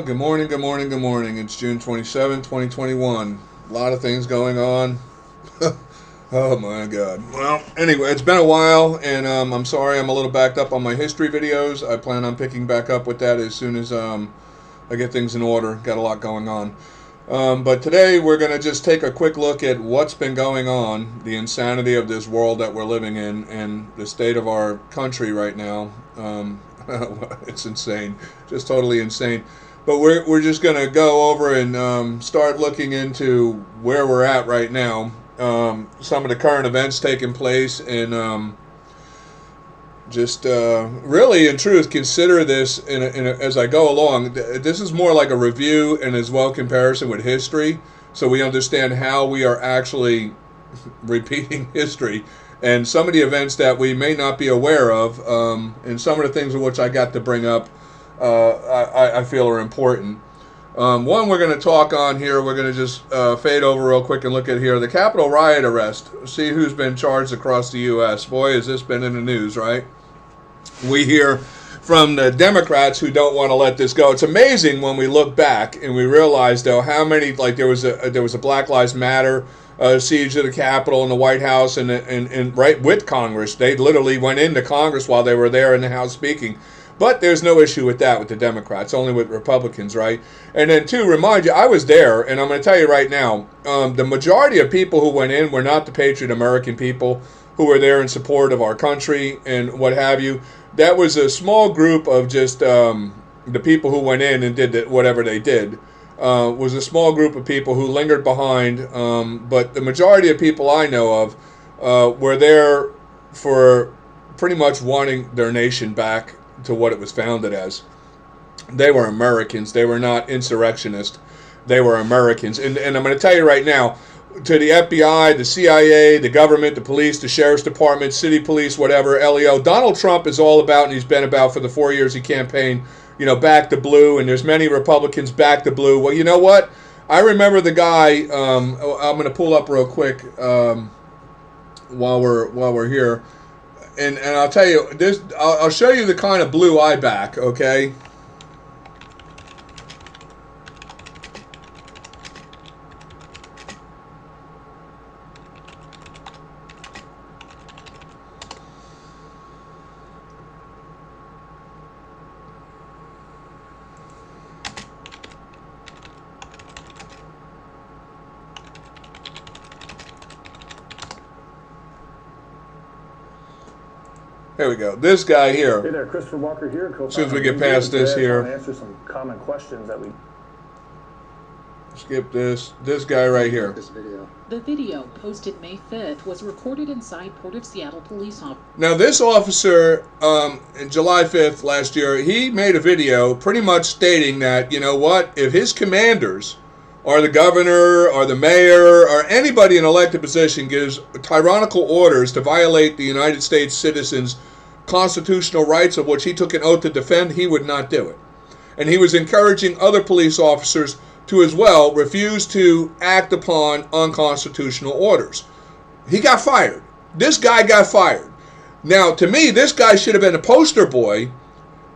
good morning, good morning, good morning. It's June 27, 2021. A lot of things going on. Oh my God. Well, anyway, it's been a while, and I'm sorry I'm a little backed up on my history videos. I plan on picking back up with that as soon as I get things in order. Got a lot going on. But today we're going to just take a quick look at what's been going on, the insanity of this world that we're living in, and the state of our country right now. It's insane, just totally insane. But we're just going to go over and start looking into where we're at right now. Some of the current events taking place, and really, in truth, consider this as I go along. This is more like a review and as well comparison with history, so we understand how we are actually repeating history and some of the events that we may not be aware of, and some of the things which I got to bring up I feel are important. One we're going to talk on here, we're going to just fade over real quick and look at here. The Capitol riot arrest. See who's been charged across the U.S. Boy, has this been in the news, right? We hear from the Democrats who don't want to let this go. It's amazing when we look back and we realize, though, how many, like there was a Black Lives Matter siege of the Capitol and the White House and right with Congress. They literally went into Congress while they were there in the House speaking. But there's no issue with that with the Democrats, only with Republicans, right? And then, to remind you, I was there, and I'm going to tell you right now, the majority of people who went in were not the Patriot American people who were there in support of our country and what have you. That was a small group of just the people who went in and did whatever they did. Was a small group of people who lingered behind, but the majority of people I know of were there for pretty much wanting their nation back to what it was founded as. They were Americans. They were not insurrectionists. They were Americans. And I'm going to tell you right now, to the FBI, the CIA, the government, the police, the sheriff's department, city police, whatever, LEO, Donald Trump is all about, and he's been about for the 4 years he campaigned, back the blue, and there's many Republicans back the blue. Well, you know what? I remember the guy, I'm going to pull up real quick while we're here. And I'll tell you this. I'll show you the kind of blue I back. Okay. Here we go. This guy here. Hey there, Christopher Walker here. As soon as we get past this here. I answer some common questions that we... Skip this. This guy right here. This video. The video, posted May 5th, was recorded inside Port of Seattle police office. Now, this officer, in July 5th last year, he made a video pretty much stating that, you know what, if his commanders, or the governor, or the mayor, or anybody in elected position gives tyrannical orders to violate the United States citizens' constitutional rights of which he took an oath to defend, he would not do it. And he was encouraging other police officers to as well refuse to act upon unconstitutional orders. He got fired. This guy got fired. Now, to me, this guy should have been a poster boy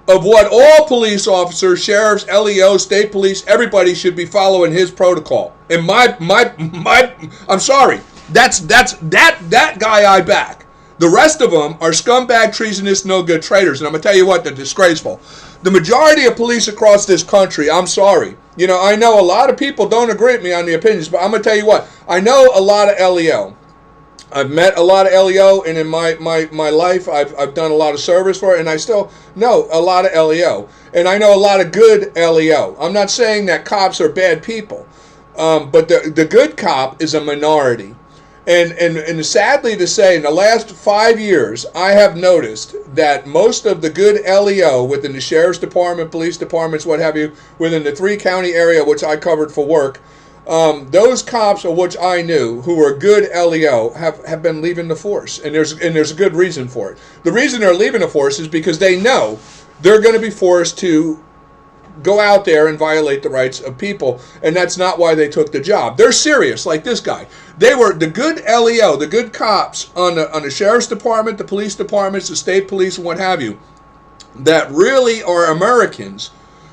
of what all police officers, sheriffs, LEO, state police, everybody should be following his protocol. And I'm sorry, that guy I back. The rest of them are scumbag, treasonous, no good traitors. And I'm going to tell you what, they're disgraceful. The majority of police across this country, I'm sorry. I know a lot of people don't agree with me on the opinions, but I'm going to tell you what, I know a lot of LEO. I've met a lot of LEO, and in my life, I've done a lot of service for it, and I still know a lot of LEO. And I know a lot of good LEO. I'm not saying that cops are bad people, but the good cop is a minority. And sadly to say, in the last 5 years, I have noticed that most of the good LEO within the sheriff's department, police departments, what have you, within the 3-county area which I covered for work, those cops of which I knew who were good LEO have been leaving the force, and there's a good reason for it. The reason they're leaving the force is because they know they're going to be forced to go out there and violate the rights of people, and that's not why they took the job. They're serious, like this guy. They were the good LEO, the good cops on the sheriff's department, the police departments, the state police, and what have you, that really are Americans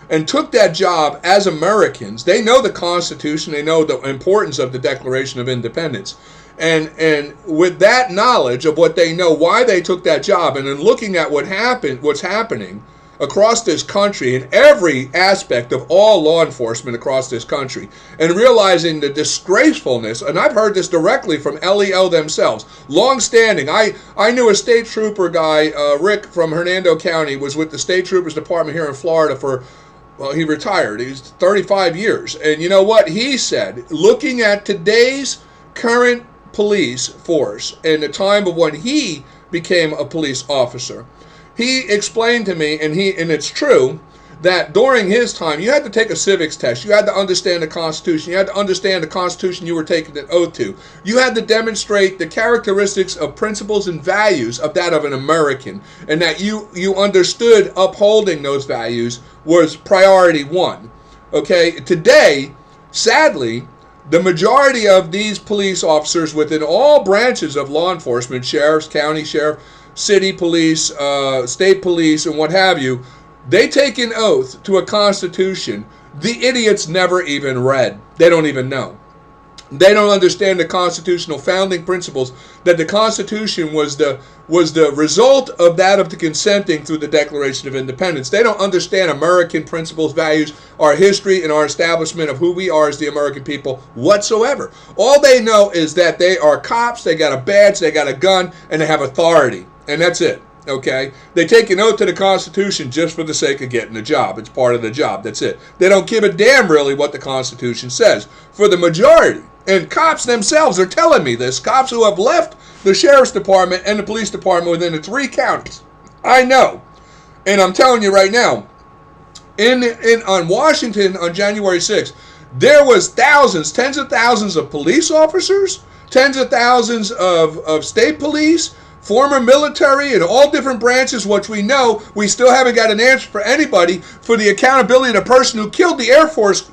and took that job as Americans. They know the Constitution. They know the importance of the Declaration of Independence. And with that knowledge of what they know, why they took that job, and then looking at what's happening across this country in every aspect of all law enforcement across this country, and realizing the disgracefulness, and I've heard this directly from LEO themselves, long-standing. I knew a state trooper guy, Rick from Hernando County, was with the State Troopers Department here in Florida for, well, he retired. He's 35 years. And you know what? He said, looking at today's current police force and the time of when he became a police officer, he explained to me, and it's true, that during his time, you had to take a civics test. You had to understand the Constitution. You had to understand the Constitution you were taking an oath to. You had to demonstrate the characteristics of principles and values of that of an American, and that you understood upholding those values was priority one. Okay, today, sadly, the majority of these police officers within all branches of law enforcement, sheriffs, county sheriff, city police, state police, and what have you, they take an oath to a Constitution the idiots never even read. They don't even know. They don't understand the constitutional founding principles, that the Constitution was the result of that of the consenting through the Declaration of Independence. They don't understand American principles, values, our history, and our establishment of who we are as the American people whatsoever. All they know is that they are cops, they got a badge, they got a gun, and they have authority. And that's it. Okay? They take an oath to the Constitution just for the sake of getting a job. It's part of the job. That's it. They don't give a damn really what the Constitution says. For the majority. And cops themselves are telling me this. Cops who have left the Sheriff's Department and the Police Department within the 3 counties. I know. And I'm telling you right now, on Washington on January 6th, there was thousands, tens of thousands of police officers, tens of thousands of state police, former military, and all different branches, which we know we still haven't got an answer for anybody for the accountability of the person who killed the Air Force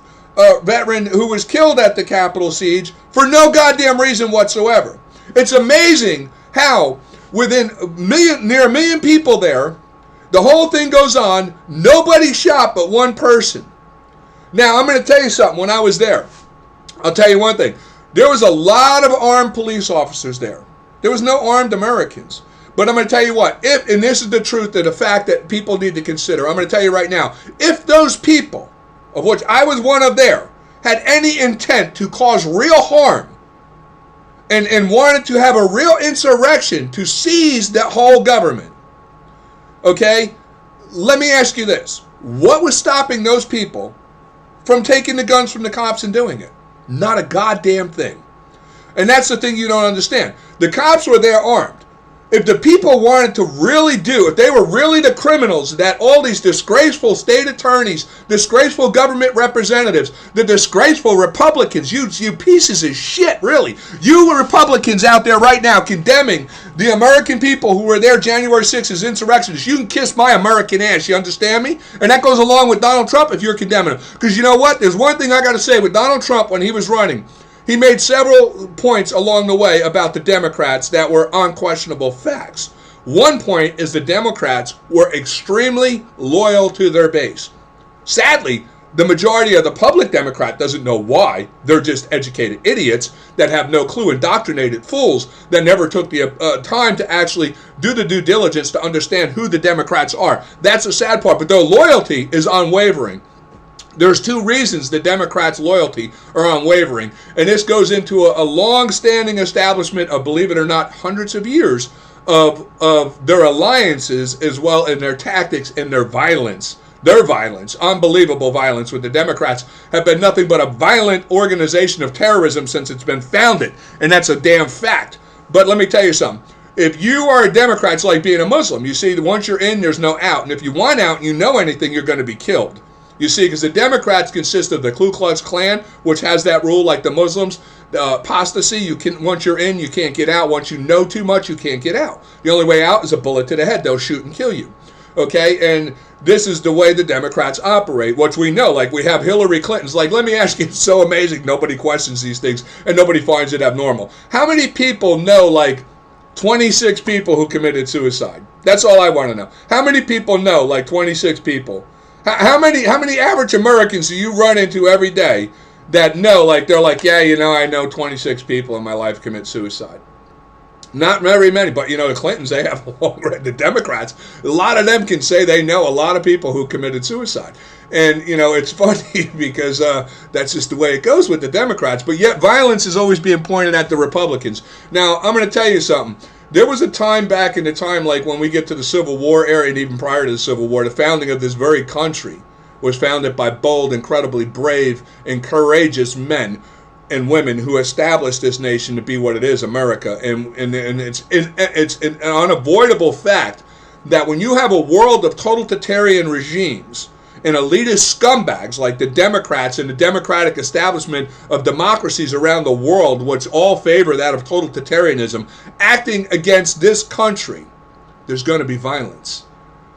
veteran who was killed at the Capitol siege for no goddamn reason whatsoever. It's amazing how within near a million people there, the whole thing goes on, nobody shot but one person. Now, I'm going to tell you something. When I was there, I'll tell you one thing. There was a lot of armed police officers there. There was no armed Americans. But I'm going to tell you what, and this is the truth of the fact that people need to consider. I'm going to tell you right now, if those people, of which I was one of there, had any intent to cause real harm and wanted to have a real insurrection to seize that whole government, okay, let me ask you this. What was stopping those people from taking the guns from the cops and doing it? Not a goddamn thing. And that's the thing you don't understand. The cops were there armed. If the people wanted to really if they were really the criminals that all these disgraceful state attorneys, disgraceful government representatives, the disgraceful Republicans, you pieces of shit, really. You Republicans out there right now condemning the American people who were there January 6th as insurrectionists, you can kiss my American ass, you understand me? And that goes along with Donald Trump if you're condemning him. Because you know what? There's one thing I got to say with Donald Trump when he was running. He made several points along the way about the Democrats that were unquestionable facts. One point is the Democrats were extremely loyal to their base. Sadly, the majority of the public Democrat doesn't know why. They're just educated idiots that have no clue, indoctrinated fools that never took the time to actually do the due diligence to understand who the Democrats are. That's the sad part, but their loyalty is unwavering. There's 2 reasons the Democrats' loyalty are unwavering, and this goes into a long-standing establishment of, believe it or not, hundreds of years of their alliances as well as their tactics and their violence. Their violence, unbelievable violence with the Democrats, have been nothing but a violent organization of terrorism since it's been founded, and that's a damn fact. But let me tell you something. If you are a Democrat, it's like being a Muslim. You see, once you're in, there's no out, and if you want out and you know anything, you're going to be killed. You see, because the Democrats consist of the Ku Klux Klan, which has that rule like the Muslims, apostasy, once you're in, you can't get out. Once you know too much, you can't get out. The only way out is a bullet to the head. They'll shoot and kill you. Okay, and this is the way the Democrats operate, which we know. Like, we have Hillary Clinton's. Like, let me ask you, it's so amazing nobody questions these things and nobody finds it abnormal. How many people know, like, 26 people who committed suicide? That's all I want to know. How many people know, like, 26 people? How many average Americans do you run into every day that know, like, they're like, yeah, I know 26 people in my life commit suicide? Not very many, but the Clintons, they have a long record. The Democrats, a lot of them can say they know a lot of people who committed suicide. And, it's funny because that's just the way it goes with the Democrats. But yet violence is always being pointed at the Republicans. Now, I'm going to tell you something. There was a time back in the time, like when we get to the Civil War era and even prior to the Civil War, the founding of this very country was founded by bold, incredibly brave, and courageous men and women who established this nation to be what it is, America. And it's an unavoidable fact that when you have a world of totalitarian regimes and elitist scumbags like the Democrats and the democratic establishment of democracies around the world, which all favor that of totalitarianism, acting against this country, there's going to be violence.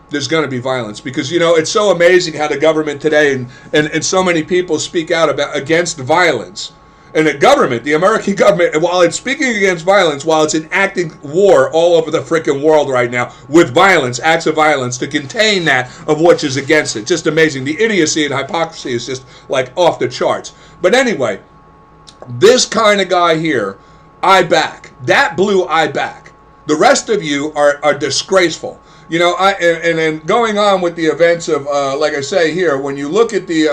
There's going to be violence because, it's so amazing how the government today and so many people speak out against violence. And the government, the American government, while it's speaking against violence, while it's enacting war all over the freaking world right now with violence, acts of violence to contain that of which is against it. Just amazing. The idiocy and hypocrisy is just like off the charts. But anyway, this kind of guy here, I back. That blue, I back. The rest of you are disgraceful. And going on with the events of, like I say here, when you look at the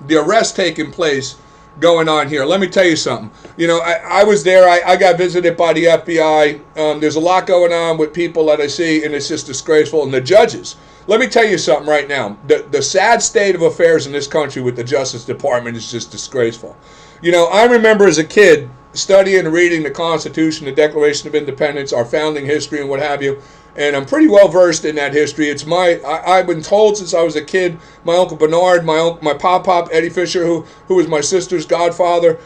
arrest taking place going on here, let me tell you something. I was there. I got visited by the FBI. There's a lot going on with people that I see, and it's just disgraceful. And the judges, let me tell you something right now. The sad state of affairs in this country with the Justice Department is just disgraceful. I remember as a kid studying and reading the Constitution, the Declaration of Independence, our founding history, and what have you. And I'm pretty well versed in that history. It's I've been told since I was a kid, my Uncle Bernard, my pop Eddie Fisher, who was my sister's godfather.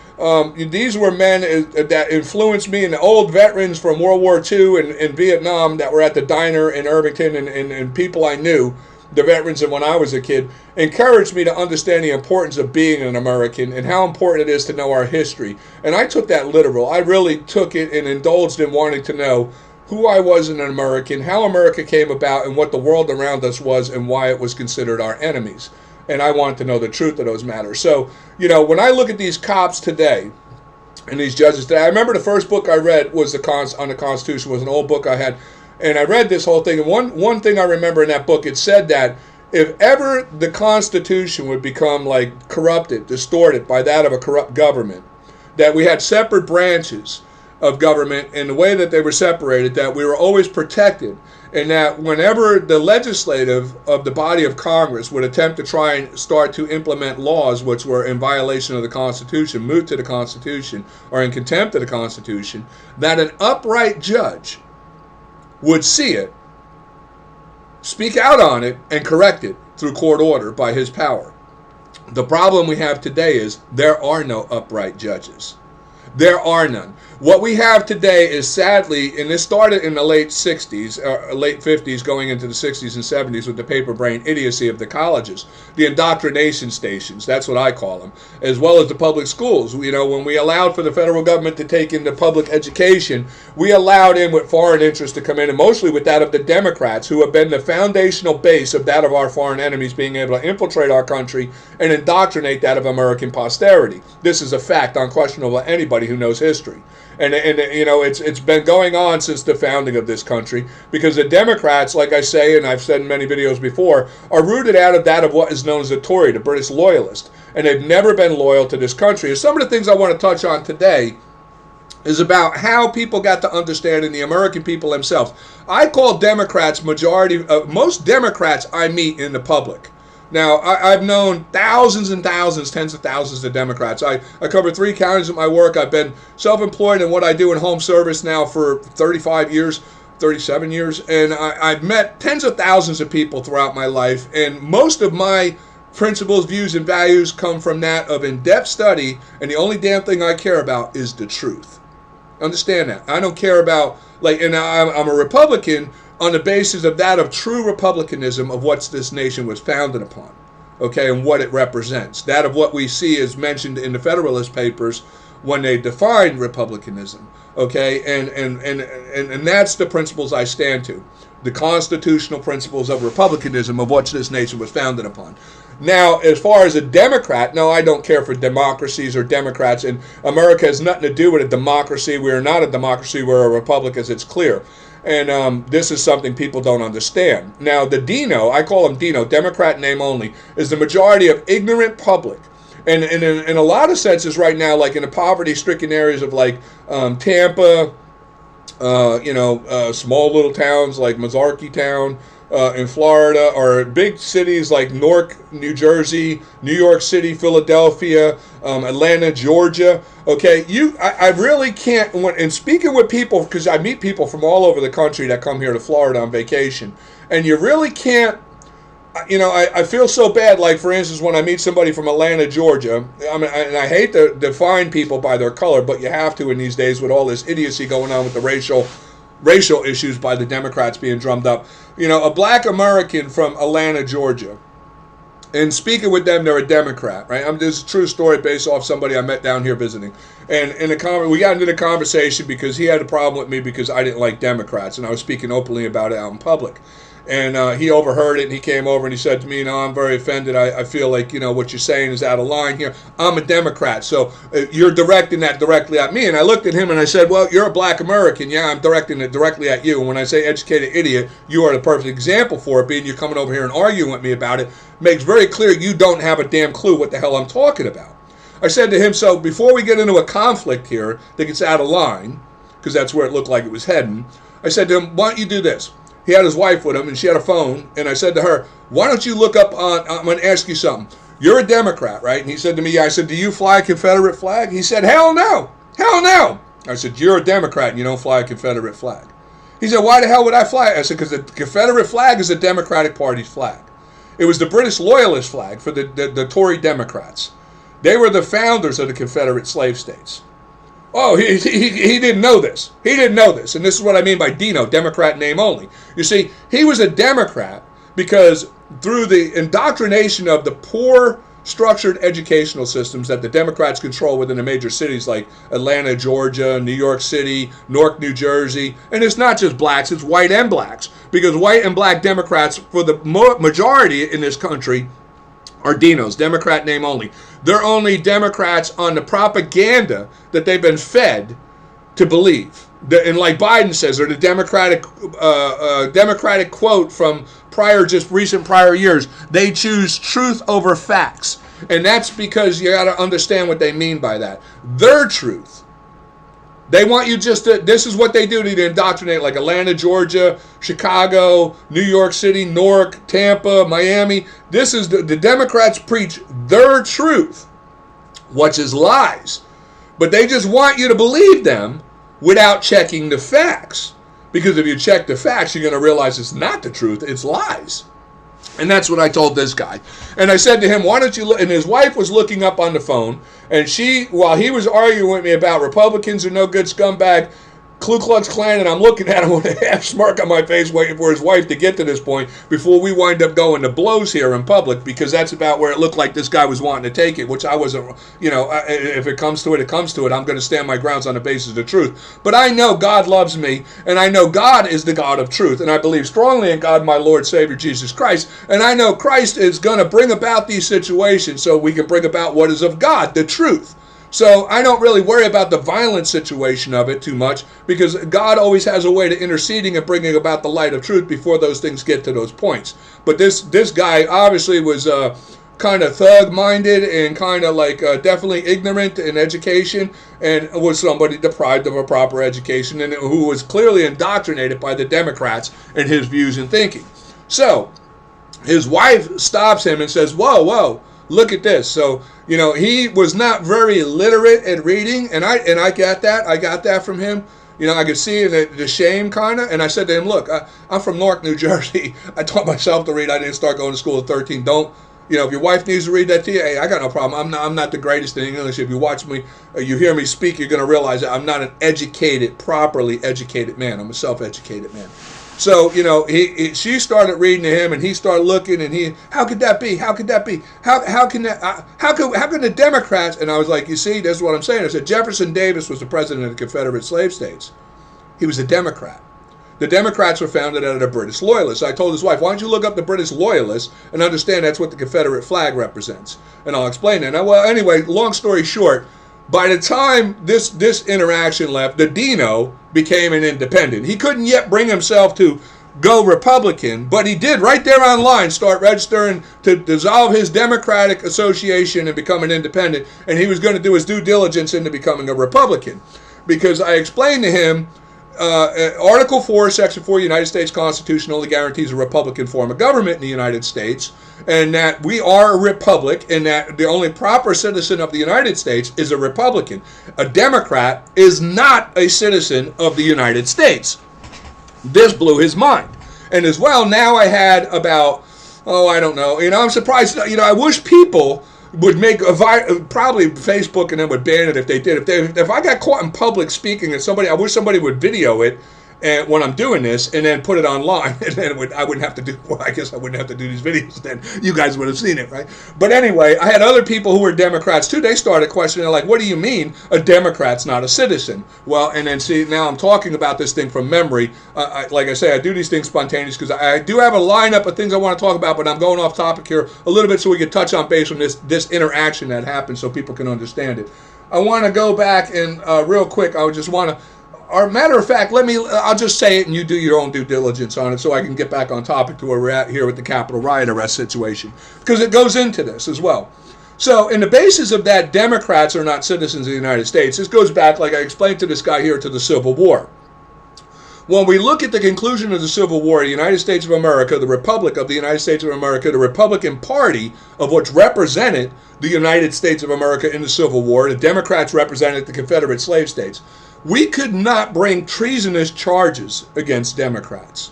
These were men that influenced me, and the old veterans from World War II and Vietnam that were at the diner in Irvington, and people I knew, the veterans, and when I was a kid, encouraged me to understand the importance of being an American and how important it is to know our history. And I took that literal. I really took it and indulged in wanting to know who I was as an American, how America came about, and what the world around us was, and why it was considered our enemies. And I wanted to know the truth of those matters. So, when I look at these cops today and these judges today, I remember the first book I read was on the Constitution, was an old book I had, and I read this whole thing. And one thing I remember in that book, it said that if ever the Constitution would become like corrupted, distorted by that of a corrupt government, that we had separate branches of government, and the way that they were separated, that we were always protected, and that whenever the legislative of the body of Congress would attempt to try and start to implement laws which were in violation of the Constitution, moot to the Constitution, or in contempt of the Constitution, that an upright judge would see it, speak out on it, and correct it through court order by his power. The problem we have today is there are no upright judges. There are none. What we have today is sadly, and this started in the late 60s, late 50s, going into the 60s and 70s with the paper brain idiocy of the colleges, the indoctrination stations, that's what I call them, as well as the public schools. When we allowed for the federal government to take into public education, we allowed in with foreign interests to come in, and mostly with that of the Democrats, who have been the foundational base of that of our foreign enemies being able to infiltrate our country and indoctrinate that of American posterity. This is a fact, unquestionable to anybody who knows history. And it's been going on since the founding of this country, because the Democrats, like I say, and I've said in many videos before, are rooted out of that of what is known as the Tory, the British loyalist. And they've never been loyal to this country. And some of the things I want to touch on today is about how people got to understand, and the American people themselves. I call Democrats most Democrats I meet in the public. Now, I've known thousands and thousands, tens of thousands of Democrats. I cover 3 counties of my work. I've been self-employed in what I do in home service now for 37 years, and I've met tens of thousands of people throughout my life, and most of my principles, views, and values come from that of in-depth study, and the only damn thing I care about is the truth. Understand that. I don't care about, and I'm a Republican on the basis of that of true republicanism of what this nation was founded upon, okay, and what it represents. That of what we see is mentioned in the Federalist Papers, when they define republicanism. Okay, and that's the principles I stand to, the constitutional principles of republicanism, of which this nation was founded upon. Now, as far as a Democrat, no, I don't care for democracies or Democrats, and America has nothing to do with a democracy. We are not a democracy, we're a republic, as it's clear. And this is something people don't understand. Now, the Dino, I call him Dino, Democrat name only, is the majority of ignorant public. And in a lot of senses right now, like in the poverty-stricken areas of like Tampa, small little towns like Mazarkey Town in Florida, or big cities like Newark, New Jersey, New York City, Philadelphia, Atlanta, Georgia. Okay, I really can't, and speaking with people, because I meet people from all over the country that come here to Florida on vacation, and you really can't, I feel so bad, like, for instance, when I meet somebody from Atlanta, Georgia, and I hate to define people by their color, but you have to in these days with all this idiocy going on with the racial issues by the Democrats being drummed up. A black American from Atlanta, Georgia, and speaking with them, they're a Democrat, right? This is a true story based off somebody I met down here visiting. And we got into the conversation because he had a problem with me because I didn't like Democrats, and I was speaking openly about it out in public. And he overheard it, and he came over and he said to me, I'm very offended. I feel like, what you're saying is out of line here. I'm a Democrat, so you're directing that directly at me. And I looked at him and I said, well, you're a black American. Yeah, I'm directing it directly at you. And when I say educated idiot, you are the perfect example for it, being you coming over here and arguing with me about it. Makes very clear you don't have a damn clue what the hell I'm talking about. I said to him, so before we get into a conflict here that gets out of line, because that's where it looked like it was heading, I said to him, why don't you do this? He had his wife with him, and she had a phone, and I said to her, why don't you look up I'm going to ask you something. You're a Democrat, right? And he said to me, yeah. I said, do you fly a Confederate flag? He said, hell no. Hell no. I said, you're a Democrat, and you don't fly a Confederate flag. He said, why the hell would I fly it? I said, because the Confederate flag is the Democratic Party's flag. It was the British Loyalist flag for the Tory Democrats. They were the founders of the Confederate slave states. Oh, he didn't know this. He didn't know this. And this is what I mean by Dino, Democrat name only. You see, he was a Democrat because through the indoctrination of the poor structured educational systems that the Democrats control within the major cities like Atlanta, Georgia, New York City, Newark, New Jersey. And it's not just blacks, it's white and blacks. Because white and black Democrats, for the majority in this country, are Dinos, Democrat name only. They're only Democrats on the propaganda that they've been fed to believe. And like Biden says, or the Democratic quote from recent prior years, they choose truth over facts. And that's because you got to understand what they mean by that. Their truth. They want you just to, this is what they do to indoctrinate, like Atlanta, Georgia, Chicago, New York City, Newark, Tampa, Miami. This is the Democrats preach their truth, which is lies. But they just want you to believe them without checking the facts. Because if you check the facts, you're going to realize it's not the truth, it's lies. And that's what I told this guy. And I said to him, why don't you look? And his wife was looking up on the phone. And while he was arguing with me about Republicans are no good scumbag, Ku Klux Klan, and I'm looking at him with a half smirk on my face waiting for his wife to get to this point before we wind up going to blows here in public, because that's about where it looked like this guy was wanting to take it, which I wasn't, if it comes to it, it comes to it. I'm going to stand my grounds on the basis of the truth. But I know God loves me, and I know God is the God of truth, and I believe strongly in God, my Lord, Savior, Jesus Christ, and I know Christ is going to bring about these situations so we can bring about what is of God, the truth. So I don't really worry about the violent situation of it too much, because God always has a way to interceding and bringing about the light of truth before those things get to those points. But this guy obviously was kind of thug-minded and kind of like definitely ignorant in education, and was somebody deprived of a proper education, and who was clearly indoctrinated by the Democrats in his views and thinking. So his wife stops him and says, whoa, look at this. So, he was not very literate at reading, and I got that. I got that from him. I could see the shame kind of, and I said to him, look, I'm from Newark, New Jersey. I taught myself to read. I didn't start going to school at 13. Don't You know, if your wife needs to read that to you, hey, I got no problem. I'm not the greatest in English. If you watch me, you hear me speak, you're going to realize that I'm not an educated, properly educated man. I'm a self-educated man. So, you know, she started reading to him, and he started looking, and how could that be? How could that be? How can the Democrats? And I was like, you see, that's what I'm saying. I said Jefferson Davis was the president of the Confederate slave states. He was a Democrat. The Democrats were founded out of the British Loyalists. I told his wife, why don't you look up the British Loyalists and understand that's what the Confederate flag represents? And I'll explain that. Now, well, anyway, long story short, by the time this interaction left, the Dino became an independent. He couldn't yet bring himself to go Republican, but he did right there online start registering to dissolve his Democratic association and become an independent, and he was going to do his due diligence into becoming a Republican. Because I explained to him, Article 4, Section 4 of the United States Constitution only guarantees a Republican form of government in the United States, and that we are a republic, and that the only proper citizen of the United States is a Republican. A Democrat is not a citizen of the United States. This blew his mind. And as well, now I had about, I don't know, I'm surprised, I wish people would make probably Facebook and then would ban it if they did. If I got caught in public speaking at somebody, I wish somebody would video it and when I'm doing this and then put it online, and then I wouldn't have to do. Well, I guess I wouldn't have to do these videos. Then you guys would have seen it, right? But anyway, I had other people who were Democrats too. They started questioning, like, "What do you mean a Democrat's not a citizen?" Well, and then see, now I'm talking about this thing from memory. Like I say, I do these things spontaneous because I do have a lineup of things I want to talk about, but I'm going off topic here a little bit so we can touch on base on this interaction that happened so people can understand it. I want to go back and real quick. I would just want to. Or matter of fact, I'll just say it and you do your own due diligence on it so I can get back on topic to where we're at here with the Capitol riot arrest situation, because it goes into this as well. So in the basis of that, Democrats are not citizens of the United States. This goes back, like I explained to this guy here, to the Civil War. When we look at the conclusion of the Civil War, the United States of America, the Republic of the United States of America, the Republican Party, of which represented the United States of America in the Civil War, the Democrats represented the Confederate slave states. We could not bring treasonous charges against Democrats,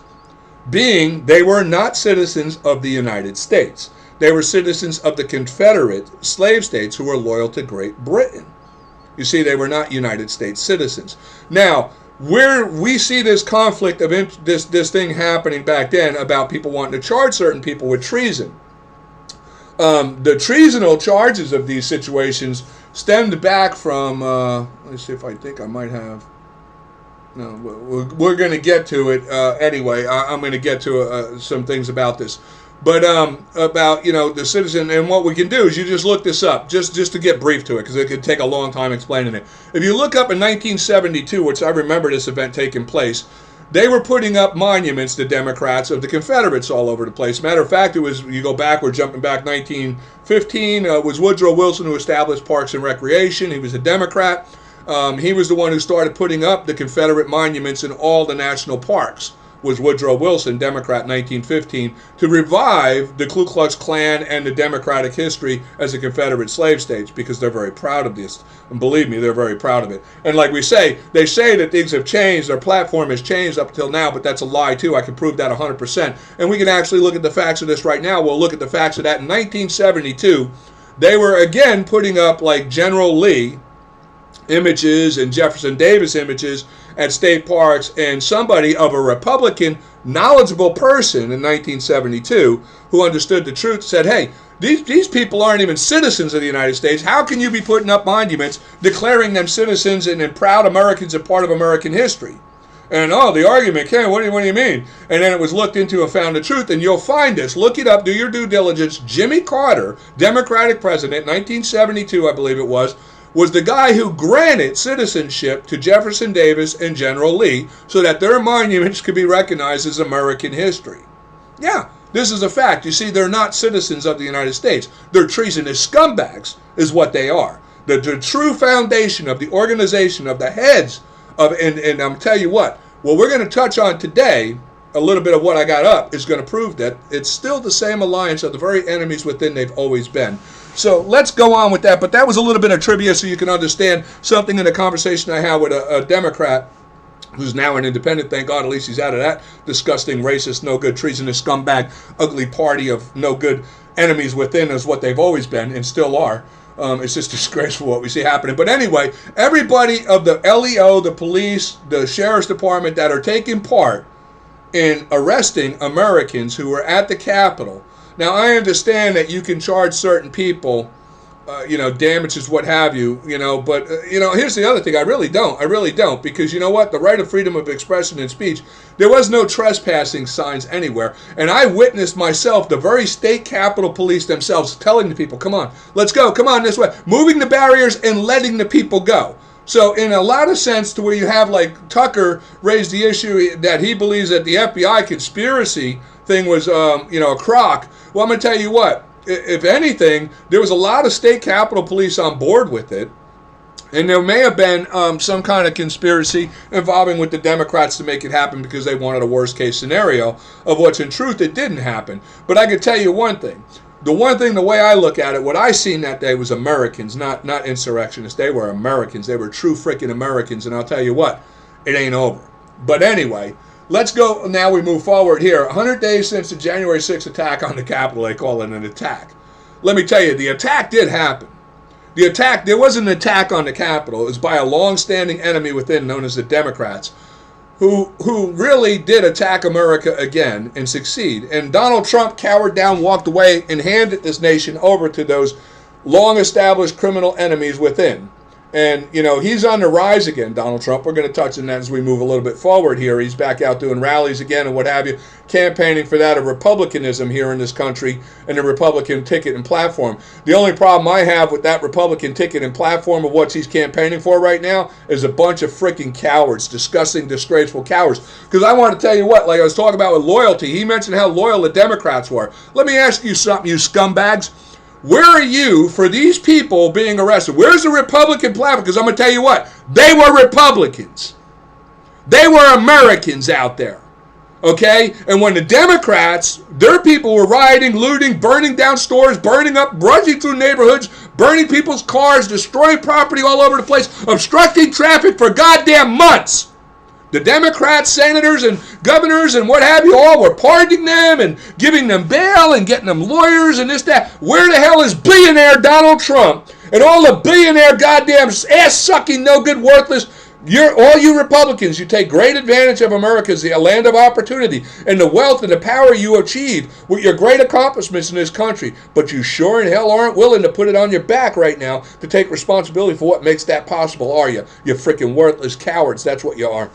being they were not citizens of the United States. They were citizens of the Confederate slave states who were loyal to Great Britain. You see, they were not United States citizens. Now, where we see this conflict of this thing happening back then about people wanting to charge certain people with treason. The treasonal charges of these situations stemmed back from, let's see if I think I might have, no, we're going to get to it anyway. I'm going to get to some things about this. But about, the citizen, and what we can do is you just look this up, just to get brief to it, because it could take a long time explaining it. If you look up in 1972, which I remember this event taking place, they were putting up monuments to Democrats of the Confederates all over the place. Matter of fact, you go back, we're jumping back 1915, it was Woodrow Wilson who established Parks and Recreation. He was a Democrat. He was the one who started putting up the Confederate monuments in all the national parks. Was Woodrow Wilson, Democrat, 1915, to revive the Ku Klux Klan and the Democratic history as the Confederate slave states, because they're very proud of this. And believe me, they're very proud of it. And like we say, they say that things have changed, their platform has changed up until now, but that's a lie too. I can prove that 100%. And we can actually look at the facts of this right now. We'll look at the facts of that. In 1972, they were again putting up like General Lee images and Jefferson Davis images at state parks, and somebody of a Republican, knowledgeable person in 1972 who understood the truth said, hey, these people aren't even citizens of the United States. How can you be putting up monuments declaring them citizens and proud Americans and part of American history? And the argument came, what do you mean? And then it was looked into and found the truth, and you'll find this. Look it up, do your due diligence. Jimmy Carter, Democratic president, 1972, I believe it was the guy who granted citizenship to Jefferson Davis and General Lee so that their monuments could be recognized as American history. Yeah, this is a fact. You see, they're not citizens of the United States. They're treasonous scumbags is what they are. The true foundation of the organization of the heads of, and I'm tell you what we're going to touch on today, a little bit of what I got up, is going to prove that it's still the same alliance of the very enemies within they've always been. So let's go on with that. But that was a little bit of trivia so you can understand something in the conversation I had with a Democrat who's now an independent. Thank God, at least he's out of that disgusting, racist, no good, treasonous, scumbag, ugly party of no good enemies within is what they've always been and still are. It's just disgraceful what we see happening. But anyway, everybody of the LEO, the police, the sheriff's department that are taking part in arresting Americans who were at the Capitol. Now, I understand that you can charge certain people, damages, what have you, but, here's the other thing. I really don't, because you know what? The right of freedom of expression and speech, there was no trespassing signs anywhere. And I witnessed myself, the very state Capitol Police themselves telling the people, come on, let's go, come on this way, moving the barriers and letting the people go. So in a lot of sense, to where you have like Tucker raised the issue that he believes that the FBI conspiracy thing was, a crock. Well, I'm going to tell you what, if anything, there was a lot of state Capitol Police on board with it. And there may have been some kind of conspiracy involving with the Democrats to make it happen because they wanted a worst case scenario of what's in truth. It didn't happen. But I can tell you one thing. The one thing, the way I look at it, what I seen that day was Americans, not insurrectionists. They were Americans. They were true freaking Americans. And I'll tell you what, it ain't over. But anyway, let's go. Now we move forward here. 100 days since the January 6th attack on the Capitol, they call it an attack. Let me tell you, the attack did happen. There was an attack on the Capitol. It was by a long-standing enemy within known as the Democrats, who really did attack America again and succeed. And Donald Trump cowered down, walked away, and handed this nation over to those long-established criminal enemies within. And, he's on the rise again, Donald Trump. We're going to touch on that as we move a little bit forward here. He's back out doing rallies again and what have you, campaigning for that of republicanism here in this country and the Republican ticket and platform. The only problem I have with that Republican ticket and platform of what he's campaigning for right now is a bunch of freaking cowards, disgusting, disgraceful cowards. Because I want to tell you what, like I was talking about with loyalty, he mentioned how loyal the Democrats were. Let me ask you something, you scumbags. Where are you for these people being arrested? Where's the Republican platform? Because I'm going to tell you what, they were Republicans. They were Americans out there. Okay? And when the Democrats, their people were rioting, looting, burning down stores, burning up, rushing through neighborhoods, burning people's cars, destroying property all over the place, obstructing traffic for goddamn months. The Democrats, senators, and governors, and what have you, all were pardoning them and giving them bail and getting them lawyers and this, that. Where the hell is billionaire Donald Trump and all the billionaire goddamn ass-sucking, no-good, worthless, all you Republicans, you take great advantage of America as the land of opportunity and the wealth and the power you achieve with your great accomplishments in this country. But you sure in hell aren't willing to put it on your back right now to take responsibility for what makes that possible, are you? You freaking worthless cowards. That's what you are.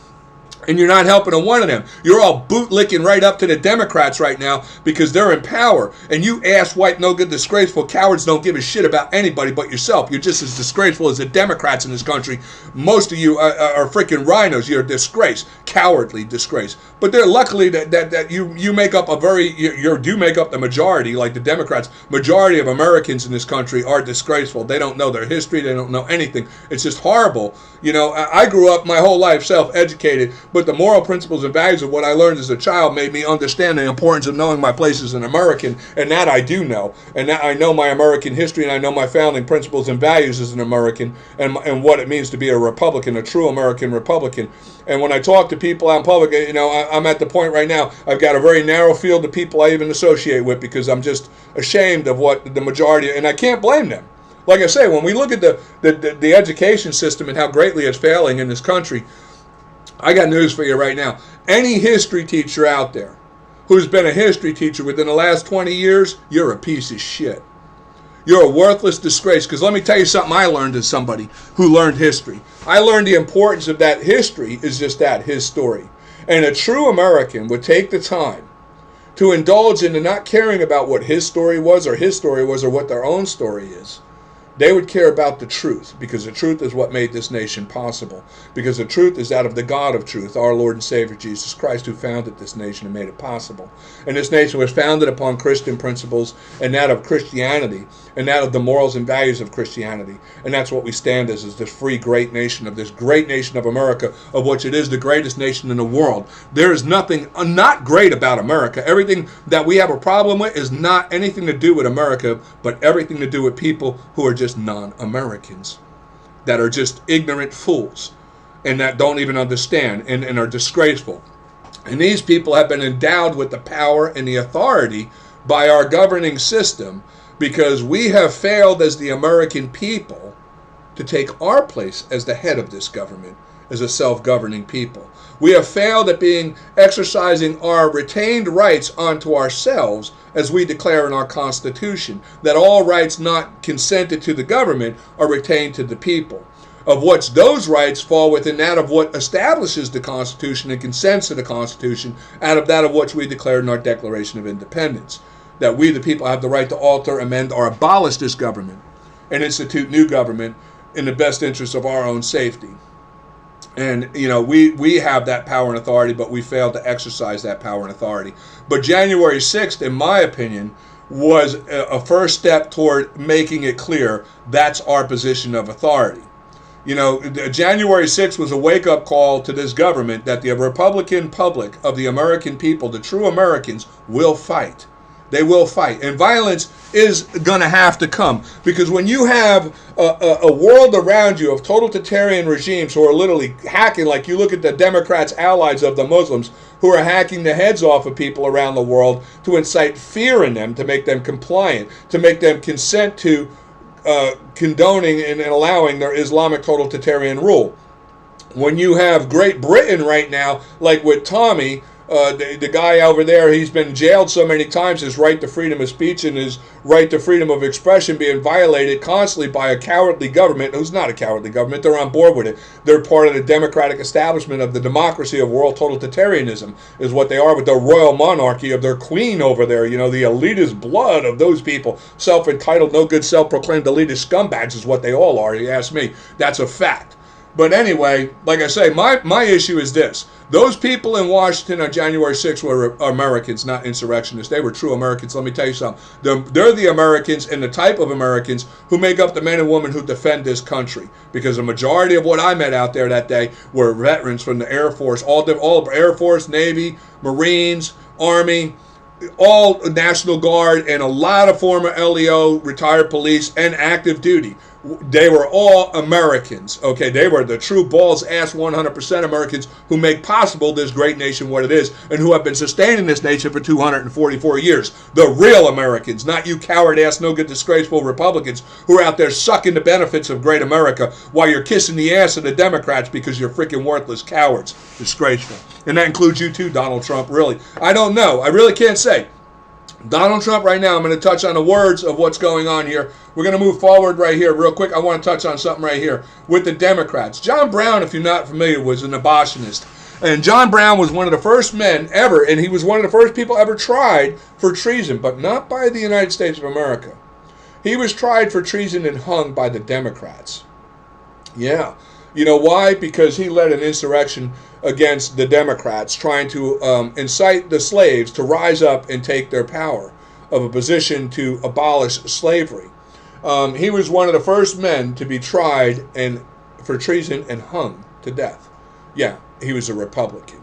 And you're not helping a one of them. You're all bootlicking right up to the Democrats right now because they're in power. And you ass-white, no-good, disgraceful cowards don't give a shit about anybody but yourself. You're just as disgraceful as the Democrats in this country. Most of you are freaking rhinos. You're a disgrace. Cowardly disgrace. But they're luckily that you make up you do make up the majority, like the Democrats. Majority of Americans in this country are disgraceful. They don't know their history. They don't know anything. It's just horrible. I grew up my whole life self-educated, but the moral principles and values of what I learned as a child made me understand the importance of knowing my place as an American, and that I do know. And that I know my American history, and I know my founding principles and values as an American, and what it means to be a Republican, a true American Republican. And when I talk to people out in public, I'm at the point right now, I've got a very narrow field of people I even associate with because I'm just ashamed of what the majority, and I can't blame them. Like I say, when we look at the education system and how greatly it's failing in this country, I got news for you right now. Any history teacher out there who's been a history teacher within the last 20 years, you're a piece of shit. You're a worthless disgrace. Because let me tell you something I learned as somebody who learned history. I learned the importance of that history is just that, his story. And a true American would take the time to indulge into not caring about what his story was or what their own story is. They would care about the truth, because the truth is what made this nation possible. Because the truth is out of the God of truth, our Lord and Savior Jesus Christ, who founded this nation and made it possible. And this nation was founded upon Christian principles and that of Christianity and that of the morals and values of Christianity. And that's what we stand as this free, great nation of this great nation of America, of which it is the greatest nation in the world. There is nothing not great about America. Everything that we have a problem with is not anything to do with America, but everything to do with people who are just non-Americans, that are just ignorant fools and that don't even understand and are disgraceful. And these people have been endowed with the power and the authority by our governing system because we have failed as the American people to take our place as the head of this government, as a self-governing people. We have failed at exercising our retained rights onto ourselves as we declare in our Constitution, that all rights not consented to the government are retained to the people, of which those rights fall within that of what establishes the Constitution and consents to the Constitution, out of that of which we declared in our Declaration of Independence, that we the people have the right to alter, amend, or abolish this government and institute new government in the best interest of our own safety. And, we have that power and authority, but we failed to exercise that power and authority. But January 6th, in my opinion, was a first step toward making it clear that's our position of authority. January 6th was a wake-up call to this government that the Republican public of the American people, the true Americans, will fight. They will fight. And violence is going to have to come. Because when you have a world around you of totalitarian regimes who are literally hacking, like you look at the Democrats' allies of the Muslims, who are hacking the heads off of people around the world to incite fear in them, to make them compliant, to make them consent to condoning and allowing their Islamic totalitarian rule. When you have Great Britain right now, like with Tommy, the guy over there, he's been jailed so many times, his right to freedom of speech and his right to freedom of expression being violated constantly by a cowardly government, who's not a cowardly government. They're on board with it. They're part of the democratic establishment of the democracy of world totalitarianism, is what they are, with the royal monarchy of their queen over there. The elitist blood of those people, self-entitled, no good, self-proclaimed elitist scumbags is what they all are, you ask me. That's a fact. But anyway, like I say, my issue is this. Those people in Washington on January 6th were Americans, not insurrectionists. They were true Americans. Let me tell you something. They're the Americans and the type of Americans who make up the men and women who defend this country. Because the majority of what I met out there that day were veterans from the Air Force, all Air Force, Navy, Marines, Army, all National Guard, and a lot of former LEO, retired police, and active duty. They were all Americans, okay? They were the true balls-ass 100% Americans who make possible this great nation what it is, and who have been sustaining this nation for 244 years. The real Americans, not you coward-ass, no-good, disgraceful Republicans who are out there sucking the benefits of great America while you're kissing the ass of the Democrats because you're freaking worthless cowards. Disgraceful. And that includes you too, Donald Trump, really. I don't know. I really can't say. Donald Trump right now, I'm going to touch on the words of what's going on here. We're going to move forward right here real quick. I want to touch on something right here with the Democrats. John Brown, if you're not familiar, was an abolitionist. And John Brown was one of the first men ever, and he was one of the first people ever tried for treason, but not by the United States of America. He was tried for treason and hung by the Democrats. Yeah. You know why? Because he led an insurrection against the Democrats, trying to incite the slaves to rise up and take their power of a position to abolish slavery. He was one of the first men to be tried for treason and hung to death. Yeah, he was a Republican.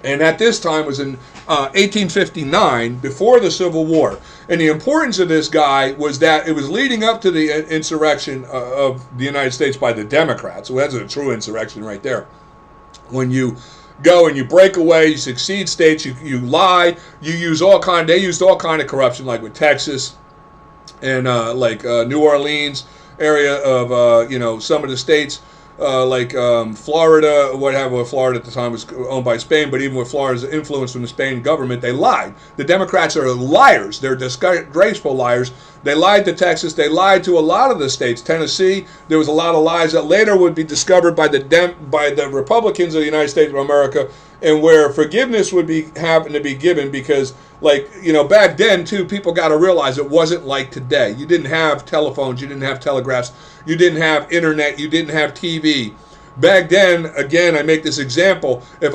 And at this time was in 1859, before the Civil War. And the importance of this guy was that it was leading up to the insurrection of the United States by the Democrats. So that's a true insurrection right there. When you go and you break away, you succeed states, you lie, you use they used all kind of corruption, like with Texas and New Orleans area of, some of the states. Florida, Florida at the time was owned by Spain, but even with Florida's influence from the Spain government, they lied. The Democrats are liars. They're disgraceful liars. They lied to Texas. They lied to a lot of the states. Tennessee, there was a lot of lies that later would be discovered by the Republicans of the United States of America, and where forgiveness would happen to be given because, back then, too, people got to realize it wasn't like today. You didn't have telephones. You didn't have telegraphs. You didn't have internet. You didn't have TV. Back then, again, I make this example. If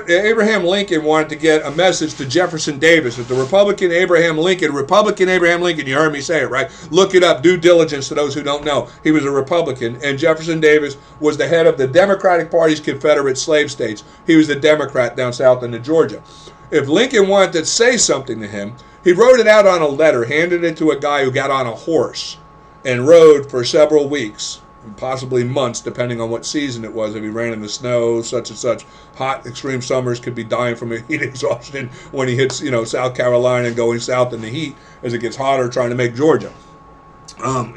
Abraham Lincoln wanted to get a message to Jefferson Davis, if the Republican Abraham Lincoln, you heard me say it, right? Look it up, due diligence to those who don't know. He was a Republican, and Jefferson Davis was the head of the Democratic Party's Confederate slave states. He was the Democrat down south in Georgia. If Lincoln wanted to say something to him, he wrote it out on a letter, handed it to a guy who got on a horse and rode for several weeks possibly months, depending on what season it was. If he ran in the snow, such and such, hot, extreme summers, could be dying from heat exhaustion when he hits, South Carolina and going south in the heat as it gets hotter, trying to make Georgia.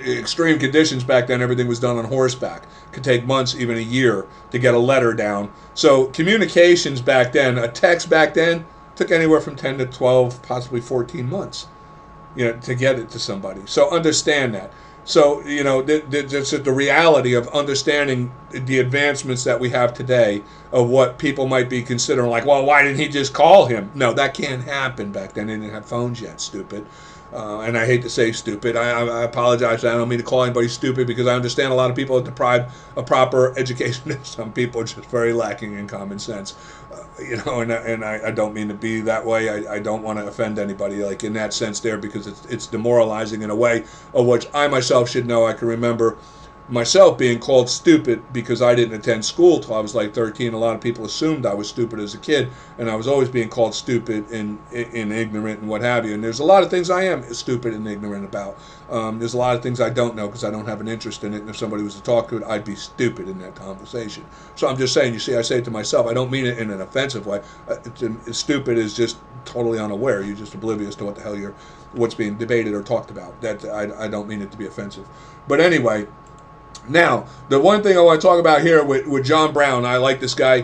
Extreme conditions back then, everything was done on horseback. Could take months, even a year, to get a letter down. So communications back then, a text back then, took anywhere from 10 to 12, possibly 14 months, to get it to somebody. So understand that. So, that's the reality of understanding the advancements that we have today of what people might be considering, like, well, why didn't he just call him? No, that can't happen back then. They didn't have phones yet, stupid. And I hate to say stupid. I apologize. I don't mean to call anybody stupid, because I understand a lot of people are deprived of proper education. Some people are just very lacking in common sense. And I don't mean to be that way. I don't want to offend anybody, like, in that sense there, because it's demoralizing in a way of which I myself should know. I can remember myself being called stupid because I didn't attend school till I was like 13. A lot of people assumed I was stupid as a kid, and I was always being called stupid and ignorant and what have you. And there's a lot of things I am stupid and ignorant about. There's a lot of things I don't know because I don't have an interest in it, and if somebody was to talk to it, I'd be stupid in that conversation. So I'm just saying, I say it to myself. I don't mean it in an offensive way. Stupid is just totally unaware. You're just oblivious to what the hell what's being debated or talked about. That I don't mean it to be offensive. But anyway, now, the one thing I want to talk about here with John Brown, I like this guy.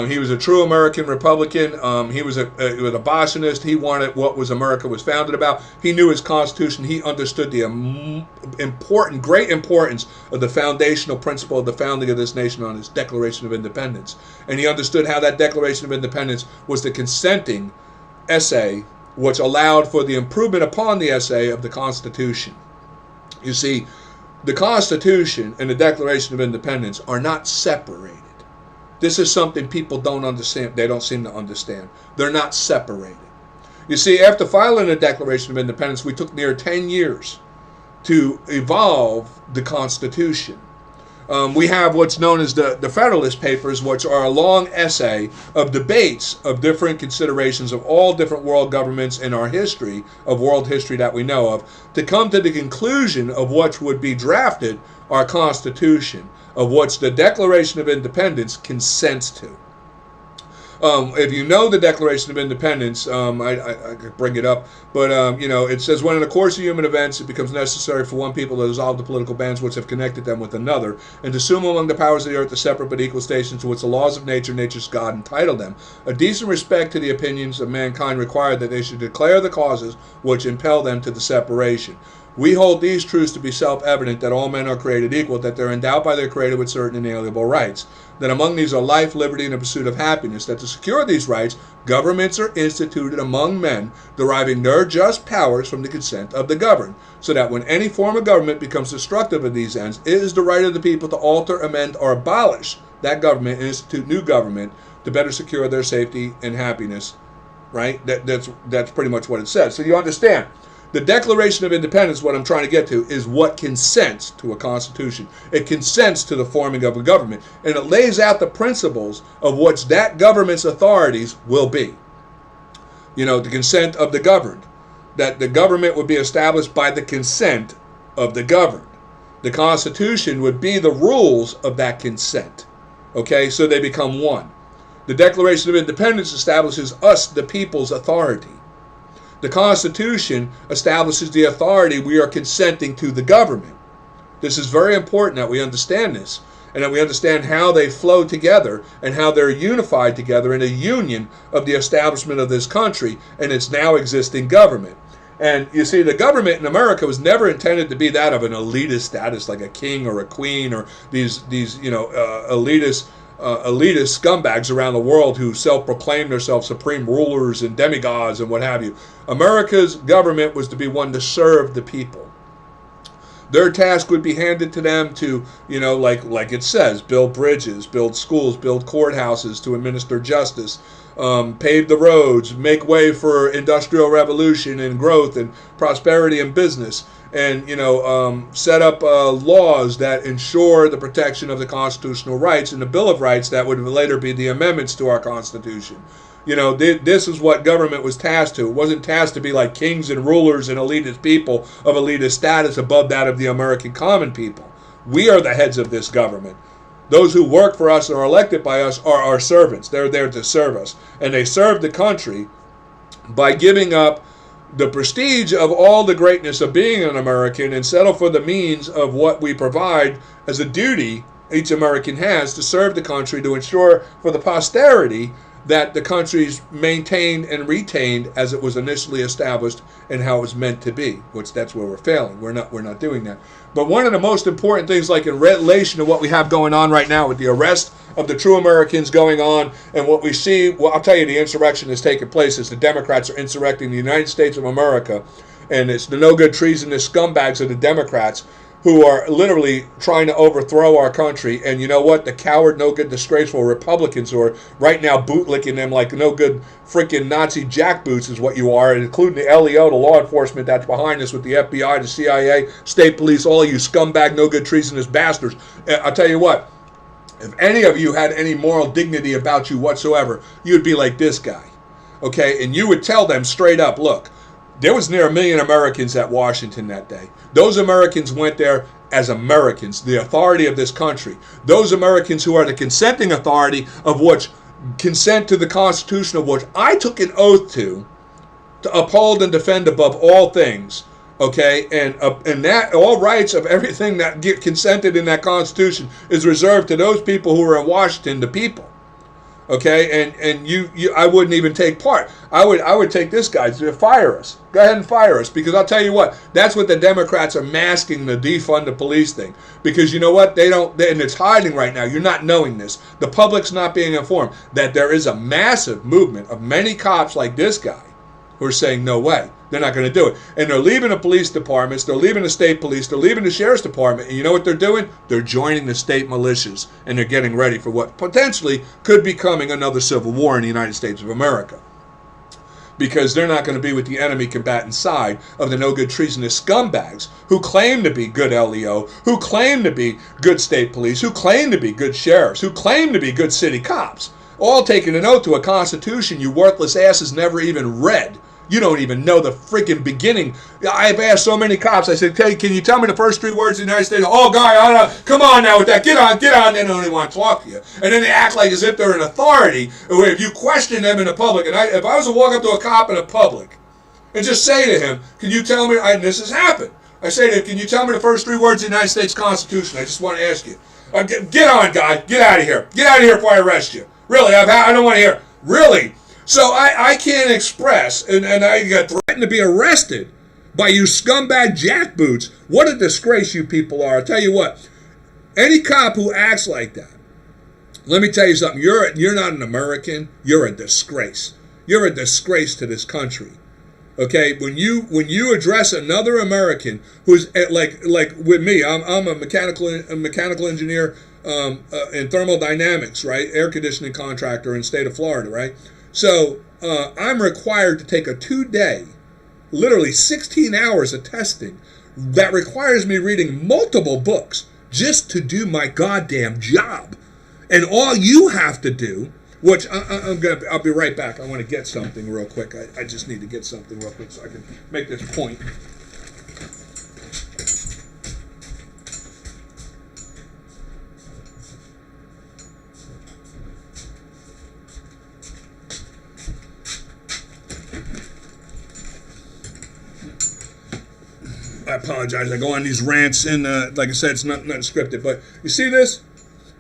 He was a true American Republican. He was an abolitionist. He wanted what America was founded about. He knew his Constitution. He understood the great importance of the foundational principle of the founding of this nation on its Declaration of Independence. And he understood how that Declaration of Independence was the consenting essay, which allowed for the improvement upon the essay of the Constitution. You see, the Constitution and the Declaration of Independence are not separated. This is something people don't understand. They don't seem to understand. They're not separated. You see, after filing the Declaration of Independence, we took near 10 years to evolve the Constitution. We have what's known as the Federalist Papers, which are a long essay of debates of different considerations of all different world governments in our history, of world history that we know of, to come to the conclusion of what would be drafted our Constitution, of which the Declaration of Independence consents to. If you know the Declaration of Independence, I could bring it up, but it says, when in the course of human events it becomes necessary for one people to dissolve the political bands which have connected them with another, and to assume among the powers of the earth the separate but equal stations to which the laws of nature's God entitle them, a decent respect to the opinions of mankind required that they should declare the causes which impel them to the separation. We hold these truths to be self-evident, that all men are created equal, that they're endowed by their Creator with certain inalienable rights, that among these are life, liberty, and the pursuit of happiness, that to secure these rights, governments are instituted among men, deriving their just powers from the consent of the governed, so that when any form of government becomes destructive of these ends, it is the right of the people to alter, amend, or abolish that government and institute new government to better secure their safety and happiness. Right? That's pretty much what it says. So you understand. The Declaration of Independence, what I'm trying to get to, is what consents to a constitution. It consents to the forming of a government, and it lays out the principles of what that government's authorities will be. The consent of the governed, that the government would be established by the consent of the governed. The Constitution would be the rules of that consent. Okay, so they become one. The Declaration of Independence establishes us, the people's authority. The Constitution establishes the authority we are consenting to the government. This is very important that we understand this, and that we understand how they flow together and how they're unified together in a union of the establishment of this country and its now existing government. And you see, the government in America was never intended to be that of an elitist status, like a king or a queen, or these elitist scumbags around the world who self-proclaim themselves supreme rulers and demigods and what have you. America's government was to be one to serve the people. Their task would be handed to them to, like it says, build bridges, build schools, build courthouses, to administer justice, pave the roads, make way for industrial revolution and growth and prosperity and business, and set up laws that ensure the protection of the constitutional rights and the Bill of Rights that would later be the amendments to our Constitution. This is what government was tasked to. It wasn't tasked to be like kings and rulers and elitist people of elitist status above that of the American common people. We are the heads of this government. Those who work for us or are elected by us are our servants. They're there to serve us. And they serve the country by giving up the prestige of all the greatness of being an American and settle for the means of what we provide as a duty each American has to serve the country, to ensure for the posterity that the country's maintained and retained as it was initially established and how it was meant to be. Which that's where we're failing. We're not doing that. But one of the most important things, like in relation to what we have going on right now with the arrest of the true Americans going on, and what we see, well, I'll tell you, the insurrection is taking place as the Democrats are insurrecting the United States of America, and it's the no good treasonous scumbags of the Democrats who are literally trying to overthrow our country. And you know what? The coward, no good, disgraceful Republicans who are right now bootlicking them like no good freaking Nazi jackboots is what you are, including the LEO, the law enforcement that's behind us with the FBI, the CIA, state police, all of you scumbag, no good, treasonous bastards. I'll tell you what, if any of you had any moral dignity about you whatsoever, you'd be like this guy, okay? And you would tell them straight up, look, there was near 1 million Americans at Washington that day. Those Americans went there as Americans, the authority of this country. Those Americans who are the consenting authority of which consent to the Constitution, of which I took an oath to uphold and defend above all things. Okay, and that all rights of everything that get consented in that Constitution is reserved to those people who are in Washington, the people. Okay, and you I wouldn't even take part. I would take this guy to fire us. Go ahead and fire us, because I'll tell you what, that's what the Democrats are masking, the defund the police thing. Because you know what, and it's hiding right now. You're not knowing this. The public's not being informed that there is a massive movement of many cops like this guy who are saying no way. They're not going to do it. And they're leaving the police departments, they're leaving the state police, they're leaving the sheriff's department, and you know what they're doing? They're joining the state militias, and they're getting ready for what potentially could be coming another civil war in the United States of America. Because they're not going to be with the enemy combatant side of the no-good treasonous scumbags who claim to be good LEO, who claim to be good state police, who claim to be good sheriffs, who claim to be good city cops, all taking an oath to a constitution you worthless asses never even read. You don't even know the freaking beginning. I've asked so many cops. I said, "Hey, can you tell me the first 3 words of the United States?" "Oh, guy, come on now with that. Get on. They don't even want to talk to you. And then they act like as if they're an authority. If you question them in the public, and if I was to walk up to a cop in the public and just say to him, "Can you tell me," and this has happened, I say to him, "Can you tell me the first 3 words of the United States Constitution? I just want to ask you." Get on, guy. Get out of here. Get out of here before I arrest you. Really, I don't want to hear. Really? So I can't express, and I got threatened to be arrested by you scumbag jackboots. What a disgrace you people are. I'll tell you what, any cop who acts like that, let me tell you something, you're not an American, you're a disgrace. You're a disgrace to this country. Okay, when you address another American who's like with me, I'm a mechanical engineer in thermodynamics, right? Air conditioning contractor in the state of Florida, right? So I'm required to take a 2-day, literally 16 hours of testing that requires me reading multiple books just to do my goddamn job. And all you have to do, which I'll be right back. I want to get something real quick. I just need to get something real quick so I can make this point. I apologize. I go on these rants, and like I said, it's not scripted. But you see this?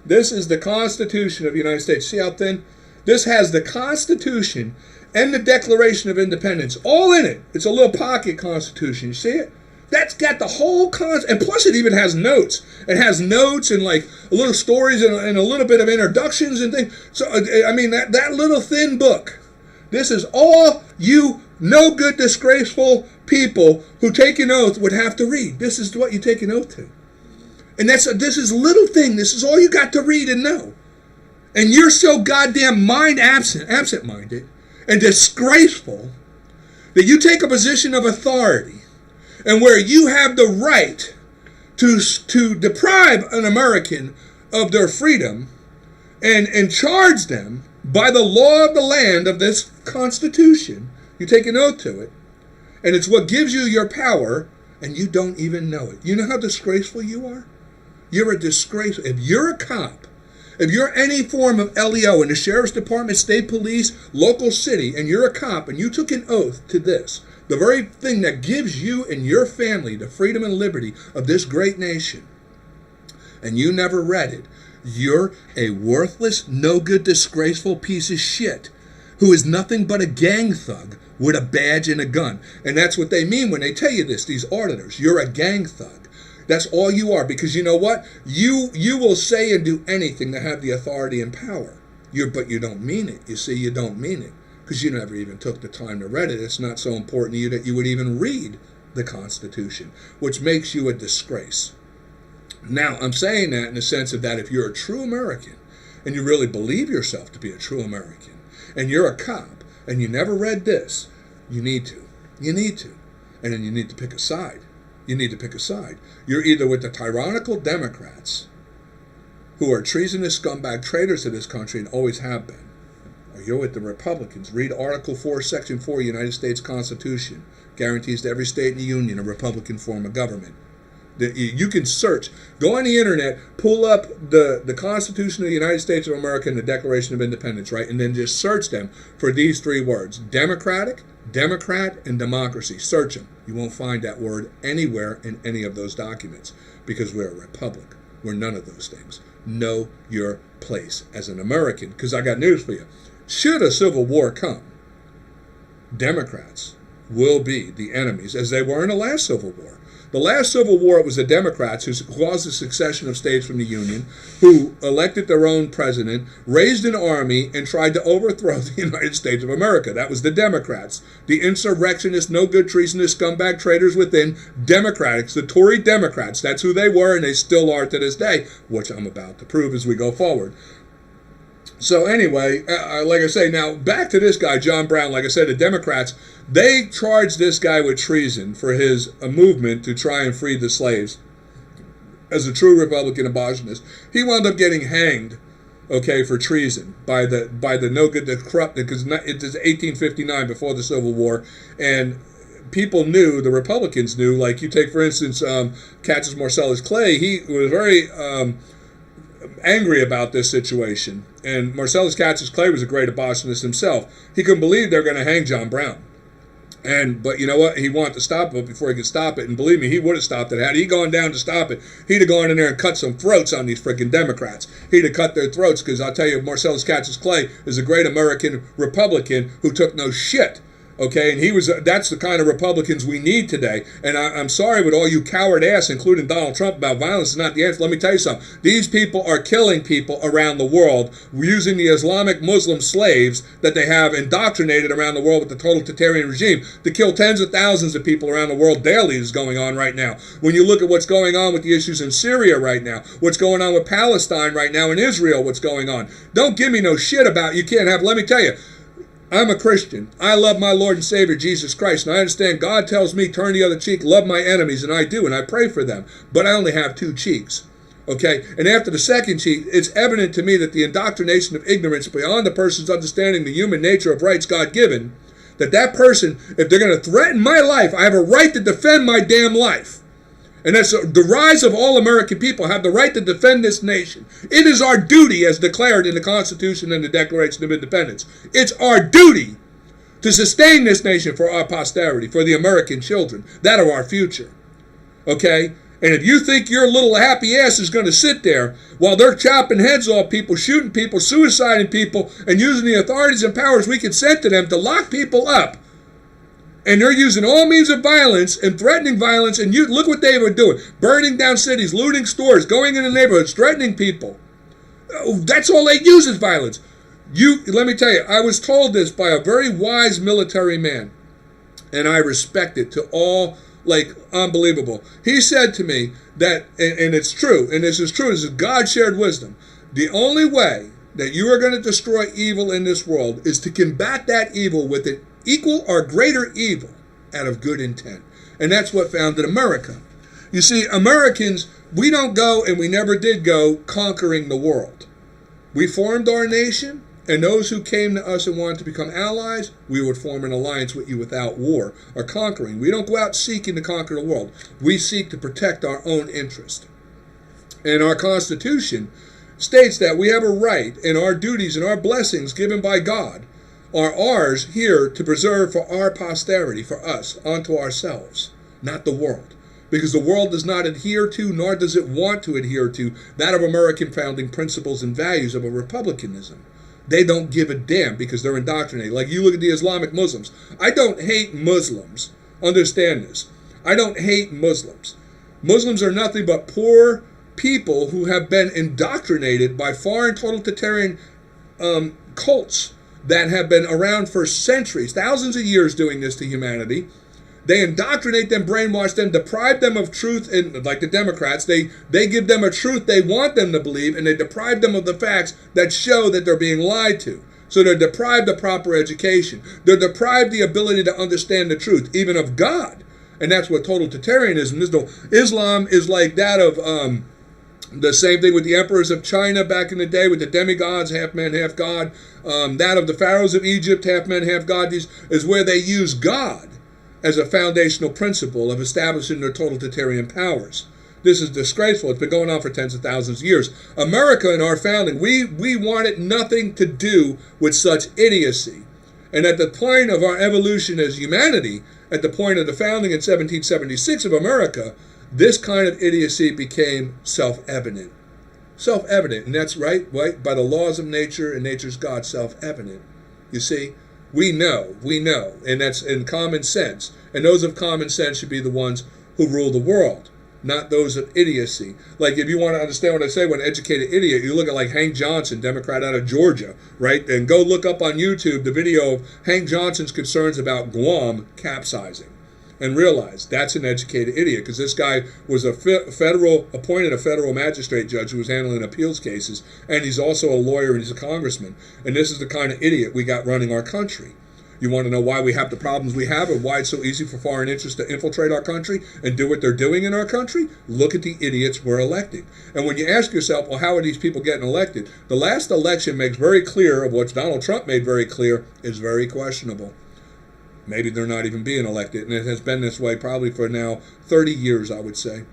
This is the Constitution of the United States. See how thin? This has the Constitution and the Declaration of Independence all in it. It's a little pocket Constitution. You see it? That's got the whole and plus it even has notes. It has notes and like little stories and a little bit of introductions and things. So I mean that little thin book. This is all you no good, disgraceful people who take an oath would have to read. This is what you take an oath to. And this is a little thing. This is all you got to read and know. And you're so goddamn absent-minded and disgraceful that you take a position of authority and where you have the right to deprive an American of their freedom and charge them by the law of the land of this Constitution. You take an oath to it. And it's what gives you your power, and you don't even know it. You know how disgraceful you are? You're a disgrace. If you're a cop, if you're any form of LEO in the Sheriff's Department, State Police, local city, and you're a cop and you took an oath to this, the very thing that gives you and your family the freedom and liberty of this great nation, and you never read it, you're a worthless, no good, disgraceful piece of shit who is nothing but a gang thug with a badge and a gun. And that's what they mean when they tell you this, these auditors. You're a gang thug. That's all you are, because you know what? You will say and do anything to have the authority and power. But you don't mean it. You see, you don't mean it, because you never even took the time to read it. It's not so important to you that you would even read the Constitution, which makes you a disgrace. Now, I'm saying that in the sense of that if you're a true American, and you really believe yourself to be a true American, and you're a cop, and you never read this, you need to. You need to. And then you need to pick a side. You need to pick a side. You're either with the tyrannical Democrats, who are treasonous scumbag traitors to this country and always have been, or you're with the Republicans. Read Article 4, Section 4, United States Constitution. Guarantees to every state in the Union a Republican form of government. You can search. Go on the internet, pull up the Constitution of the United States of America and the Declaration of Independence, right? And then just search them for these three words: Democratic, Democrat, and democracy. Search them. You won't find that word anywhere in any of those documents, because we're a republic. We're none of those things. Know your place as an American, because I got news for you. Should a civil war come, Democrats will be the enemies, as they were in the last Civil War. The last Civil War, it was the Democrats who caused the succession of states from the Union, who elected their own president, raised an army, and tried to overthrow the United States of America. That was the Democrats. The insurrectionists, no good, treasonous, scumbag traitors within, Democrats, the Tory Democrats. That's who they were, and they still are to this day, which I'm about to prove as we go forward. So anyway, like I say, now back to this guy, John Brown. Like I said, the Democrats, they charged this guy with treason for his movement to try and free the slaves. As a true Republican abolitionist, he wound up getting hanged, okay, for treason by the no good, the corrupt, because it is 1859, before the Civil War, and people knew, the Republicans knew. Like you take, for instance, Cassius Marcellus Clay. He was very angry about this situation. And Marcellus Cassius Clay was a great abolitionist himself. He couldn't believe they're going to hang John Brown. But you know what? He wanted to stop it before he could stop it. And believe me, he would have stopped it. Had he gone down to stop it, he'd have gone in there and cut some throats on these freaking Democrats. He'd have cut their throats, because I'll tell you, Marcellus Cassius Clay is a great American Republican who took no shit. Okay, and that's the kind of Republicans we need today. And I'm sorry with all you coward ass, including Donald Trump, about violence is not the answer. Let me tell you something. These people are killing people around the world using the Islamic Muslim slaves that they have indoctrinated around the world with the totalitarian regime to kill tens of thousands of people around the world daily is going on right now. When you look at what's going on with the issues in Syria right now, what's going on with Palestine right now, in Israel, what's going on. Don't give me no shit about you can't have, let me tell you, I'm a Christian. I love my Lord and Savior, Jesus Christ. And I understand God tells me, turn the other cheek, love my enemies, and I do, and I pray for them. But I only have two cheeks. Okay? And after the second cheek, it's evident to me that the indoctrination of ignorance beyond the person's understanding the human nature of rights God-given, that person, if they're going to threaten my life, I have a right to defend my damn life. And that's the rise of all American people have the right to defend this nation. It is our duty, as declared in the Constitution and the Declaration of Independence. It's our duty to sustain this nation for our posterity, for the American children that are our future. Okay? And if you think your little happy ass is going to sit there while they're chopping heads off people, shooting people, suiciding people, and using the authorities and powers we can send to them to lock people up, and they're using all means of violence and threatening violence, and you look what they were doing. Burning down cities, looting stores, going into neighborhoods, threatening people. That's all they use is violence. Let me tell you, I was told this by a very wise military man, and I respect it to all, like, unbelievable. He said to me that, and it's true, and this is true, this is God-shared wisdom. The only way that you are going to destroy evil in this world is to combat that evil with an equal or greater evil out of good intent. And that's what founded America. You see, Americans, we don't go, and we never did go, conquering the world. We formed our nation, and those who came to us and wanted to become allies, we would form an alliance with you without war or conquering. We don't go out seeking to conquer the world. We seek to protect our own interest. And our Constitution states that we have a right, and our duties and our blessings given by God are ours here to preserve for our posterity, for us, unto ourselves, not the world. Because the world does not adhere to, nor does it want to adhere to, that of American founding principles and values of a republicanism. They don't give a damn because they're indoctrinated. Like you look at the Islamic Muslims. I don't hate Muslims. Understand this. I don't hate Muslims. Muslims are nothing but poor people who have been indoctrinated by foreign totalitarian cults that have been around for centuries, thousands of years doing this to humanity. They indoctrinate them, brainwash them, deprive them of truth, and like the Democrats, they give them a truth they want them to believe, and they deprive them of the facts that show that they're being lied to. So they're deprived of proper education. They're deprived the ability to understand the truth, even of God. And that's what totalitarianism is. Islam is like that of the same thing with the emperors of China back in the day, with the demigods, half man, half God. That of the pharaohs of Egypt, half man, half God. These is where they use God as a foundational principle of establishing their totalitarian powers. This is disgraceful. It's been going on for tens of thousands of years. America, in our founding, we wanted nothing to do with such idiocy. And at the point of our evolution as humanity, at the point of the founding in 1776 of America, this kind of idiocy became self-evident. Self-evident, and that's right, by the laws of nature and nature's God, self-evident. You see, we know, and that's in common sense. And those of common sense should be the ones who rule the world, not those of idiocy. Like, if you want to understand what I say, when an educated idiot, you look at like Hank Johnson, Democrat out of Georgia, right? And go look up on YouTube the video of Hank Johnson's concerns about Guam capsizing. And realize that's an educated idiot, because this guy was appointed a federal magistrate judge who was handling appeals cases, and he's also a lawyer and he's a congressman. And this is the kind of idiot we got running our country. You want to know why we have the problems we have and why it's so easy for foreign interests to infiltrate our country and do what they're doing in our country? Look at the idiots we're electing. And when you ask yourself, well, how are these people getting elected? The last election makes very clear, of what Donald Trump made very clear, is very questionable. Maybe they're not even being elected. And it has been this way probably for now 30 years, I would say.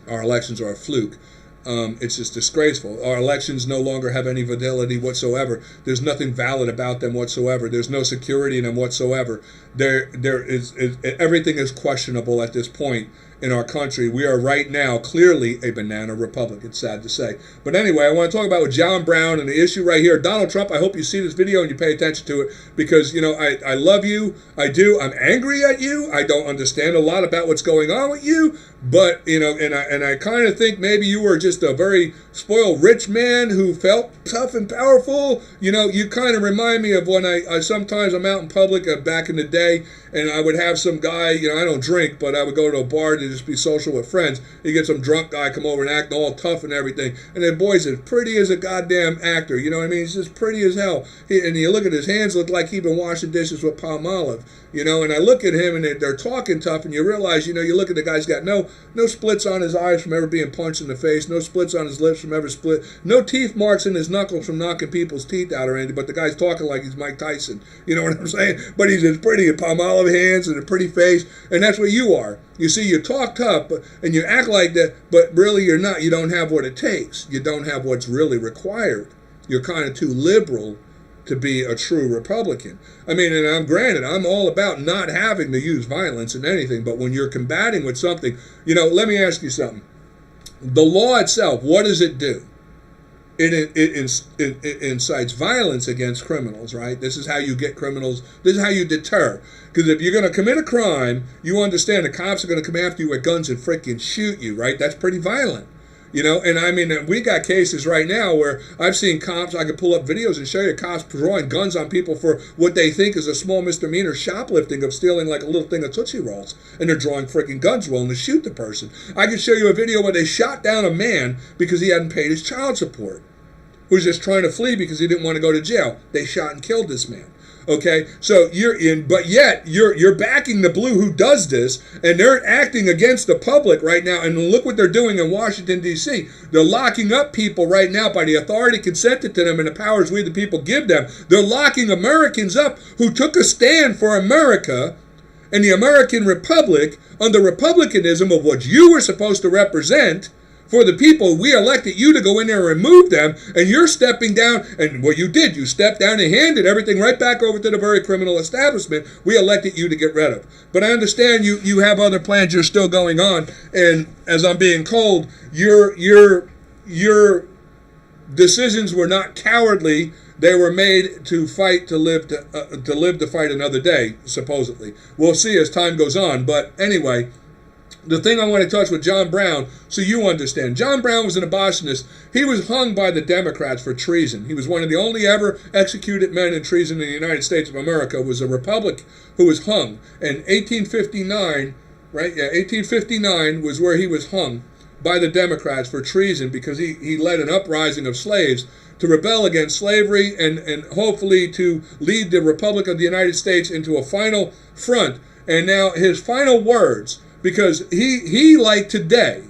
Our elections are a fluke. It's just disgraceful. Our elections no longer have any validity whatsoever. There's nothing valid about them whatsoever. There's no security in them whatsoever. Everything is questionable at this point in our country. We are right now clearly a banana republic. It's sad to say. But anyway, I want to talk about with John Brown and the issue right here. Donald Trump, I hope you see this video and you pay attention to it, because, you know, I love you. I do. I'm angry at you. I don't understand a lot about what's going on with you. But, you know, and I kind of think maybe you were just a very spoiled rich man who felt tough and powerful. You know, you kind of remind me of when I sometimes I'm out in public back in the day, and I would have some guy, you know, I don't drink, but I would go to a bar to just be social with friends. You get some drunk guy come over and act all tough and everything. And then, boy's as pretty as a goddamn actor. You know what I mean? He's just pretty as hell. And you look at his hands, look like he'd been washing dishes with Palmolive. You know, and I look at him and they're talking tough, and you realize, you know, you look at the guy's got no splits on his eyes from ever being punched in the face, no splits on his lips from ever split, no teeth marks in his knuckles from knocking people's teeth out or anything, but the guy's talking like he's Mike Tyson. You know what I'm saying? But he's as pretty, with Palmolive hands and a pretty face, and that's what you are. You see, you talk tough and you act like that, but really you're not. You don't have what it takes. You don't have what's really required. You're kind of too liberal to be a true Republican. I mean, and I'm all about not having to use violence in anything, but when you're combating with something, you know, let me ask you something. The law itself, what does it do? It incites violence against criminals, right? This is how you get criminals. This is how you deter. Because if you're going to commit a crime, you understand the cops are going to come after you with guns and freaking shoot you, right? That's pretty violent. You know, and I mean, we got cases right now where I've seen cops, I could pull up videos and show you cops drawing guns on people for what they think is a small misdemeanor shoplifting of stealing like a little thing of Tootsie Rolls. And they're drawing freaking guns willing to shoot the person. I could show you a video where they shot down a man because he hadn't paid his child support, who's just trying to flee because he didn't want to go to jail. They shot and killed this man. Okay, so but yet you're backing the blue who does this, and they're acting against the public right now. And look what they're doing in Washington, D.C. They're locking up people right now by the authority consented to them and the powers we the people give them. They're locking Americans up who took a stand for America and the American Republic under republicanism of what you were supposed to represent, for the people. We elected you to go in there and remove them, and you're stepping down. And what you did, you stepped down and handed everything right back over to the very criminal establishment we elected you to get rid of. But I understand you have other plans you're still going on, and as I'm being told, your decisions were not cowardly. They were made to fight to live to fight another day, supposedly. We'll see as time goes on. But anyway, the thing I want to touch with John Brown, so you understand. John Brown was an abolitionist. He was hung by the Democrats for treason. He was one of the only ever executed men in treason in the United States of America. Was a Republican who was hung. In 1859, right? Yeah, 1859 was where he was hung by the Democrats for treason because he led an uprising of slaves to rebel against slavery and hopefully to lead the Republic of the United States into a final front. And now his final words, because he like today,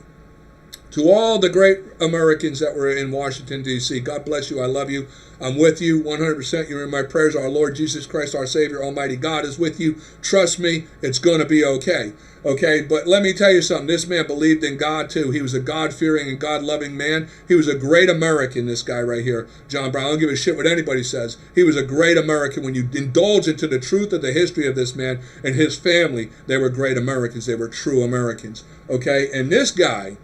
to all the great Americans that were in Washington, D.C., God bless you, I love you, I'm with you 100%, you're in my prayers, our Lord Jesus Christ, our Savior, Almighty God is with you, trust me, it's going to be okay. Okay, but let me tell you something. This man believed in God too. He was a God-fearing and God-loving man. He was a great American, this guy right here, John Brown. I don't give a shit what anybody says. He was a great American. When you indulge into the truth of the history of this man and his family, they were great Americans. They were true Americans. Okay, and this guy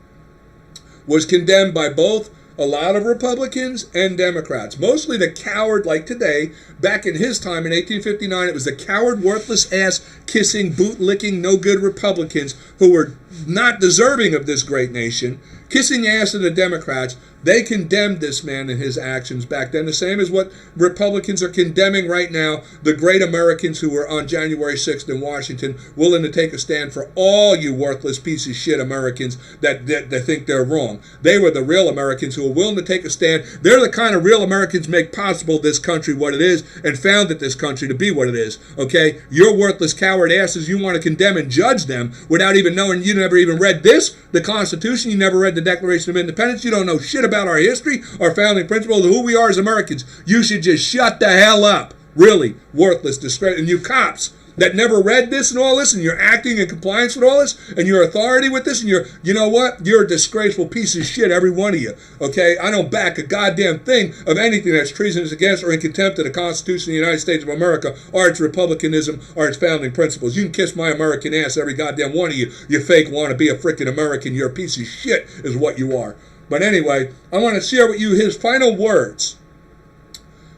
was condemned by both a lot of Republicans and Democrats, mostly the coward, like today. Back in his time in 1859, it was the coward, worthless, ass-kissing, boot-licking, no-good Republicans who were not deserving of this great nation, kissing ass to the Democrats. They condemned this man and his actions back then, the same as what Republicans are condemning right now, the great Americans who were on January 6th in Washington, willing to take a stand for all you worthless piece of shit Americans that think they're wrong. They were the real Americans who were willing to take a stand. They're the kind of real Americans make possible this country what it is and founded this country to be what it is. Okay? Your worthless coward asses, you want to condemn and judge them without even knowing. You never even read this, the Constitution. You never read the Declaration of Independence. You don't know shit about our history, our founding principles, who we are as Americans. You should just shut the hell up. Really, worthless, disgrace. And you cops that never read this and all this, and you're acting in compliance with all this, and your authority with this, and you know what? You're a disgraceful piece of shit, every one of you. Okay? I don't back a goddamn thing of anything that's treasonous against or in contempt of the Constitution of the United States of America, or its republicanism, or its founding principles. You can kiss my American ass, every goddamn one of you. You fake want to be a freaking American. You're a piece of shit, is what you are. But anyway, I want to share with you his final words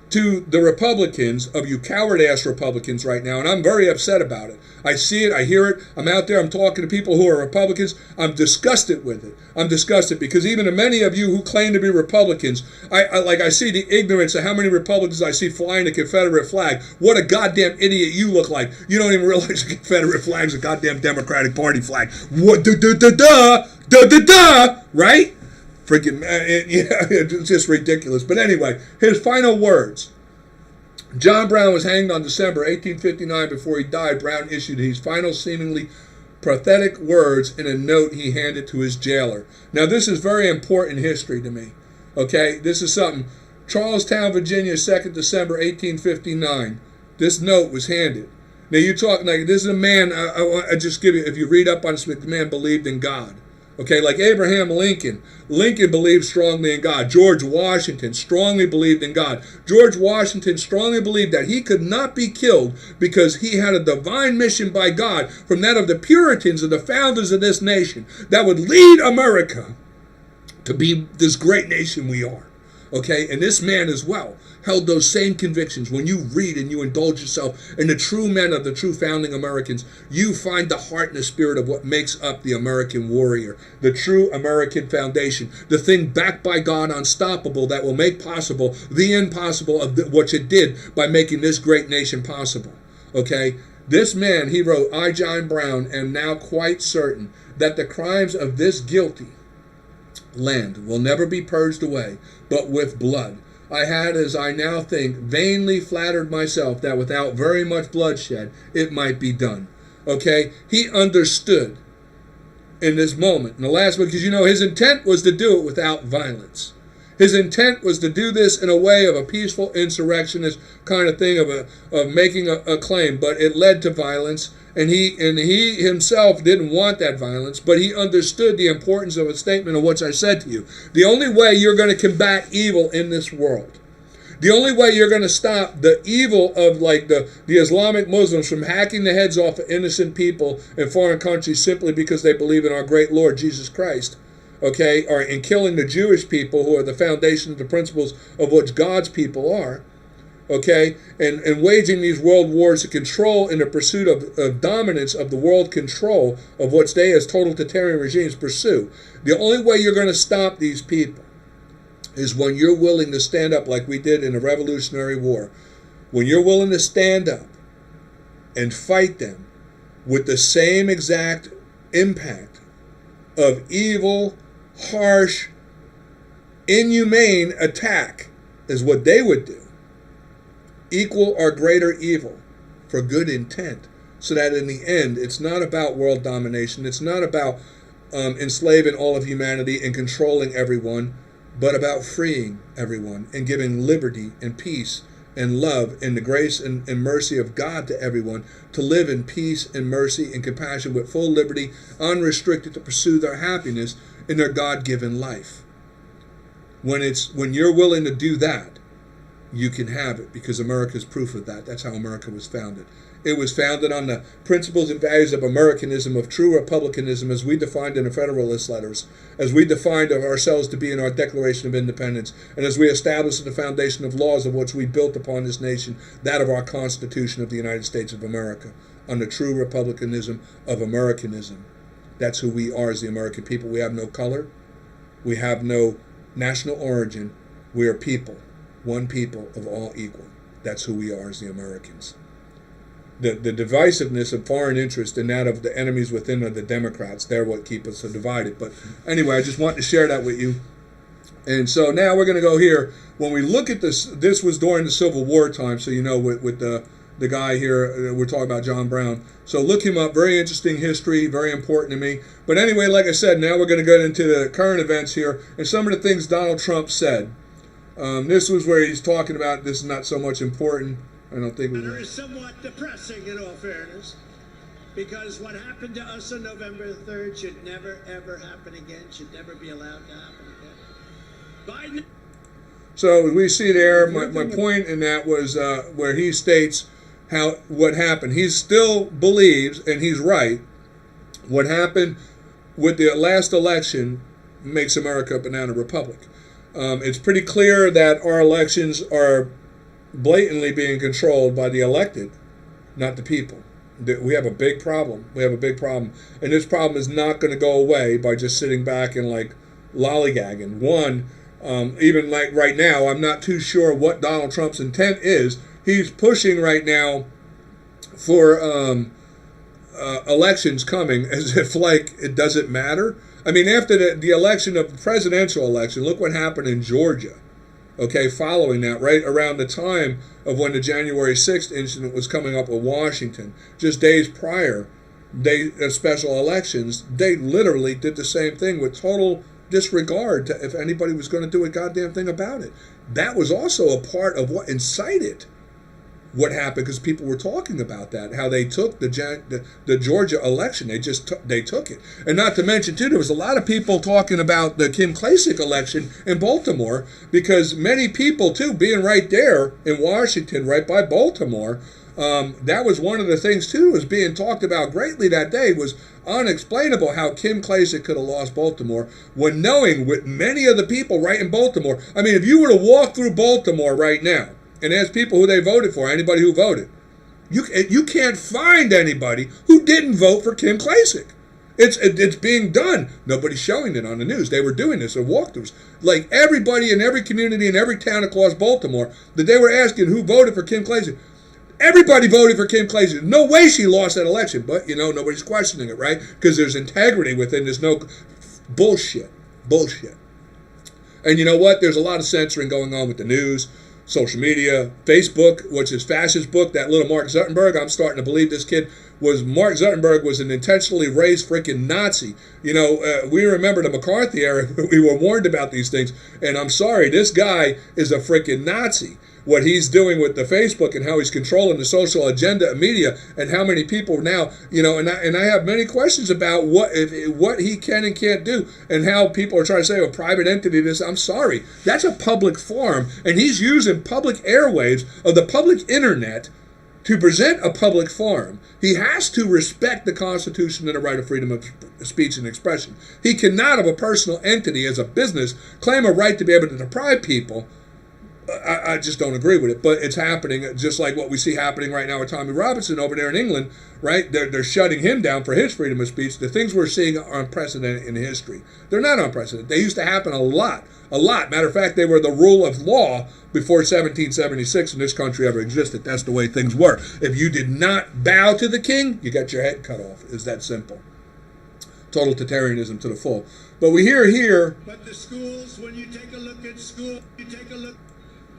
to the Republicans, of you coward-ass Republicans right now, and I'm very upset about it. I see it, I hear it, I'm out there, I'm talking to people who are Republicans, I'm disgusted with it. I'm disgusted because even many of you who claim to be Republicans, I see the ignorance of how many Republicans I see flying the Confederate flag. What a goddamn idiot you look like. You don't even realize the Confederate flag is a goddamn Democratic Party flag. What, right? Freaking, yeah, it's just ridiculous. But anyway, his final words. John Brown was hanged on December 1859. Before he died, Brown issued his final seemingly pathetic words in a note he handed to his jailer. Now, this is very important history to me. Okay, this is something. Charlestown, Virginia, 2nd December 1859. This note was handed. Now, you're talking like, this is a man, I just give you, if you read up on this, the man believed in God. Okay, like Abraham Lincoln. Lincoln believed strongly in God. George Washington strongly believed in God. George Washington strongly believed that he could not be killed because he had a divine mission by God from that of the Puritans and the founders of this nation that would lead America to be this great nation we are. Okay, and this man as well held those same convictions. When you read and you indulge yourself in the true men of the true founding Americans, you find the heart and the spirit of what makes up the American warrior, the true American foundation, the thing backed by God, unstoppable, that will make possible the impossible of what you did by making this great nation possible. Okay, this man, he wrote, I, John Brown, am now quite certain that the crimes of this guilty land will never be purged away, but with blood. I had, as I now think, vainly flattered myself that without very much bloodshed, it might be done. Okay? He understood in this moment, in the last one, because you know his intent was to do it without violence. His intent was to do this in a way of a peaceful insurrectionist kind of thing of making a claim, but it led to violence, And he himself didn't want that violence, but he understood the importance of a statement of what I said to you. The only way you're going to combat evil in this world, the only way you're going to stop the evil of like the Islamic Muslims from hacking the heads off of innocent people in foreign countries simply because they believe in our great Lord Jesus Christ, okay, or in killing the Jewish people who are the foundation of the principles of which God's people are, okay, and waging these world wars of control in the pursuit of dominance of the world control of what they as totalitarian regimes pursue. The only way you're going to stop these people is when you're willing to stand up like we did in the Revolutionary War. When you're willing to stand up and fight them with the same exact impact of evil, harsh, inhumane attack as what they would do, equal or greater evil for good intent, so that in the end it's not about world domination, it's not about enslaving all of humanity and controlling everyone, but about freeing everyone and giving liberty and peace and love and the grace and mercy of God to everyone to live in peace and mercy and compassion with full liberty, unrestricted, to pursue their happiness in their God-given life. When you're willing to do that, you can have it, because America is proof of that. That's how America was founded. It was founded on the principles and values of Americanism, of true republicanism, as we defined in the Federalist Letters, as we defined of ourselves to be in our Declaration of Independence, and as we established the foundation of laws of which we built upon this nation, that of our Constitution of the United States of America, on the true republicanism of Americanism. That's who we are as the American people. We have no color. We have no national origin. We are people, one people of all equal. That's who we are as the Americans. The divisiveness of foreign interest and that of the enemies within are the Democrats. They're what keep us so divided. But anyway, I just wanted to share that with you. And so now we're going to go here. When we look at this was during the Civil War time, so you know, with the guy here, we're talking about John Brown. So look him up. Very interesting history, very important to me. But anyway, like I said, now we're going to go into the current events here and some of the things Donald Trump said. This was where he's talking about this is not so much important. I don't think it is somewhat depressing, in all fairness, because what happened to us on November 3rd should never, ever happen again, should never be allowed to happen again. Biden. So we see there, my point in that was where he states what happened. He still believes, and he's right, what happened with the last election makes America a banana republic. It's pretty clear that our elections are blatantly being controlled by the elected, not the people. We have a big problem. And this problem is not going to go away by just sitting back and like lollygagging. Even like right now, I'm not too sure what Donald Trump's intent is. He's pushing right now for elections coming as if like it doesn't matter. I mean, after the election of the presidential election, look what happened in Georgia. Okay, following that, right around the time of when the January 6th incident was coming up with Washington, just days prior, special elections, they literally did the same thing with total disregard to if anybody was going to do a goddamn thing about it. That was also a part of what incited what happened, because people were talking about that, how they took the Georgia election. They took it. And not to mention, too, there was a lot of people talking about the Kim Klacik election in Baltimore, because many people, too, being right there in Washington, right by Baltimore, that was one of the things, too, was being talked about greatly that day, was unexplainable how Kim Klacik could have lost Baltimore when knowing with many of the people right in Baltimore. I mean, if you were to walk through Baltimore right now, and ask people who they voted for, anybody who voted, you can't find anybody who didn't vote for Kim Klacik. It's being done. Nobody's showing it on the news. They were doing this at walkthroughs. Like everybody in every community in every town across Baltimore, that they were asking who voted for Kim Klacik. Everybody voted for Kim Klacik. No way she lost that election. But, you know, nobody's questioning it, right? Because there's integrity within. There's no bullshit. And you know what? There's a lot of censoring going on with the news, social media, Facebook, which is fascist book, that little Mark Zuckerberg. I'm starting to believe this kid Mark Zuckerberg was an intentionally raised freaking Nazi. You know, we remember the McCarthy era. We were warned about these things. And I'm sorry, this guy is a freaking Nazi. what he's doing with the Facebook and how he's controlling the social agenda of media and how many people now, and I have many questions about what he can and can't do and how people are trying to say a private entity this. I'm sorry, that's a public forum, and he's using public airwaves of the public internet to present a public forum. He has to respect the Constitution and the right of freedom of speech and expression. He cannot, of a personal entity as a business, claim a right to be able to deprive people. I just don't agree with it, but it's happening, just like what we see happening right now with Tommy Robinson over there in England, right? They're shutting him down for his freedom of speech. The things we're seeing are unprecedented in history. They're not unprecedented. They used to happen a lot. Matter of fact, they were the rule of law before 1776 in this country ever existed. That's the way things were. If you did not bow to the king, you got your head cut off. It's that simple. Totalitarianism to the full. But we hear here. But the schools, when you take a look at school, you take a look.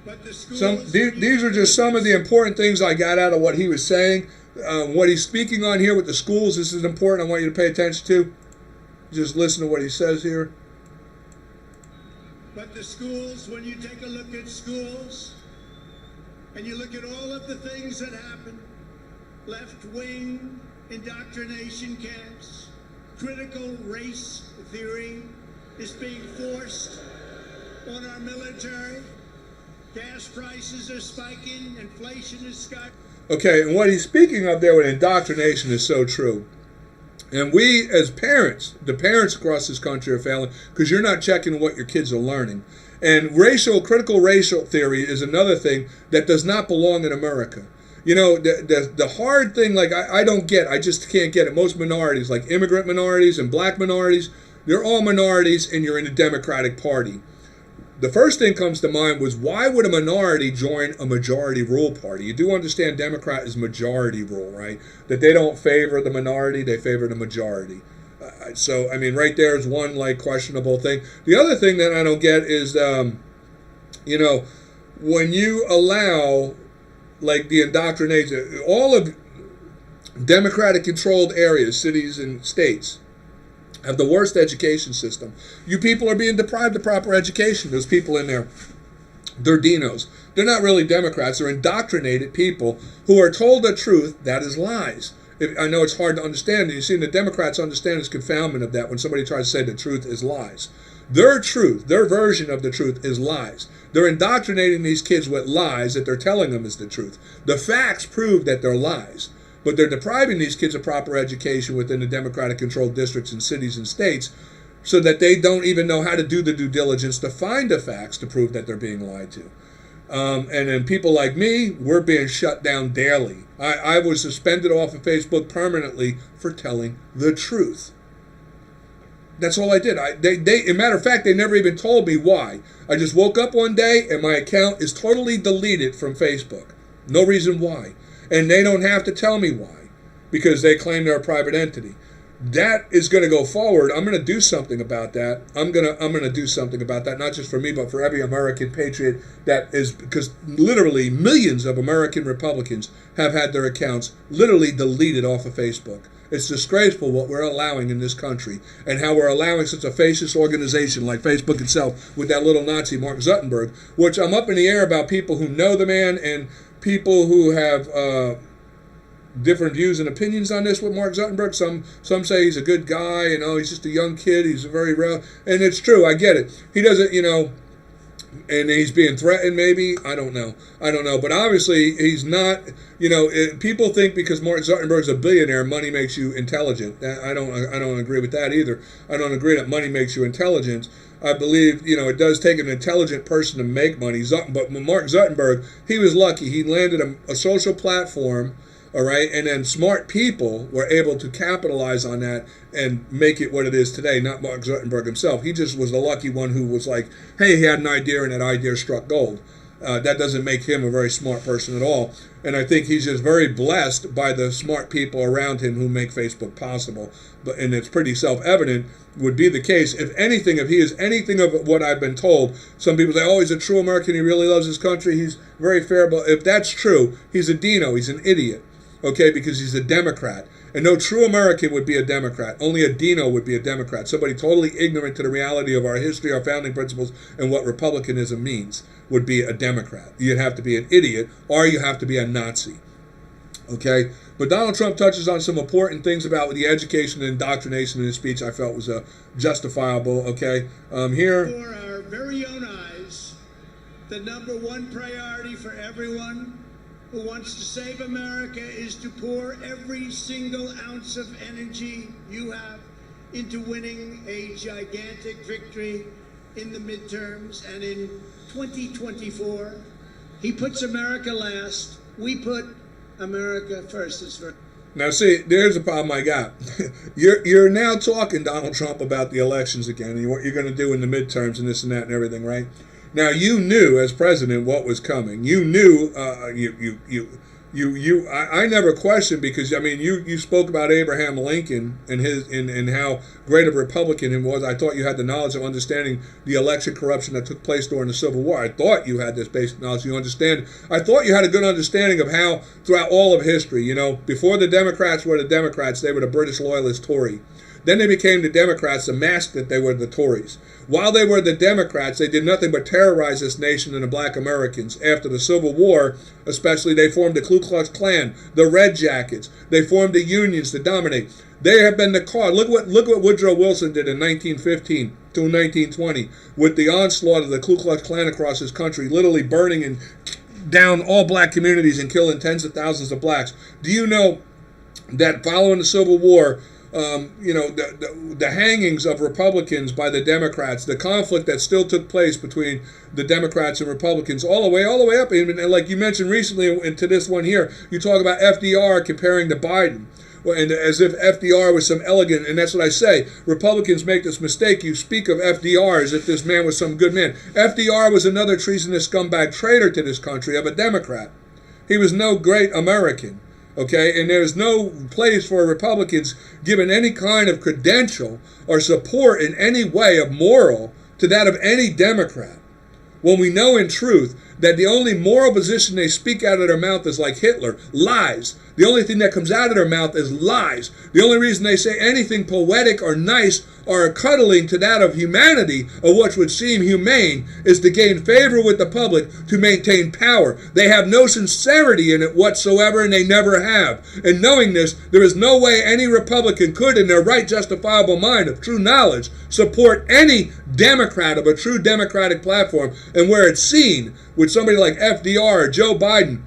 But the schools. These are just some of the important things I got out of what he was saying. What he's speaking on here with the schools, this is important. I want you to pay attention to. Just listen to what he says here. But the schools, when you take a look at schools, and you look at all of the things that happen, left-wing indoctrination camps, critical race theory is being forced on our military, gas prices are spiking, inflation is skyrocketing. Okay, and what he's speaking of there with indoctrination is so true. And we, as parents, the parents across this country are failing because you're not checking what your kids are learning. And critical racial theory is another thing that does not belong in America. The hard thing, like, I don't get, I just can't get it. Most minorities, like immigrant minorities and black minorities, they're all minorities and you're in the Democratic Party. The first thing comes to mind was, why would a minority join a majority rule party? You do understand Democrat is majority rule, right? That they don't favor the minority, they favor the majority. So, I mean, right there is one, like, questionable thing. The other thing that I don't get is, when you allow, like, the indoctrination, all of Democratic-controlled areas, cities and states, have the worst education system. You people are being deprived of proper education. Those people in there, they're dinos. They're not really Democrats. They're indoctrinated people who are told the truth that is lies. I know it's hard to understand. You see, the Democrats understand this confoundment of that when somebody tries to say the truth is lies. Their truth, their version of the truth is lies. They're indoctrinating these kids with lies that they're telling them is the truth. The facts prove that they're lies. But they're depriving these kids of proper education within the Democratic-controlled districts and cities and states so that they don't even know how to do the due diligence to find the facts to prove that they're being lied to. And then people like me, we're being shut down daily. I was suspended off of Facebook permanently for telling the truth. That's all I did. As a matter of fact, they never even told me why. I just woke up one day and my account is totally deleted from Facebook. No reason why. And they don't have to tell me why, because they claim they're a private entity. That is going to go forward. I'm going to do something about that. I'm going to do something about that, not just for me, but for every American patriot that is, because literally millions of American Republicans have had their accounts literally deleted off of Facebook. It's disgraceful what we're allowing in this country and how we're allowing such a fascist organization like Facebook itself with that little Nazi Mark Zuckerberg, which I'm up in the air about people who know the man and people who have different views and opinions on this with Mark Zuckerberg. Some say he's a good guy, he's just a young kid, he's a very real, and it's true, I get it. He doesn't, and he's being threatened maybe, I don't know, but obviously he's not, people think because Mark Zuckerberg's a billionaire, money makes you intelligent. I don't agree with that either. I don't agree that money makes you intelligent. I believe, it does take an intelligent person to make money. But Mark Zuckerberg, he was lucky. He landed a social platform, all right? And then smart people were able to capitalize on that and make it what it is today, not Mark Zuckerberg himself. He just was the lucky one who was like, hey, he had an idea and that idea struck gold. That doesn't make him a very smart person at all. And I think he's just very blessed by the smart people around him who make Facebook possible. And it's pretty self-evident would be the case. If he is anything of what I've been told, some people say, oh, he's a true American, he really loves his country, he's very fair. But if that's true, he's a dino, he's an idiot. okay, because he's a Democrat. And no true American would be a Democrat. Only a Dino would be a Democrat. Somebody totally ignorant to the reality of our history, our founding principles, and what republicanism means would be a Democrat. You'd have to be an idiot, or you have to be a Nazi. Okay? But Donald Trump touches on some important things about the education and indoctrination in his speech I felt was justifiable. Okay? Here. For our very own eyes, the number one priority for everyone who wants to save America is to pour every single ounce of energy you have into winning a gigantic victory in the midterms and in 2024. He puts America last. We put America first. Now, see, there's a problem I got. You're now talking, Donald Trump, about the elections again and what you're going to do in the midterms and this and that and everything, right? Now, you knew as president what was coming. You knew, I never questioned, because, I mean, you spoke about Abraham Lincoln and how great a Republican he was. I thought you had the knowledge of understanding the election corruption that took place during the Civil War. I thought you had this basic knowledge. I thought you had a good understanding of how, throughout all of history, before the Democrats were the Democrats, they were the British loyalist Tory. Then they became the Democrats, the mask that they were the Tories. While they were the Democrats, they did nothing but terrorize this nation and the black Americans. After the Civil War, especially, they formed the Ku Klux Klan, the Red Jackets. They formed the unions to dominate. They have been the cause. Look what Woodrow Wilson did in 1915 to 1920 with the onslaught of the Ku Klux Klan across this country, literally burning and down all black communities and killing tens of thousands of blacks. Do you know that following the Civil War, the hangings of Republicans by the Democrats, the conflict that still took place between the Democrats and Republicans, all the way up, and like you mentioned recently into this one here, you talk about FDR comparing to Biden, and as if FDR was some elegant, and that's what I say, Republicans make this mistake, you speak of FDR as if this man was some good man. FDR was another treasonous scumbag traitor to this country of a Democrat. He was no great American. Okay, and there's no place for Republicans given any kind of credential or support in any way of moral to that of any Democrat. When we know in truth that the only moral position they speak out of their mouth is like Hitler, lies. The only thing that comes out of their mouth is lies. The only reason they say anything poetic or nice or cuddling to that of humanity, or what would seem humane, is to gain favor with the public, to maintain power. They have no sincerity in it whatsoever, and they never have. And knowing this, there is no way any Republican could, in their right justifiable mind of true knowledge, support any Democrat of a true Democratic platform. And where it's seen with somebody like FDR or Joe Biden,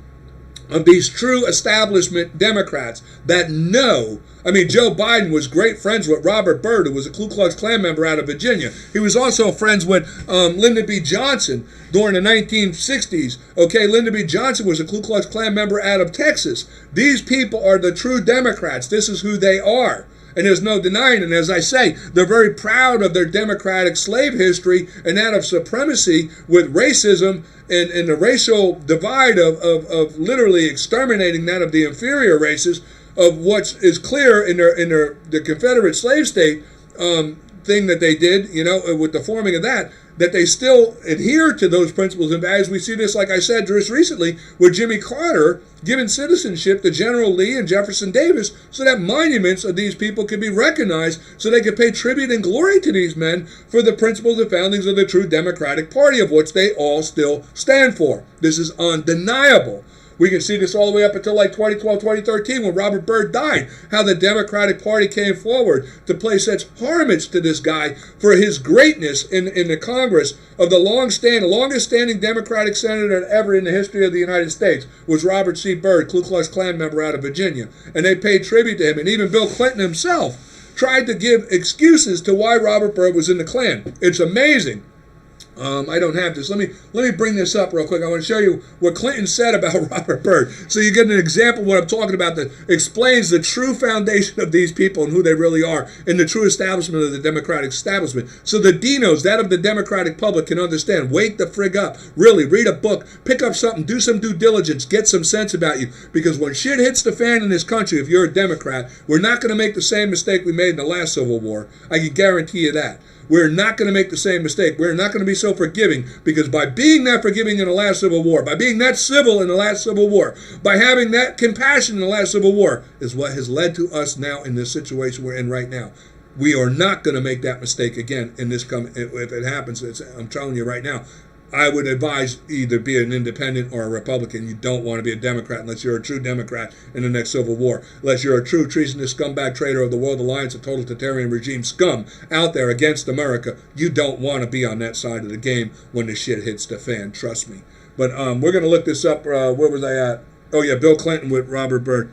of these true establishment Democrats that know. I mean, Joe Biden was great friends with Robert Byrd, who was a Ku Klux Klan member out of Virginia. He was also friends with Lyndon B. Johnson during the 1960s. Okay, Lyndon B. Johnson was a Ku Klux Klan member out of Texas. These people are the true Democrats. This is who they are. And there's no denying it. And as I say, they're very proud of their democratic slave history and that of supremacy with racism and the racial divide of literally exterminating that of the inferior races, of what is clear in the Confederate slave state thing that they did, with the forming of that they still adhere to those principles and values. We see this, like I said, just recently with Jimmy Carter giving citizenship to General Lee and Jefferson Davis so that monuments of these people could be recognized, so they could pay tribute and glory to these men for the principles and foundings of the true Democratic Party, of which they all still stand for. This is undeniable. We can see this all the way up until like 2012, 2013 when Robert Byrd died, how the Democratic Party came forward to pay such homage to this guy for his greatness in the Congress. Of the longest standing Democratic senator ever in the history of the United States was Robert C. Byrd, Ku Klux Klan member out of Virginia. And they paid tribute to him. And even Bill Clinton himself tried to give excuses to why Robert Byrd was in the Klan. It's amazing. I don't have this. Let me bring this up real quick. I want to show you what Clinton said about Robert Byrd, so you get an example of what I'm talking about that explains the true foundation of these people and who they really are, and the true establishment of the Democratic establishment. So the Dinos, that of the Democratic public, can understand. Wake the frig up. Really, read a book, pick up something, do some due diligence, get some sense about you. Because when shit hits the fan in this country, if you're a Democrat, we're not going to make the same mistake we made in the last Civil War. I can guarantee you that. We're not going to make the same mistake. We're not going to be so forgiving, because by being that forgiving in the last Civil War, by being that civil in the last Civil War, by having that compassion in the last Civil War, is what has led to us now in this situation we're in right now. We are not going to make that mistake again in this if it happens. I'm telling you right now, I would advise either be an independent or a Republican. You don't want to be a Democrat unless you're a true Democrat in the next Civil War. Unless you're a true treasonous scumbag traitor of the World Alliance, a total totalitarian regime scum out there against America. You don't want to be on that side of the game when the shit hits the fan. Trust me. But we're going to look this up. Where was I at? Oh, yeah, Bill Clinton with Robert Byrd.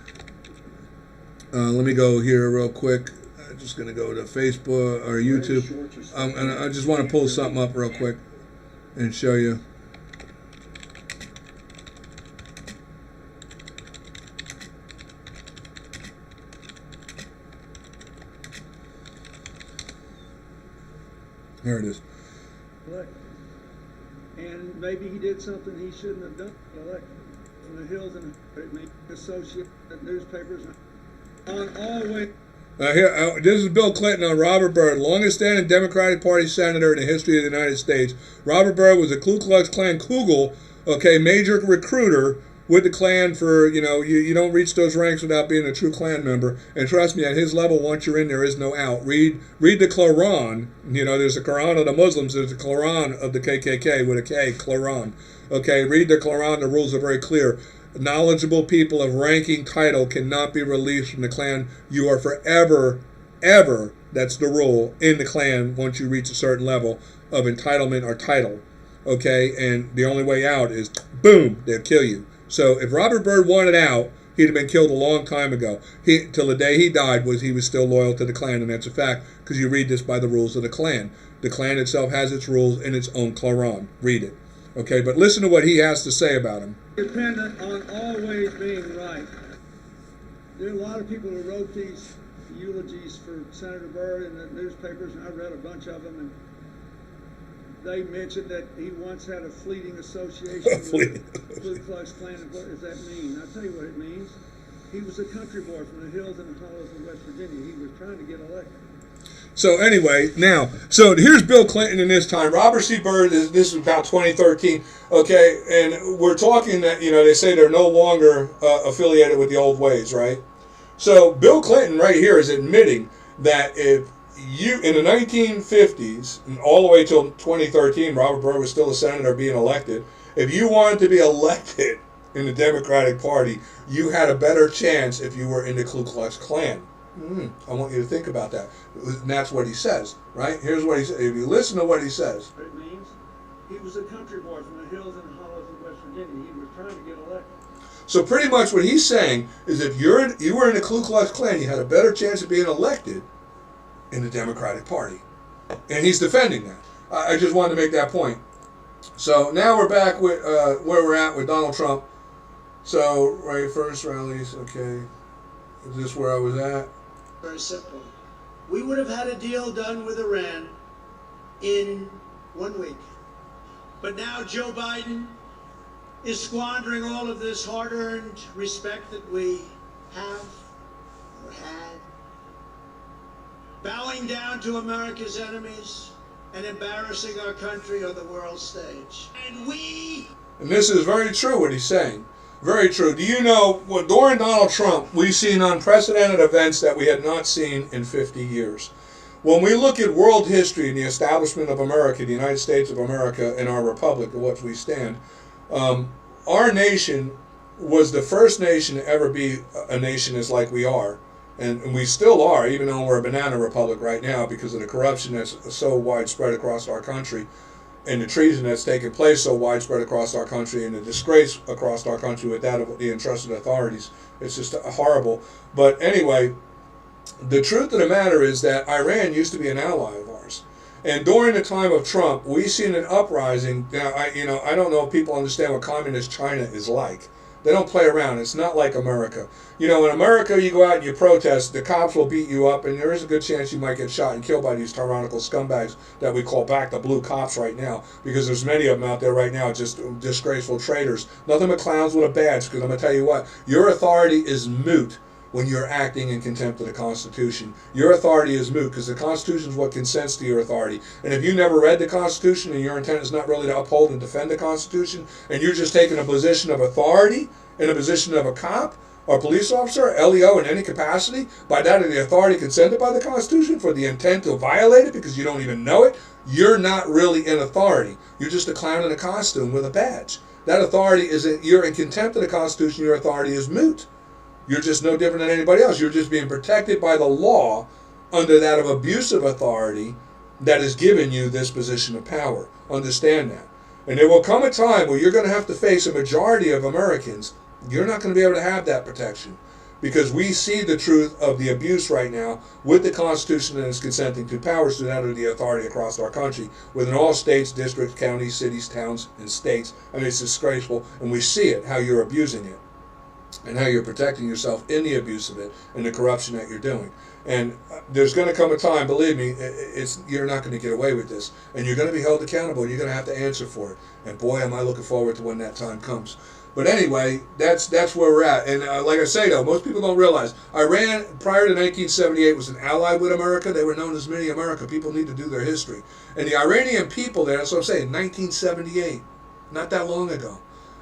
Let me go here real quick. I'm just going to go to Facebook or YouTube. And I just want to pull something up real quick and show you. There it is. And maybe he did something he shouldn't have done. Like from the hills and associate newspapers on always. Here, this is Bill Clinton on Robert Byrd, longest standing Democratic Party senator in the history of the United States. Robert Byrd was a Ku Klux Klan Kugel, major recruiter with the Klan for, you don't reach those ranks without being a true Klan member. And trust me, at his level, once you're in, there is no out. Read the Quran. There's the Quran of the Muslims, there's the Quran of the KKK with a K, Quran. Read the Quran, the rules are very clear. Knowledgeable people of ranking title cannot be released from the Klan. You are forever, ever, that's the rule, in the Klan once you reach a certain level of entitlement or title. And the only way out is, boom, they'll kill you. So if Robert Byrd wanted out, he'd have been killed a long time ago. Till the day he died, he was still loyal to the Klan, and that's a fact, because you read this by the rules of the Klan. The Klan itself has its rules in its own Quran. Read it. But listen to what he has to say about him. Dependent on always being right. There are a lot of people who wrote these eulogies for Senator Byrd in the newspapers, and I read a bunch of them, and they mentioned that he once had a fleeting association with the Ku Klux Klan. And what does that mean? I'll tell you what it means. He was a country boy from the hills and the hollows of West Virginia. He was trying to get elected. So anyway, so here's Bill Clinton in this time. Robert C. Byrd, this is about 2013, and we're talking that, they say they're no longer affiliated with the old ways, right? So Bill Clinton right here is admitting that if you, in the 1950s, and all the way till 2013, Robert Byrd was still a senator being elected, if you wanted to be elected in the Democratic Party, you had a better chance if you were in the Ku Klux Klan. I want you to think about that. And that's what he says, right? Here's what he says. If you listen to what he says. It means he was a country boy from the hills and hollows of West Virginia. He was trying to get elected. So pretty much what he's saying is if you were in the Ku Klux Klan, you had a better chance of being elected in the Democratic Party. And he's defending that. I just wanted to make that point. So now we're back with where we're at with Donald Trump. So, right, first rallies, Is this where I was at? Very simple. We would have had a deal done with Iran in 1 week. But now Joe Biden is squandering all of this hard-earned respect that we have or had, bowing down to America's enemies and embarrassing our country on the world stage. And this is very true what he's saying. Very true. Do you know, during Donald Trump, we've seen unprecedented events that we had not seen in 50 years. When we look at world history and the establishment of America, the United States of America, and our republic, of which we stand, our nation was the first nation to ever be a nation as like we are. And we still are, even though we're a banana republic right now because of the corruption that's so widespread across our country, and the treason that's taken place so widespread across our country, and the disgrace across our country with that of the entrusted authorities. It's just horrible. But anyway, the truth of the matter is that Iran used to be an ally of ours. And during the time of Trump, we've seen an uprising. Now, I don't know if people understand what communist China is like. They don't play around. It's not like America. In America, you go out and you protest, the cops will beat you up, and there is a good chance you might get shot and killed by these tyrannical scumbags that we call back the blue cops right now, because there's many of them out there right now, just disgraceful traitors. Nothing but clowns with a badge, because I'm going to tell you what, your authority is moot when you're acting in contempt of the Constitution. Your authority is moot because the Constitution is what consents to your authority. And if you never read the Constitution and your intent is not really to uphold and defend the Constitution, and you're just taking a position of authority in a position of a cop or police officer, LEO in any capacity, by that of the authority consented by the Constitution for the intent to violate it because you don't even know it, you're not really in authority. You're just a clown in a costume with a badge. That authority you're in contempt of the Constitution, your authority is moot. You're just no different than anybody else. You're just being protected by the law under that of abusive authority that has given you this position of power. Understand that. And there will come a time where you're going to have to face a majority of Americans. You're not going to be able to have that protection because we see the truth of the abuse right now with the Constitution and its consenting to powers to that of the authority across our country, within all states, districts, counties, cities, towns, and states. I mean, it's disgraceful, and we see it, how you're abusing it and how you're protecting yourself in the abuse of it and the corruption that you're doing. And there's going to come a time, believe me, you're not going to get away with this. And you're going to be held accountable, and you're going to have to answer for it. And boy, am I looking forward to when that time comes. But anyway, that's where we're at. And like I say, though, most people don't realize Iran, prior to 1978, was an ally with America. They were known as Mini America. People need to do their history. And the Iranian people there, that's what I'm saying, 1978, not that long ago.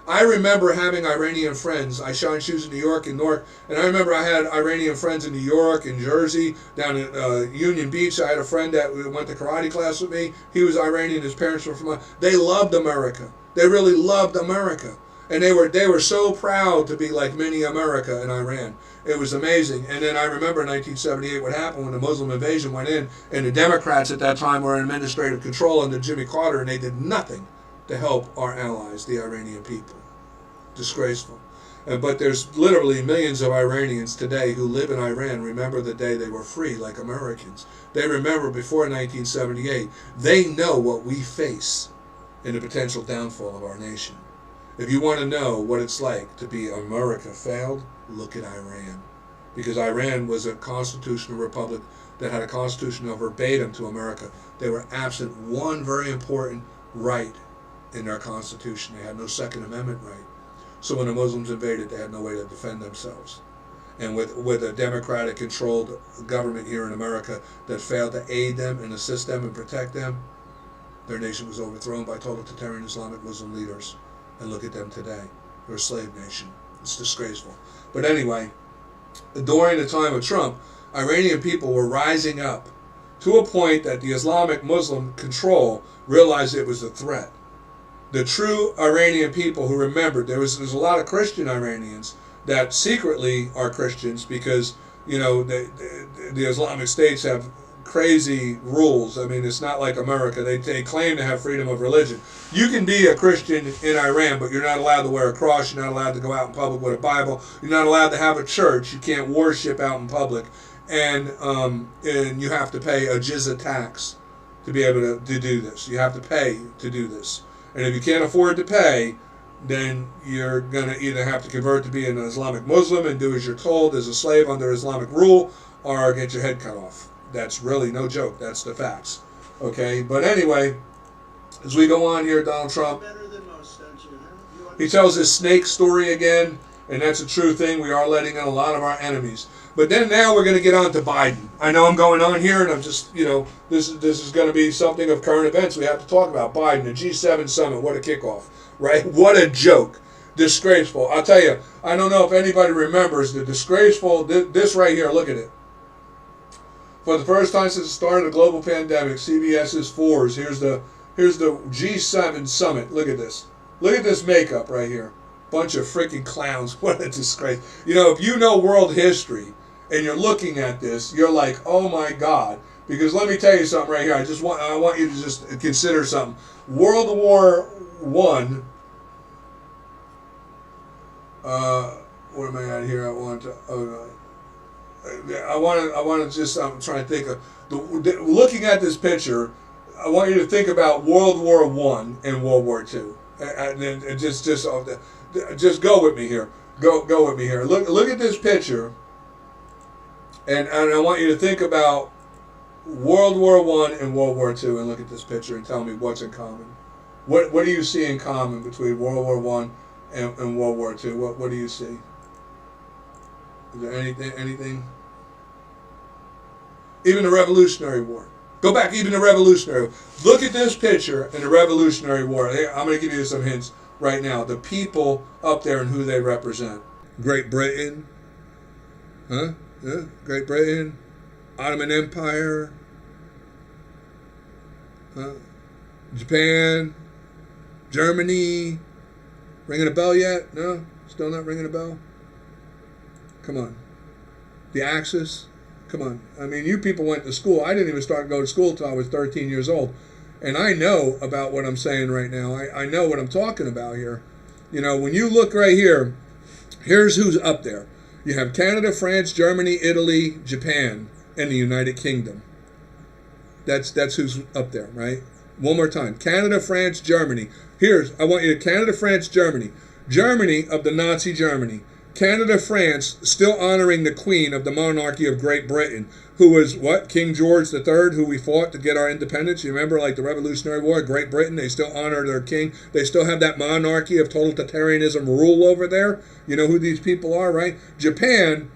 I remember having Iranian friends. I shined shoes in New York and Newark, and I remember I had Iranian friends in New York and Jersey, down in Union Beach. I had a friend that went to karate class with me. He was Iranian. His parents were from. They loved America. They really loved America, and they were so proud to be like Mini America in Iran. It was amazing. And then I remember in 1978 what happened when the Muslim invasion went in, and the Democrats at that time were in administrative control under Jimmy Carter, and they did nothing to help our allies, the Iranian people. Disgraceful. But there's literally millions of Iranians today who live in Iran remember the day they were free like Americans. They remember before 1978. They know what we face in the potential downfall of our nation. If you want to know what it's like to be America failed, look at Iran. Because Iran was a constitutional republic that had a constitution verbatim to America. They were absent one very important right in their constitution. They had no Second Amendment right. So when the Muslims invaded, they had no way to defend themselves. And with a Democratic-controlled government here in America that failed to aid them and assist them and protect them, their nation was overthrown by totalitarian Islamic Muslim leaders. And look at them today. They're a slave nation. It's disgraceful. But anyway, during the time of Trump, Iranian people were rising up to a point that the Islamic Muslim control realized it was a threat. The true Iranian people who remembered, there's a lot of Christian Iranians that secretly are Christians because, you know, the Islamic states have crazy rules. I mean, it's not like America. They claim to have freedom of religion. You can be a Christian in Iran, but you're not allowed to wear a cross. You're not allowed to go out in public with a Bible. You're not allowed to have a church. You can't worship out in public. And you have to pay a jizya tax to be able to do this. You have to pay to do this. And if you can't afford to pay, then you're going to either have to convert to be an Islamic Muslim and do as you're told as a slave under Islamic rule, or get your head cut off. That's really no joke. That's the facts. Okay? But anyway, as we go on here, Donald Trump, Better than most, don't you? Huh? he tells his snake story again, and that's a true thing. We are letting in a lot of our enemies. But then now we're going to get on to Biden. I know I'm going on here, and I'm just, you know, this is going to be something of current events. We have to talk about Biden, the G7 summit. What a kickoff, right? What a joke. Disgraceful. I'll tell you, I don't know if anybody remembers the disgraceful, this right here, look at it. For the first time since the start of the global pandemic, CBS's Fours, here's the G7 summit. Look at this. Look at this makeup right here. Bunch of freaking clowns. What a disgrace. You know, if you know world history and you're looking at this, you're like, oh my God. Because let me tell you something right here. I want you to just consider something. World War I. What am I at here? I want to just, I'm trying to think of, looking at this picture, I want you to think about World War I and World War II. And just go with me here. Go with me here. Look at this picture, and I want you to think about World War I and World War II, and look at this picture and tell me what's in common. What do you see in common between World War I and World War II? What do you see? Is there anything? Even the Revolutionary War. Go back, even the Revolutionary War. Look at this picture in the Revolutionary War. I'm going to give you some hints right now. The people up there and who they represent. Great Britain. Huh? Yeah, Great Britain. Ottoman Empire. Japan. Germany. Ringing a bell yet? No? Still not ringing a bell? Come on. The Axis? Come on. I mean, you people went to school. I didn't even start to go to school until I was 13 years old. And I know about what I'm saying right now. I know what I'm talking about here. You know, when you look right here, here's who's up there. You have Canada, France, Germany, Italy, Japan, and the United Kingdom. That's who's up there, right? One more time. Canada, France, Germany. I want you to Canada, France, Germany. Germany of the Nazi Germany. Canada, France, still honoring the Queen of the monarchy of Great Britain, who was what? King George III, who we fought to get our independence. You remember, like the Revolutionary War, Great Britain, they still honor their king. They still have that monarchy of totalitarianism rule over there. You know who these people are, right? Japan,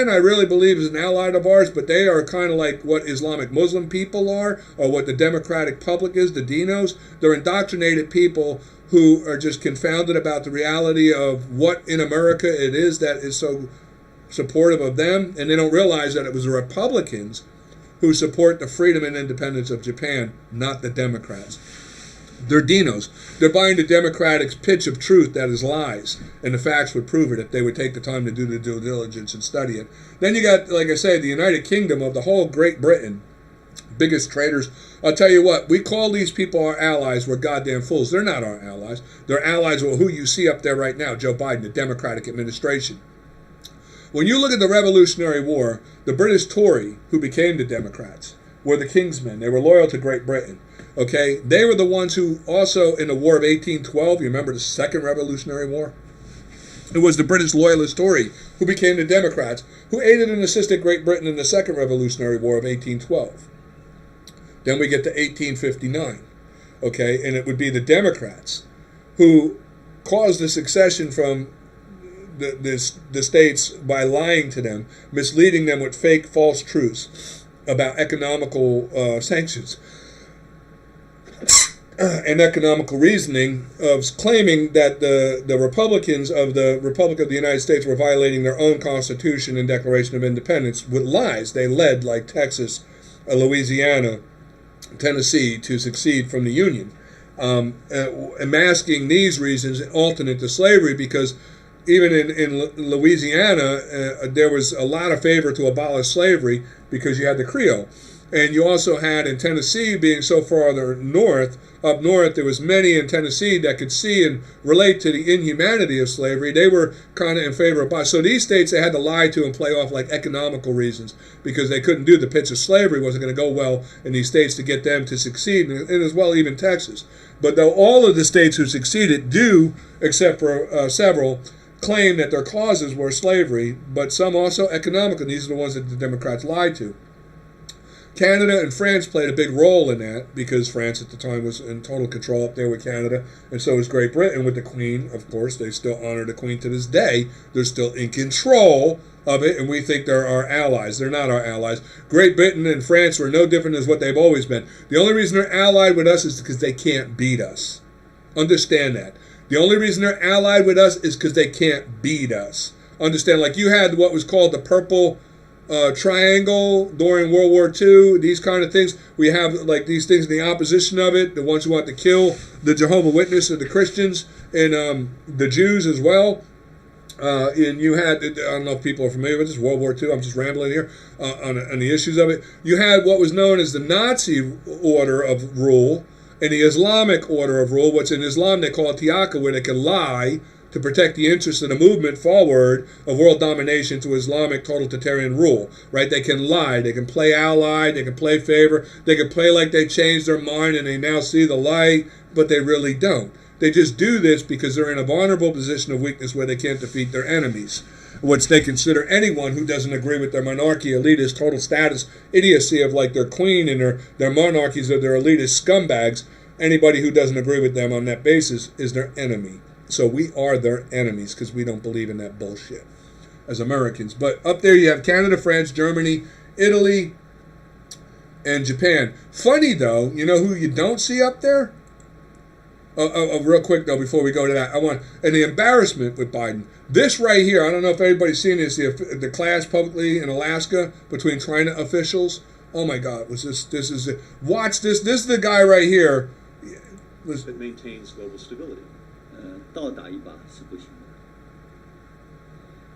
I really believe, is an ally of ours, but they are kind of like what Islamic Muslim people are, or what the Democratic Public is, the Dinos. They're indoctrinated people who are just confounded about the reality of what in America it is that is so supportive of them, and they don't realize that it was the Republicans who support the freedom and independence of Japan, not the Democrats. They're Dinos. They're buying the Democrats' pitch of truth that is lies, and the facts would prove it if they would take the time to do the due diligence and study it. Then you got, like I say, the United Kingdom of the whole Great Britain, biggest traitors. I'll tell you what, we call these people our allies. We're goddamn fools. They're not our allies. They're allies with who you see up there right now, Joe Biden, the Democratic administration. When you look at the Revolutionary War, the British Tory, who became the Democrats, were the Kingsmen. They were loyal to Great Britain. Okay, they were the ones who also, in the War of 1812, you remember the Second Revolutionary War? It was the British loyalist Tory who became the Democrats, who aided and assisted Great Britain in the Second Revolutionary War of 1812. Then we get to 1859, okay, and it would be the Democrats who caused the secession from the states by lying to them, misleading them with fake, false truths about economical sanctions and economical reasoning of claiming that the Republicans of the Republic of the United States were violating their own Constitution and Declaration of Independence with lies. They led, like Texas, Louisiana, Tennessee, to secede from the Union, masking these reasons alternate to slavery, because even in Louisiana, there was a lot of favor to abolish slavery because you had the Creole. And you also had in Tennessee, being so far north, up north, there was many in Tennessee that could see and relate to the inhumanity of slavery. They were kind of in favor of so these states they had to lie to and play off like economical reasons, because they couldn't do the pitch of slavery wasn't going to go well in these states to get them to succeed, and as well even Texas. But though all of the states who succeeded do, except for several, claim that their causes were slavery, but some also economic, and these are the ones that the Democrats lied to. Canada and France played a big role in that, because France at the time was in total control up there with Canada, and so was Great Britain with the Queen. Of course, they still honor the Queen to this day. They're still in control of it, and we think they're our allies. They're not our allies. Great Britain and France were no different as what they've always been. The only reason they're allied with us is because they can't beat us. Understand that. The only reason they're allied with us is because they can't beat us. Understand, like you had what was called the Purple Triangle during World War II, these kind of things. We have like these things in the opposition of it, the ones who want to kill the Jehovah's Witnesses and the Christians and the Jews as well. And you had, I don't know if people are familiar with this, World War II, I'm just rambling here on the issues of it. You had what was known as the Nazi order of rule and the Islamic order of rule, which in Islam they call it Tiaka, where they can lie to protect the interests of the movement forward of world domination to Islamic totalitarian rule, right? They can lie, they can play ally, they can play favor, they can play like they changed their mind and they now see the light, but they really don't. They just do this because they're in a vulnerable position of weakness where they can't defeat their enemies, which they consider anyone who doesn't agree with their monarchy, elitist, total status, idiocy of like their queen and their monarchies or their elitist scumbags. Anybody who doesn't agree with them on that basis is their enemy. So we are their enemies because we don't believe in that bullshit. as Americans. But up there you have Canada, France, Germany, Italy, and Japan. Funny though, you know who you don't see up there? Real quick though, before we go to that, and the embarrassment with Biden. This right here, I don't know if everybody's seen this, the clash publicly in Alaska between China officials. Oh my God, watch this. This is the guy right here. That maintains global stability. 倒打一耙是不行的。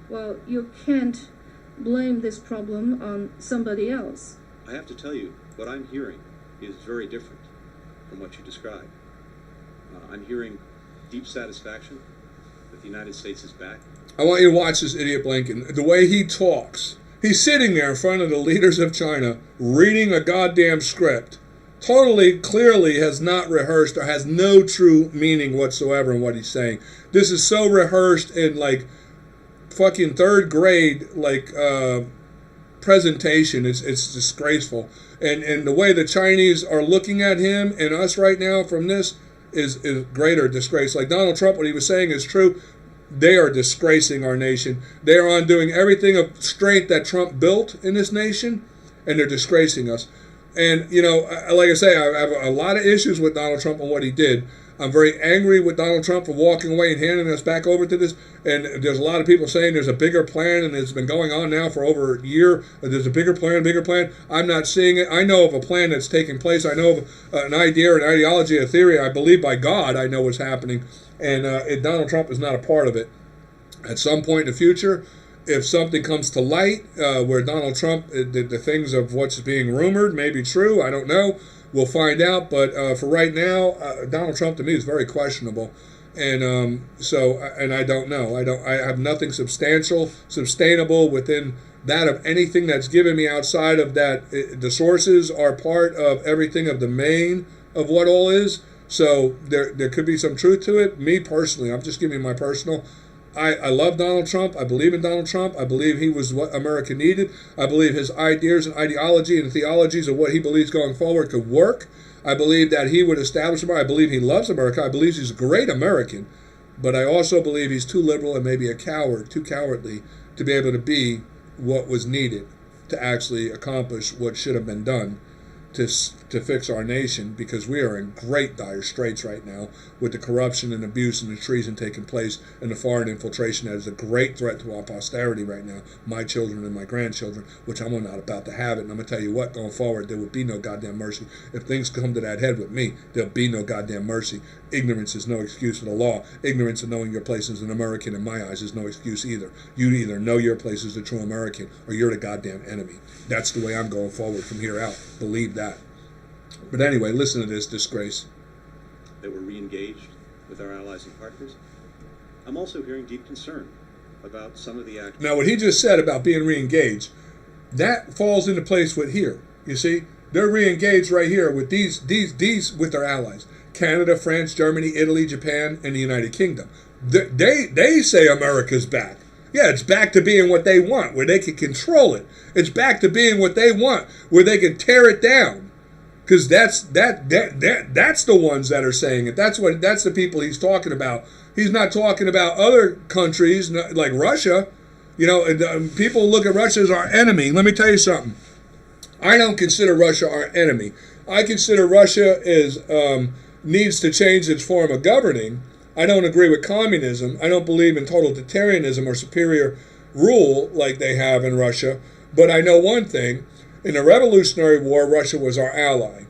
Well, you can't blame this problem on somebody else. I have to tell you, what I'm hearing is very different from what you described. I'm hearing deep satisfaction that the United States is back. I want you to watch this idiot Blinken. The way he talks. He's sitting there in front of the leaders of China, reading a goddamn script. Totally, clearly has not rehearsed or has no true meaning whatsoever in what he's saying. This is so rehearsed in like fucking third grade presentation. It's disgraceful. And the way the Chinese are looking at him and us right now from this is greater disgrace. Like Donald Trump, what he was saying is true. They are disgracing our nation. They are undoing everything of strength that Trump built in this nation, and they're disgracing us. And, you know, like I say, I have a lot of issues with Donald Trump and what he did. I'm very angry with Donald Trump for walking away and handing us back over to this. And there's a lot of people saying there's a bigger plan, and it's been going on now for over a year. There's a bigger plan. I'm not seeing it. I know of a plan that's taking place. I know of an idea, an ideology, a theory. I believe by God I know what's happening. And Donald Trump is not a part of it. At some point in the future, if something comes to light where Donald Trump, the things of what's being rumored may be true, I don't know. We'll find out. But for right now, Donald Trump to me is very questionable. And and I don't know. I have nothing sustainable within that of anything that's given me outside of that. The sources are part of everything of the main of what all is. So there could be some truth to it. Me personally, I'm just giving you my personal. I love Donald Trump. I believe in Donald Trump. I believe he was what America needed. I believe his ideas and ideology and theologies of what he believes going forward could work. I believe that he would establish America. I believe he loves America. I believe he's a great American. But I also believe he's too liberal and maybe a coward, too cowardly to be able to be what was needed to actually accomplish what should have been done to fix our nation, because we are in great dire straits right now with the corruption and abuse and the treason taking place and the foreign infiltration that is a great threat to our posterity right now, my children and my grandchildren, which I'm not about to have it. And I'm going to tell you what, going forward, there would be no goddamn mercy. If things come to that head with me, there'll be no goddamn mercy. Ignorance is no excuse for the law. Ignorance of knowing your place as an American, in my eyes, is no excuse either. You either know your place as a true American or you're the goddamn enemy. That's the way I'm going forward from here out. Believe that. But anyway, listen to this disgrace. That we're re-engaged with our allies and partners. I'm also hearing deep concern about some of the actions. Now, what he just said about being re-engaged, that falls into place with here. You see, they're re-engaged right here with these with their allies: Canada, France, Germany, Italy, Japan, and the United Kingdom. They say America's back. Yeah, it's back to being what they want, where they can control it. It's back to being what they want, where they can tear it down. Because that's the ones that are saying it. That's the people he's talking about. He's not talking about other countries like Russia. You know, people look at Russia as our enemy. Let me tell you something. I don't consider Russia our enemy. I consider Russia needs to change its form of governing. I don't agree with communism. I don't believe in totalitarianism or superior rule like they have in Russia. But I know one thing. In the Revolutionary War, Russia was our ally.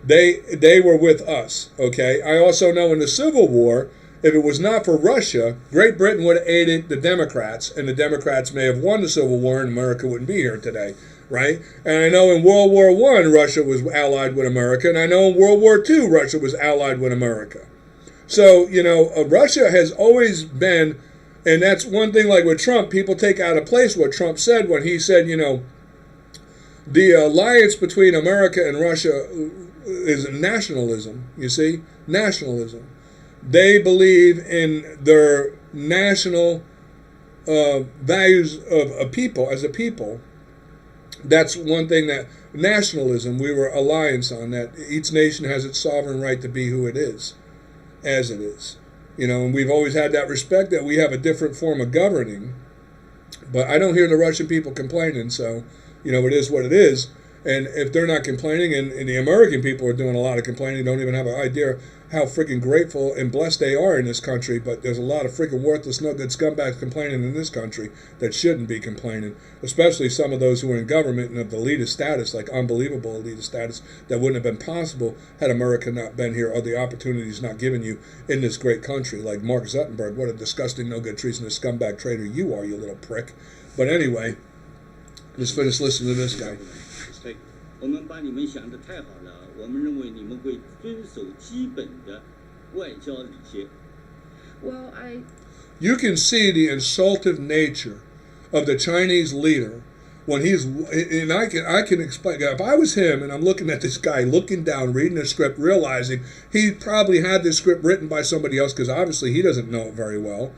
They were with us, okay? I also know in the Civil War, if it was not for Russia, Great Britain would have aided the Democrats, and the Democrats may have won the Civil War, and America wouldn't be here today, right? And I know in World War I, Russia was allied with America, and I know in World War II, Russia was allied with America. So, you know, Russia has always been, and that's one thing like with Trump, people take out of place what Trump said when he said, you know, the alliance between America and Russia is nationalism, you see? Nationalism. They believe in their national values of a people, as a people. That's one thing that nationalism, we were alliance on, that each nation has its sovereign right to be who it is, as it is. You know, and we've always had that respect that we have a different form of governing But I don't hear the Russian people complaining, so, it is what it is. And if they're not complaining, and the American people are doing a lot of complaining, don't even have an idea how freaking grateful and blessed they are in this country, but there's a lot of freaking worthless, no good scumbags complaining in this country that shouldn't be complaining, especially some of those who are in government and of the elitist status, like unbelievable elitist status, that wouldn't have been possible had America not been here or the opportunities not given you in this great country, like Mark Zuckerberg. What a disgusting, no good, treasonous scumbag traitor you are, you little prick. But anyway, let's finish listening to this guy. 我们把你们想得太好了，我们认为你们会遵守基本的外交礼节。 Well, You can see the insultive nature of the Chinese leader when he's, and I can explain. If I was him and I'm looking at this guy, looking down, reading the script, realizing he probably had this script written by somebody else because obviously he doesn't know it very well.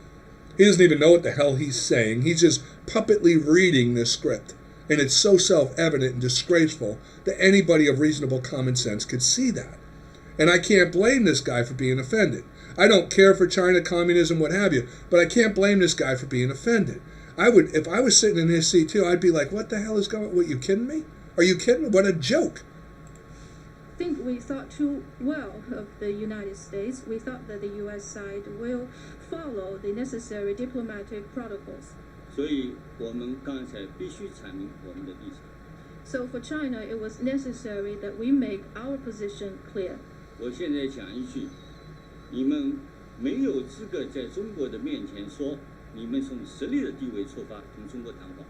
He doesn't even know what the hell he's saying. He's just puppetly reading this script. And it's so self-evident and disgraceful that anybody of reasonable common sense could see that. And I can't blame this guy for being offended. I don't care for China, communism, what have you, but I can't blame this guy for being offended. I would, if I was sitting in his seat too, I'd be like, what the hell is going on? What, you kidding me? Are you kidding me? What a joke. I think we thought too well of the United States. We thought that the U.S. side will follow the necessary diplomatic protocols. 所以我们刚才必须阐明我们的立场。 So for China, it was necessary that we make our position clear. 我现在讲一句，你们没有资格在中国的面前说你们从实力的地位出发同中国谈话。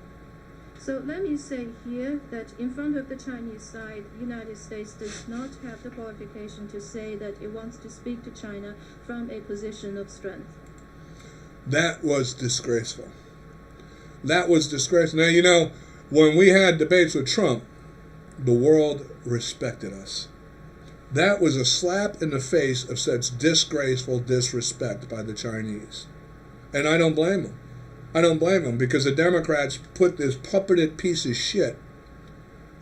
So let me say here that in front of the Chinese side, the United States does not have the qualification to say that it wants to speak to China from a position of strength. That was disgraceful. That was disgraceful. Now, when we had debates with Trump, the world respected us. That was a slap in the face of such disgraceful disrespect by the Chinese. And I don't blame them. I don't blame them because the Democrats put this puppeted piece of shit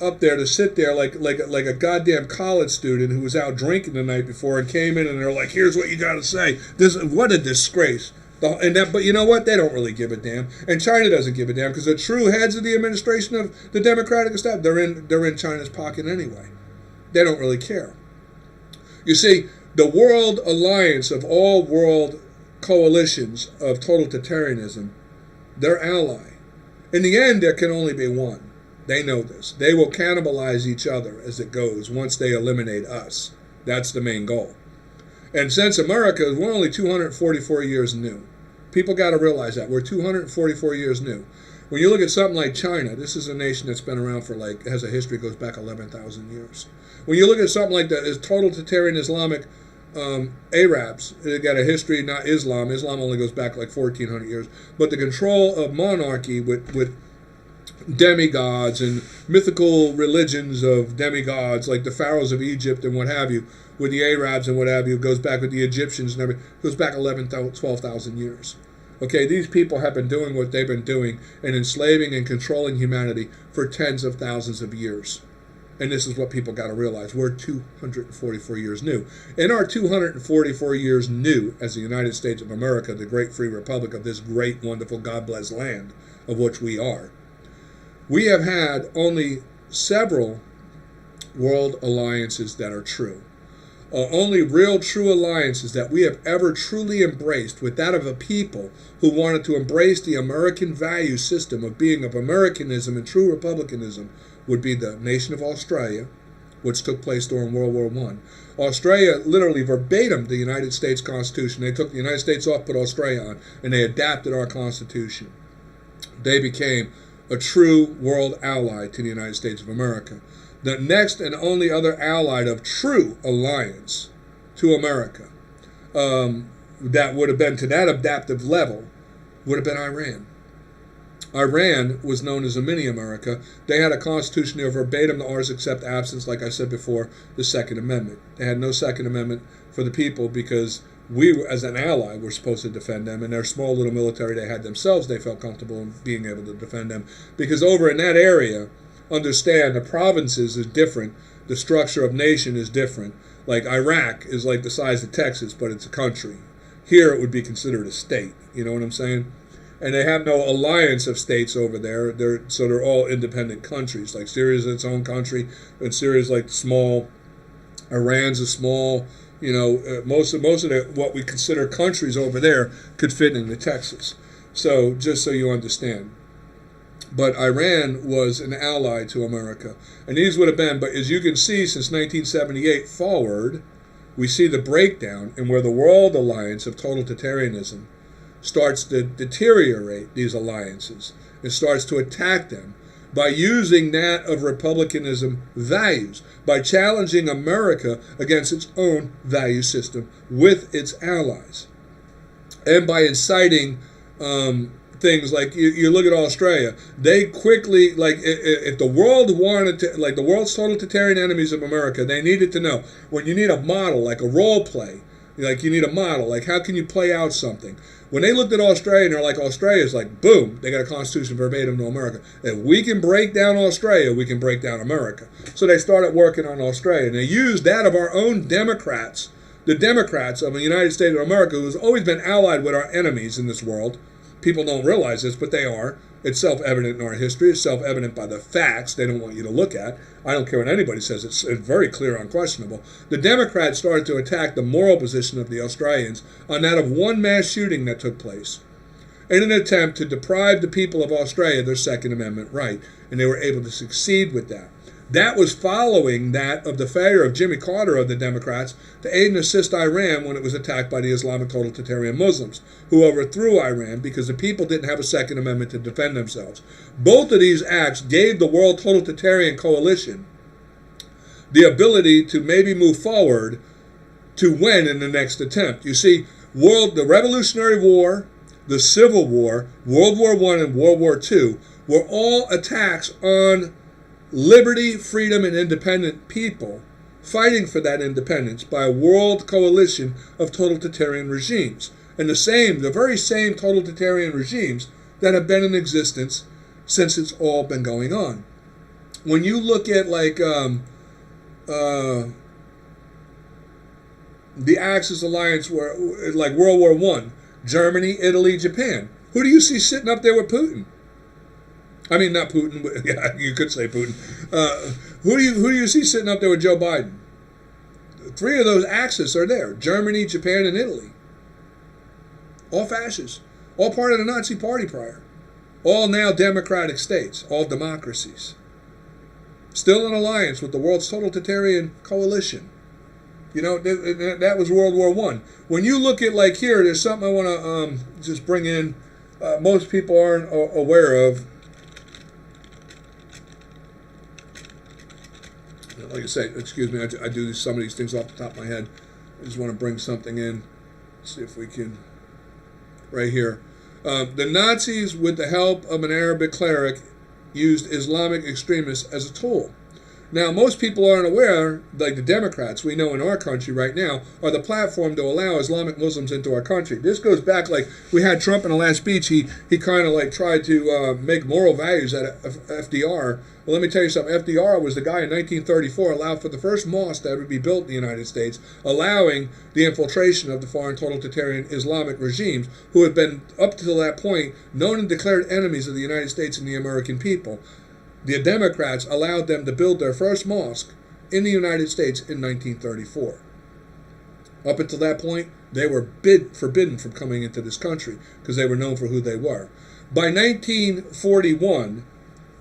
up there to sit there like a goddamn college student who was out drinking the night before and came in and they're like, here's what you got to say. What a disgrace. But you know what? They don't really give a damn, and China doesn't give a damn because the true heads of the administration of the Democratic establishment, they're in China's pocket anyway. They don't really care. You see, the world alliance of all world coalitions of totalitarianism, their ally. In the end, there can only be one. They know this. They will cannibalize each other as it goes once they eliminate us. That's the main goal. And since America, we're only 244 years new. People got to realize that. We're 244 years new. When you look at something like China, this is a nation that's been around for has a history goes back 11,000 years. When you look at something like that, is totalitarian Islamic Arabs, they got a history, not Islam. Islam only goes back 1,400 years. But the control of monarchy with demigods and mythical religions of demigods like the pharaohs of Egypt and what have you, with the Arabs and what have you, goes back with the Egyptians and everything, goes back 12,000 years. Okay, these people have been doing what they've been doing and enslaving and controlling humanity for tens of thousands of years. And this is what people got to realize. We're 244 years new. In our 244 years new as the United States of America, the great free republic of this great, wonderful, God-blessed land of which we are, we have had only several world alliances that are true. Only real true alliances that we have ever truly embraced with that of a people who wanted to embrace the American value system of being of Americanism and true republicanism would be the nation of Australia, which took place during World War I. Australia literally verbatim the United States Constitution. They took the United States off, put Australia on, and they adapted our Constitution. They became a true world ally to the United States of America. The next and only other allied of true alliance to America that would have been to that adaptive level would have been Iran. Iran was known as a mini-America. They had a constitution near verbatim to ours except absence, like I said before, the Second Amendment. They had no Second Amendment for the people because we, as an ally, were supposed to defend them. And their small little military they had themselves, they felt comfortable in being able to defend them. Because over in that area, understand, the provinces is different. The structure of nation is different. Like Iraq is like the size of Texas, but it's a country. Here it would be considered a state. You know what I'm saying? and they have no alliance of states over there. They're all independent countries. Like Syria is its own country, and Syria is like small. Iran's a small. Most of what we consider countries over there could fit into Texas. So just so you understand. But Iran was an ally to America. And these would have been, but as you can see, since 1978 forward, we see the breakdown in where the world alliance of totalitarianism starts to deteriorate these alliances and starts to attack them by using that of republicanism values, by challenging America against its own value system with its allies, and by inciting things like you look at Australia. They quickly, like, if the world wanted to, like the world's totalitarian enemies of America, they needed to know when you need a model, like a role play, like you need a model, like how can you play out something. When they looked at Australia and they're like, Australia's like, boom, they got a constitution verbatim to America. If we can break down Australia, we can break down America. So they started working on Australia, and they used that of our own Democrats, the Democrats of the United States of America, who's always been allied with our enemies in this world. People don't realize this, but they are. It's self-evident in our history. It's self-evident by the facts they don't want you to look at. I don't care what anybody says. It's very clear, unquestionable. The Democrats started to attack the moral position of the Australians on that of one mass shooting that took place in an attempt to deprive the people of Australia their Second Amendment right, and they were able to succeed with that. That was following that of the failure of Jimmy Carter of the Democrats to aid and assist Iran when it was attacked by the Islamic totalitarian Muslims, who overthrew Iran because the people didn't have a Second Amendment to defend themselves. Both of these acts gave the World Totalitarian Coalition the ability to maybe move forward to win in the next attempt. You see, the Revolutionary War, the Civil War, World War I and World War II were all attacks on liberty, freedom, and independent people fighting for that independence by a world coalition of totalitarian regimes. And the very same totalitarian regimes that have been in existence since it's all been going on. When you look at like the Axis alliance, where like World War I, Germany, Italy, Japan, who do you see sitting up there with Putin? I mean, not Putin, but yeah, you could say Putin. Who do you see sitting up there with Joe Biden? Three of those axes are there: Germany, Japan, and Italy. All fascists, all part of the Nazi Party prior, all now democratic states, all democracies. Still in alliance with the world's totalitarian coalition. You know, that was World War I. When you look at like here, there's something I want to just bring in. Most people aren't aware of. Like I say, excuse me, I do some of these things off the top of my head. I just want to bring something in. See if we can. Right here. The Nazis, with the help of an Arabic cleric, used Islamic extremists as a tool. Now, most people aren't aware, like the Democrats we know in our country right now, are the platform to allow Islamic Muslims into our country. This goes back, like, we had Trump in the last speech. He kind of, like, tried to make moral values out of FDR. Well, let me tell you something. FDR was the guy in 1934 allowed for the first mosque to ever be built in the United States, allowing the infiltration of the foreign totalitarian Islamic regimes, who had been, up to that point, known and declared enemies of the United States and the American people. The Democrats allowed them to build their first mosque in the United States in 1934. Up until that point, they were forbidden from coming into this country because they were known for who they were. By 1941,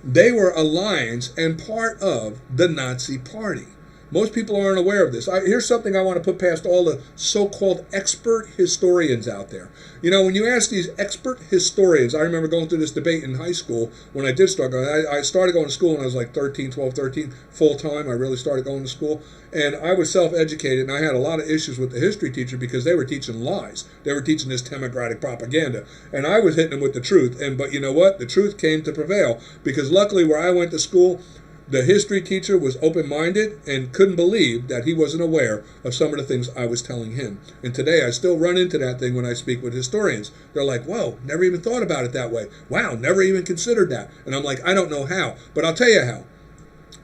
they were alliance and part of the Nazi Party. Most people aren't aware of this. Here's something I want to put past all the so-called expert historians out there. You know, when you ask these expert historians, I remember going through this debate in high school when I did start going. I started going to school when I was like 12, 13, full-time. I really started going to school. And I was self-educated, and I had a lot of issues with the history teacher because they were teaching lies. They were teaching this democratic propaganda. And I was hitting them with the truth. But you know what? The truth came to prevail because luckily where I went to school, the history teacher was open-minded and couldn't believe that he wasn't aware of some of the things I was telling him. And today I still run into that thing when I speak with historians. They're like, whoa, never even thought about it that way. Wow, never even considered that. And I'm like, I don't know how, but I'll tell you how.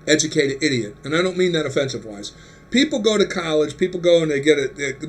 Educated idiot. And I don't mean that offensive-wise. People go to college, people go and they get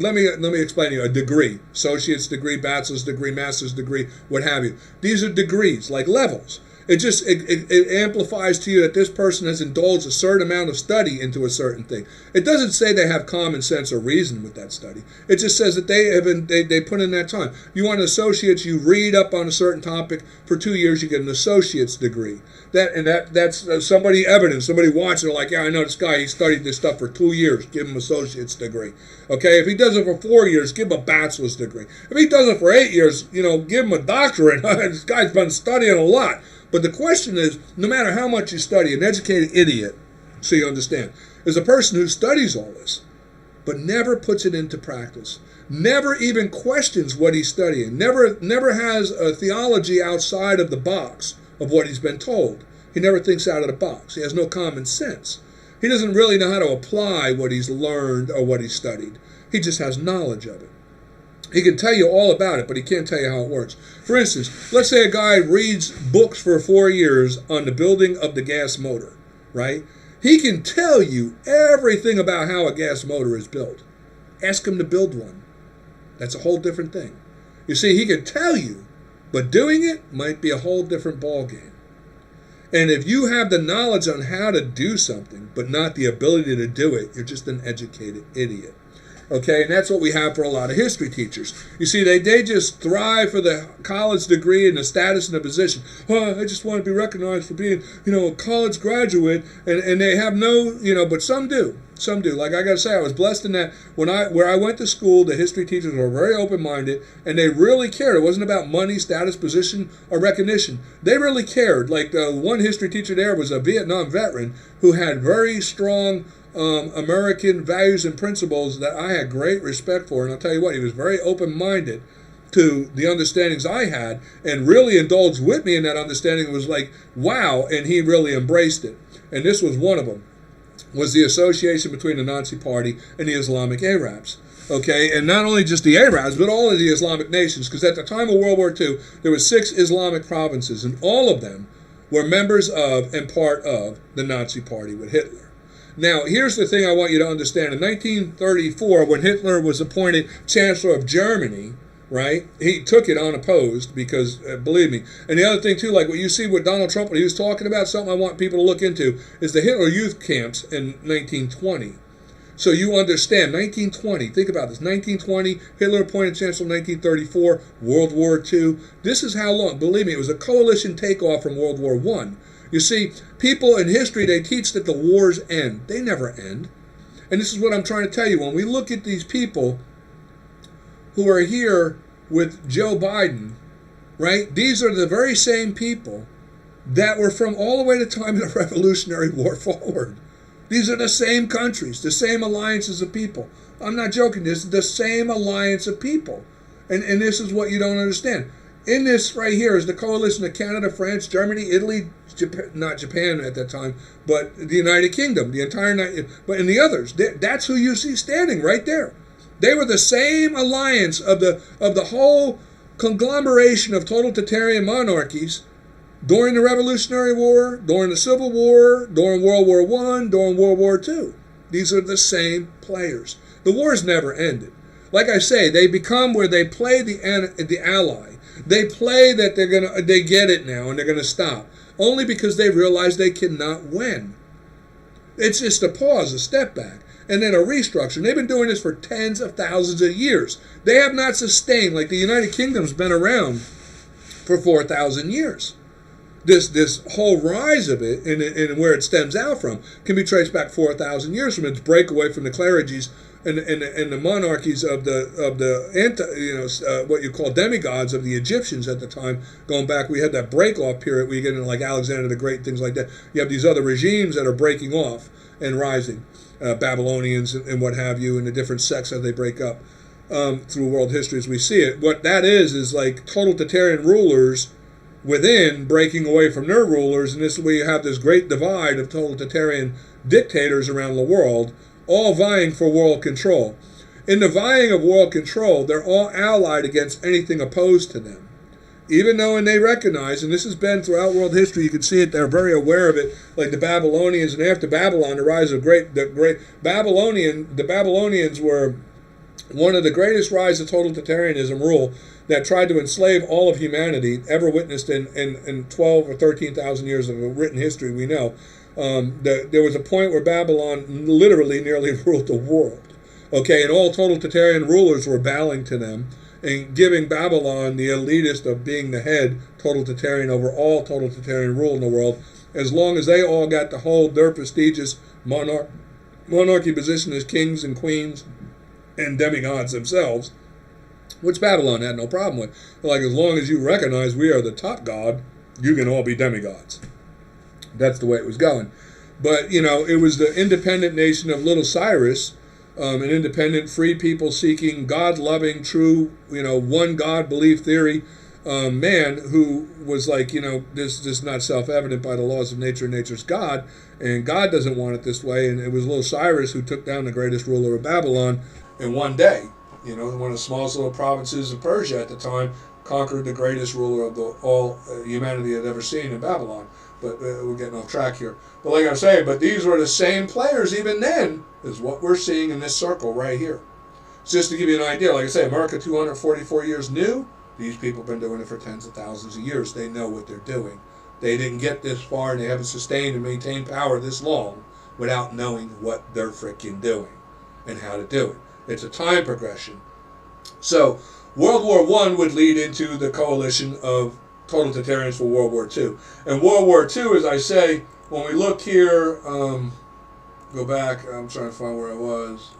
let me explain to you, a degree, associate's degree, bachelor's degree, master's degree, what have you. These are degrees, like levels. It amplifies to you that this person has indulged a certain amount of study into a certain thing. It doesn't say they have common sense or reason with that study. It just says that they put in that time. You want an associate's, you read up on a certain topic for 2 years, you get an associate's degree. That's somebody watching it, like, yeah, I know this guy, he studied this stuff for 2 years, give him an associate's degree. Okay, if he does it for 4 years, give him a bachelor's degree. If he does it for 8 years, give him a doctorate. This guy's been studying a lot. But the question is, no matter how much you study, an educated idiot, so you understand, is a person who studies all this, but never puts it into practice, never even questions what he's studying, never has a theology outside of the box of what he's been told. He never thinks out of the box. He has no common sense. He doesn't really know how to apply what he's learned or what he's studied. He just has knowledge of it. He can tell you all about it, but he can't tell you how it works. For instance, let's say a guy reads books for 4 years on the building of the gas motor, right? He can tell you everything about how a gas motor is built. Ask him to build one. That's a whole different thing. You see, he can tell you, but doing it might be a whole different ballgame. And if you have the knowledge on how to do something, but not the ability to do it, you're just an educated idiot. Okay, and that's what we have for a lot of history teachers. You see, they just thrive for the college degree and the status and the position. Oh, I just want to be recognized for being, a college graduate, and they have no, but some do. Some do. Like I got to say, I was blessed in that where I went to school, the history teachers were very open-minded, and they really cared. It wasn't about money, status, position, or recognition. They really cared. Like the one history teacher there was a Vietnam veteran who had very strong American values and principles that I had great respect for. And I'll tell you what, he was very open-minded to the understandings I had and really indulged with me in that understanding. It was like, wow, and he really embraced it. And this was one of them, was the association between the Nazi Party and the Islamic Arabs. Okay, and not only just the Arabs, but all of the Islamic nations, because at the time of World War II, there were 6 Islamic provinces, and all of them were members of and part of the Nazi Party with Hitler. Now, here's the thing I want you to understand. In 1934, when Hitler was appointed Chancellor of Germany, right, he took it unopposed because, believe me. And the other thing, too, like what you see with Donald Trump, what he was talking about, something I want people to look into, is the Hitler Youth Camps in 1920. So you understand, 1920, think about this, 1920, Hitler appointed Chancellor, 1934, World War II. This is how long, believe me, it was a coalition takeoff from World War I. You see, people in history, they teach that the wars end. They never end. And this is what I'm trying to tell you. When we look at these people who are here with Joe Biden, right, these are the very same people that were from all the way to the time of the Revolutionary War forward. These are the same countries, the same alliances of people. I'm not joking. This is the same alliance of people. And this is what you don't understand. In this right here is the coalition of Canada, France, Germany, Italy, Japan, not Japan at that time, but the United Kingdom, the entire, but in the others, that's who you see standing right there. They were the same alliance of the whole conglomeration of totalitarian monarchies during the Revolutionary War, during the Civil War, during World War I, during World War II. These are the same players. The wars never ended. Like I say, they become where they play the ally. They play that they get it now and they're gonna stop. Only because they realize they cannot win. It's just a pause, a step back, and then a restructure. And they've been doing this for tens of thousands of years. They have not sustained, like the United Kingdom's been around for 4,000 years. This whole rise of it and where it stems out from can be traced back 4,000 years from its breakaway from the clergies and the monarchies of what you call demigods of the Egyptians at the time. Going back, we had that break-off period where you get into like Alexander the Great, things like that. You have these other regimes that are breaking off and rising, Babylonians and what have you, and the different sects as they break up through world history as we see it. What that is like totalitarian rulers within breaking away from their rulers, and this is where you have this great divide of totalitarian dictators around the world, all vying for world control. In the vying of world control, they're all allied against anything opposed to them. even though, and they recognize, and this has been throughout world history, you can see it, they're very aware of it, like the Babylonians, and after Babylon, the rise of the Babylonians were one of the greatest rise of totalitarianism rule that tried to enslave all of humanity ever witnessed in 12 or 13,000 years of written history, we know. There was a point where Babylon literally nearly ruled the world. Okay, and all totalitarian rulers were bowing to them and giving Babylon the elitist of being the head totalitarian over all totalitarian rule in the world, as long as they all got to hold their prestigious monarchy position as kings and queens and demigods themselves, which Babylon had no problem with. Like, as long as you recognize we are the top god, you can all be demigods. That's the way it was going. But, it was the independent nation of Little Cyrus, an independent, free people seeking God-loving, true, one God belief theory man who was like, this is not self-evident by the laws of nature, nature's God, and God doesn't want it this way. And it was Little Cyrus who took down the greatest ruler of Babylon in one day. One of the smallest little provinces of Persia at the time conquered the greatest ruler of all humanity had ever seen in Babylon. But we're getting off track here. But like I'm saying, these were the same players even then as what we're seeing in this circle right here. So just to give you an idea, like I say, America 244 years new. These people have been doing it for tens of thousands of years. They know what they're doing. They didn't get this far and they haven't sustained and maintained power this long without knowing what they're freaking doing and how to do it. It's a time progression. So World War I would lead into the coalition of totalitarians for World War II. And World War II, as I say, when we look here, go back, I'm trying to find where I was.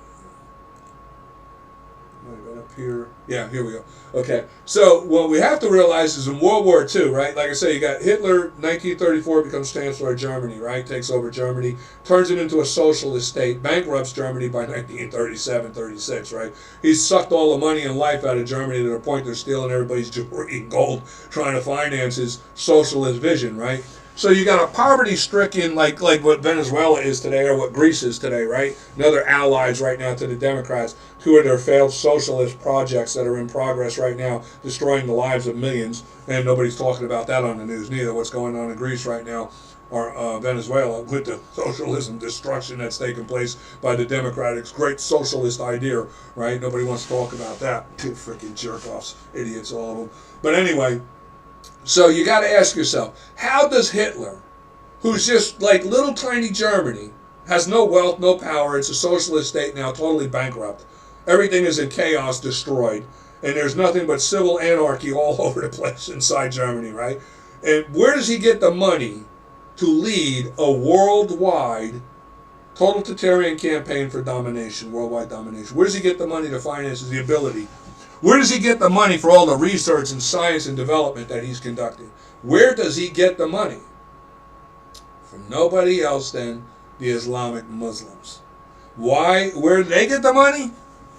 Might have been up here. Yeah, here we go. Okay, so what we have to realize is in World War II, right, like I say, you got Hitler, 1934, becomes Chancellor of Germany, right, takes over Germany, turns it into a socialist state, bankrupts Germany by 1937, 36, right? He's sucked all the money and life out of Germany to the point they're stealing everybody's jewelry and gold, trying to finance his socialist vision, right? So you got a poverty-stricken, like what Venezuela is today or what Greece is today, right? And other allies right now to the Democrats, two of their failed socialist projects that are in progress right now, destroying the lives of millions, and nobody's talking about that on the news neither. What's going on in Greece right now, or Venezuela, with the socialism destruction that's taking place by the Democrats' great socialist idea, right? Nobody wants to talk about that. Freaking jerk-offs, idiots, all of them. But anyway, so you got to ask yourself, how does Hitler, who's just like little tiny Germany, has no wealth, no power, it's a socialist state now, totally bankrupt, everything is in chaos, destroyed, and there's nothing but civil anarchy all over the place inside Germany, right? And where does he get the money to lead a worldwide totalitarian campaign for domination, worldwide domination? Where does he get the money to finance the ability? Where does he get the money for all the research and science and development that he's conducting? Where does he get the money? From nobody else than the Islamic Muslims. Why? Where did they get the money?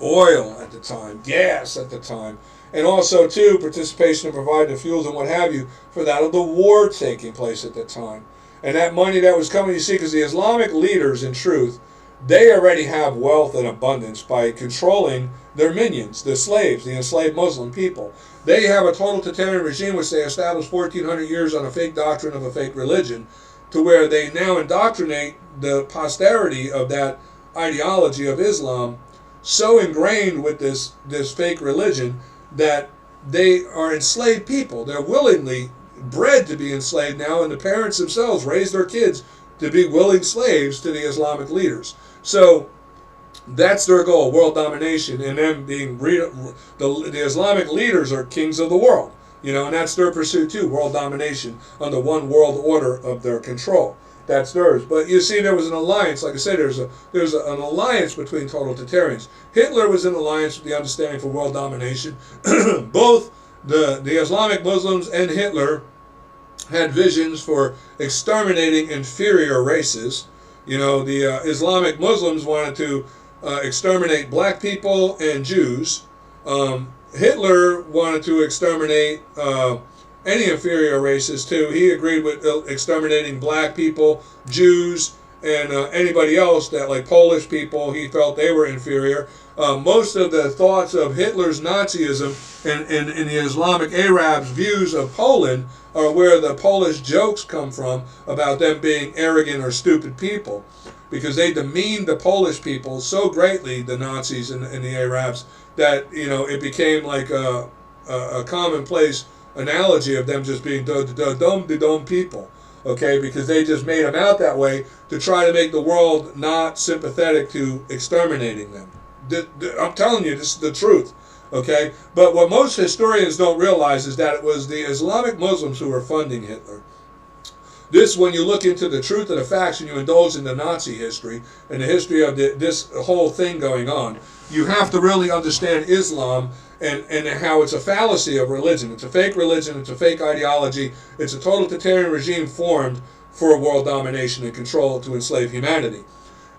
Oil at the time, gas at the time, and also, too, participation in providing the fuels and what have you for that of the war taking place at the time. And that money that was coming, you see, because the Islamic leaders, in truth, they already have wealth and abundance by controlling their minions, the slaves, the enslaved Muslim people. They have a totalitarian regime which they established 1,400 years on a fake doctrine of a fake religion, to where they now indoctrinate the posterity of that ideology of Islam so ingrained with this fake religion that they are enslaved people. They're willingly bred to be enslaved now, and the parents themselves raise their kids to be willing slaves to the Islamic leaders. So that's their goal, world domination, and them being the Islamic leaders are kings of the world, and that's their pursuit too, world domination under one world order of their control. That's theirs. But you see, there was an alliance. Like I said, there's an alliance between totalitarians. Hitler was in alliance with the Understanding for World Domination. Both the Islamic Muslims and Hitler had visions for exterminating inferior races. The Islamic Muslims wanted to exterminate black people and Jews. Hitler wanted to exterminate any inferior races too. He agreed with exterminating black people, Jews, and anybody else that, like Polish people, he felt they were inferior. Most of the thoughts of Hitler's Nazism and the Islamic Arabs' views of Poland are where the Polish jokes come from about them being arrogant or stupid people, because they demeaned the Polish people so greatly, the Nazis and the Arabs, that it became like a commonplace analogy of them just being dumb people. Okay, because they just made them out that way to try to make the world not sympathetic to exterminating them. I'm telling you, this is the truth. Okay, but what most historians don't realize is that it was the Islamic Muslims who were funding Hitler. This, when you look into the truth of the facts and you indulge in the Nazi history and the history of this whole thing going on, you have to really understand Islam and how it's a fallacy of religion. It's a fake religion. It's a fake ideology. It's a totalitarian regime formed for world domination and control to enslave humanity.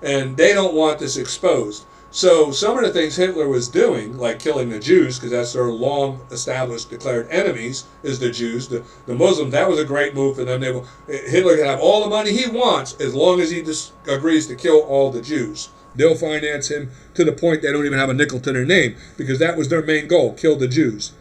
And they don't want this exposed. So some of the things Hitler was doing, like killing the Jews, because that's their long-established declared enemies, is the Jews. The Muslims, that was a great move for them. Hitler can have all the money he wants as long as he just agrees to kill all the Jews. They'll finance him to the point they don't even have a nickel to their name, because that was their main goal, kill the Jews.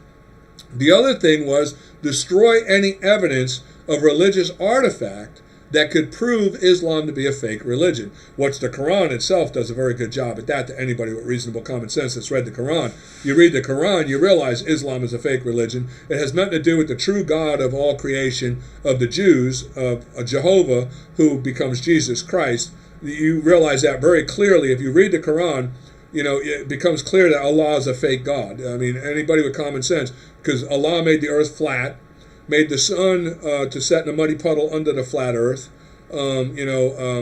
The other thing was destroy any evidence of religious artifact that could prove Islam to be a fake religion. Which the Quran itself does a very good job at that, to anybody with reasonable common sense that's read the Quran. You read the Quran, you realize Islam is a fake religion. It has nothing to do with the true God of all creation, of the Jews, of Jehovah, who becomes Jesus Christ. You realize that very clearly. If you read the Quran, it becomes clear that Allah is a fake God. I mean, anybody with common sense, because Allah made the earth flat, made the sun to set in a muddy puddle under the flat earth.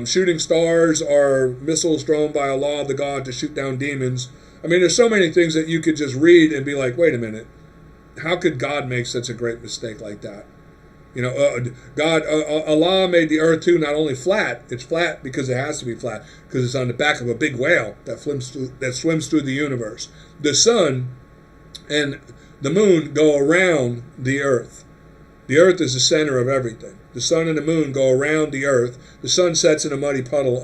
Shooting stars are missiles thrown by Allah, the God, to shoot down demons. I mean, there's so many things that you could just read and be like, wait a minute, how could God make such a great mistake like that? Allah made the earth too, not only flat, it's flat because it has to be flat, because it's on the back of a big whale that swims through the universe. The sun and the moon go around the earth. The earth is the center of everything. The sun and the moon go around the earth. The sun sets in a muddy puddle.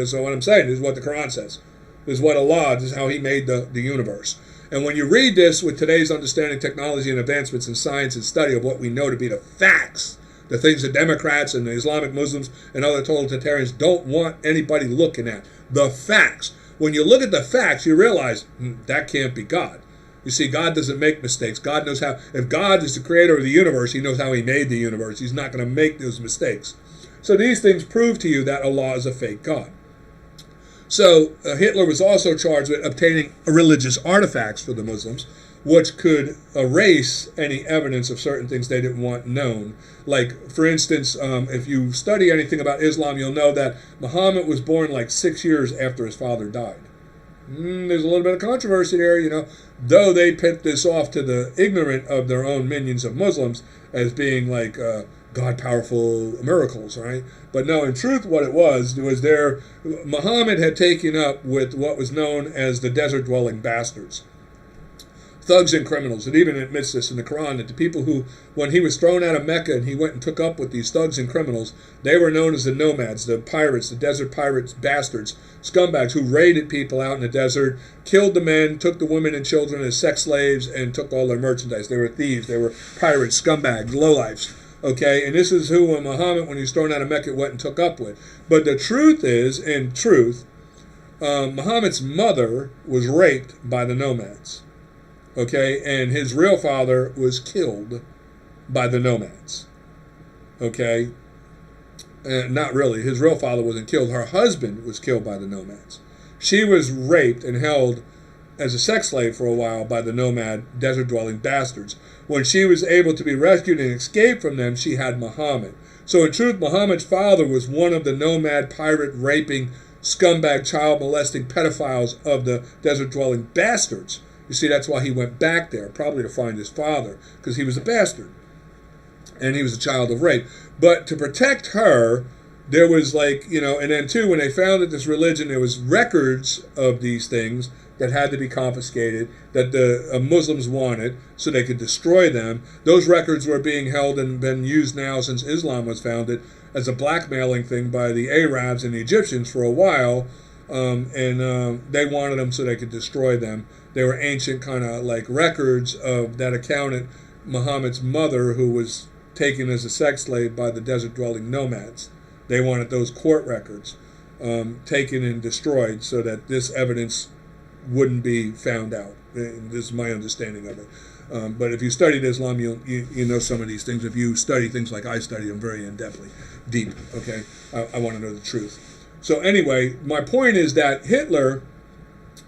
So what I'm saying is what the Quran says. This is what Allah, this is how he made the universe. And when you read this with today's understanding, technology, and advancements in science and study of what we know to be the facts, the things the Democrats and the Islamic Muslims and other totalitarians don't want anybody looking at, the facts. When you look at the facts, you realize that can't be God. You see, God doesn't make mistakes. God knows how. If God is the creator of the universe, he knows how he made the universe. He's not going to make those mistakes. So these things prove to you that Allah is a fake God. So Hitler was also charged with obtaining religious artifacts for the Muslims, which could erase any evidence of certain things they didn't want known. Like, for instance, if you study anything about Islam, you'll know that Muhammad was born like 6 years after his father died. There's a little bit of controversy there, though they pit this off to the ignorant of their own minions of Muslims as being like God powerful miracles, right? But no, in truth, what it was Muhammad had taken up with what was known as the desert-dwelling bastards. Thugs and criminals. It even admits this in the Quran, that the people who, when he was thrown out of Mecca and he went and took up with these thugs and criminals, they were known as the nomads, the pirates, the desert pirates, bastards, scumbags who raided people out in the desert, killed the men, took the women and children as sex slaves, and took all their merchandise. They were thieves, they were pirates, scumbags, lowlifes. Okay, and this is who Muhammad, when he was thrown out of Mecca, went and took up with. But the truth is, in truth, Muhammad's mother was raped by the nomads. Okay, and his real father was killed by the nomads. Okay, not really. His real father wasn't killed. Her husband was killed by the nomads. She was raped and held as a sex slave for a while by the nomad, desert-dwelling bastards. When she was able to be rescued and escape from them, she had Muhammad. So in truth, Muhammad's father was one of the nomad, pirate-raping, scumbag, child-molesting pedophiles of the desert-dwelling bastards. You see, that's why he went back there, probably to find his father, because he was a bastard, and he was a child of rape. But to protect her, there was and then too, when they founded this religion, there was records of these things that had to be confiscated, that the Muslims wanted, so they could destroy them. Those records were being held and been used now since Islam was founded as a blackmailing thing by the Arabs and the Egyptians for a while, and they wanted them so they could destroy them. They were ancient kind of like records of that accounted Muhammad's mother, who was taken as a sex slave by the desert-dwelling nomads. They wanted those court records taken and destroyed so that this evidence wouldn't be found out. This is my understanding of it. But if you studied Islam, you know some of these things. If you study things like I study them very in-depthly, deep, okay? I want to know the truth. So anyway, my point is that Hitler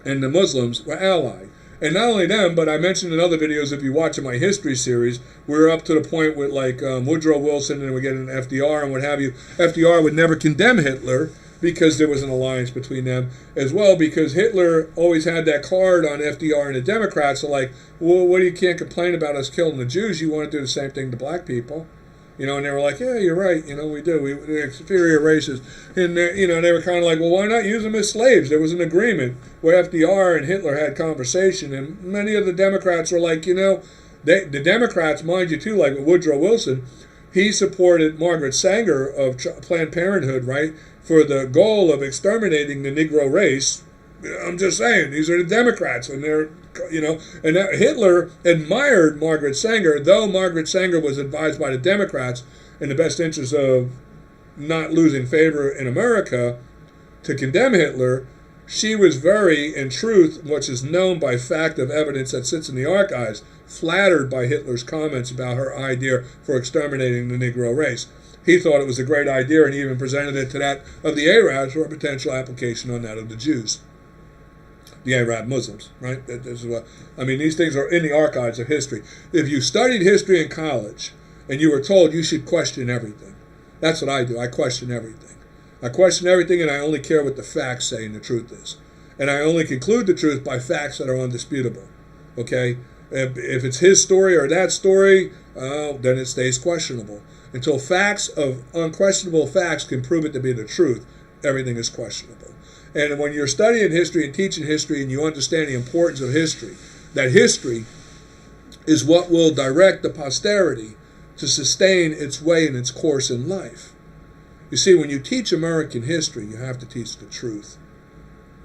and the Muslims were allied. And not only them, but I mentioned in other videos, if you watch in my history series, we're up to the point with like Woodrow Wilson, and we're getting FDR and what have you. FDR would never condemn Hitler because there was an alliance between them as well, because Hitler always had that card on FDR and the Democrats. So like, well, what do you can't complain about us killing the Jews? You want to do the same thing to black people. You know, and they were like, yeah, you're right. You know, we do. We're inferior races. And, you know, they were kind of like, well, why not use them as slaves? There was an agreement where FDR and Hitler had conversation. And many of the Democrats were like, you know, the Democrats, mind you, too, like Woodrow Wilson, he supported Margaret Sanger of Planned Parenthood, right, for the goal of exterminating the Negro race. I'm just saying, these are the Democrats, and they're, you know, and Hitler admired Margaret Sanger, though Margaret Sanger was advised by the Democrats in the best interest of not losing favor in America to condemn Hitler. She was very, in truth, which is known by fact of evidence that sits in the archives, flattered by Hitler's comments about her idea for exterminating the Negro race. He thought it was a great idea, and he even presented it to that of the Arabs for a potential application on that of the Jews. The Arab Muslims, right? This is what, I mean, these things are in the archives of history. If you studied history in college and you were told you should question everything, that's what I do. I question everything. I question everything, and I only care what the facts say and the truth is. And I only conclude the truth by facts that are undisputable. Okay? If it's his story or that story, then it stays questionable. Until facts of unquestionable facts can prove it to be the truth, everything is questionable. And when you're studying history and teaching history and you understand the importance of history, that history is what will direct the posterity to sustain its way and its course in life. You see, when you teach American history, you have to teach the truth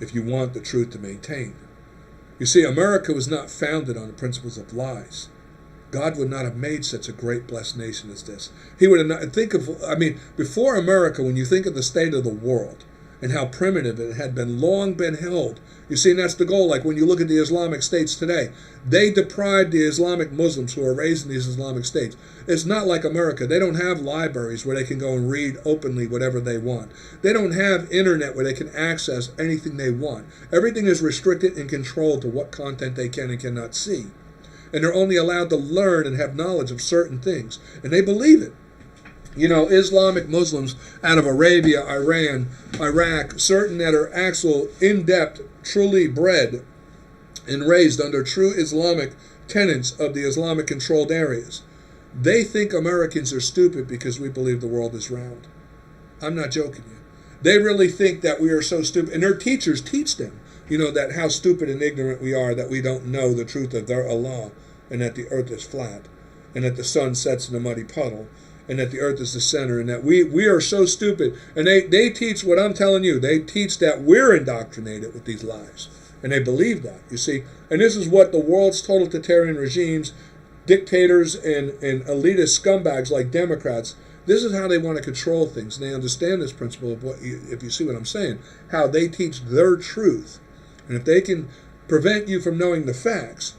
if you want the truth to maintain. You see, America was not founded on the principles of lies. God would not have made such a great, blessed nation as this. He would have not, before America, when you think of the state of the world, and how primitive it had long been held. You see, and that's the goal. Like when you look at the Islamic states today, they deprived the Islamic Muslims who are raised in these Islamic states. It's not like America. They don't have libraries where they can go and read openly whatever they want. They don't have internet where they can access anything they want. Everything is restricted and controlled to what content they can and cannot see. And they're only allowed to learn and have knowledge of certain things. And they believe it. You know, Islamic Muslims out of Arabia, Iran, Iraq, certain that are actual in-depth, truly bred and raised under true Islamic tenets of the Islamic controlled areas. They think Americans are stupid because we believe the world is round. I'm not joking you. They really think that we are so stupid. And their teachers teach them, you know, that how stupid and ignorant we are, that we don't know the truth of their Allah, and that the earth is flat, and that the sun sets in a muddy puddle, and that the earth is the center, and that we are so stupid. And they teach what I'm telling you. They teach that we're indoctrinated with these lies. And they believe that, you see. And this is what the world's totalitarian regimes, dictators, and elitist scumbags like Democrats, this is how they want to control things. And they understand this principle of what, if you see what I'm saying, how they teach their truth. And if they can prevent you from knowing the facts,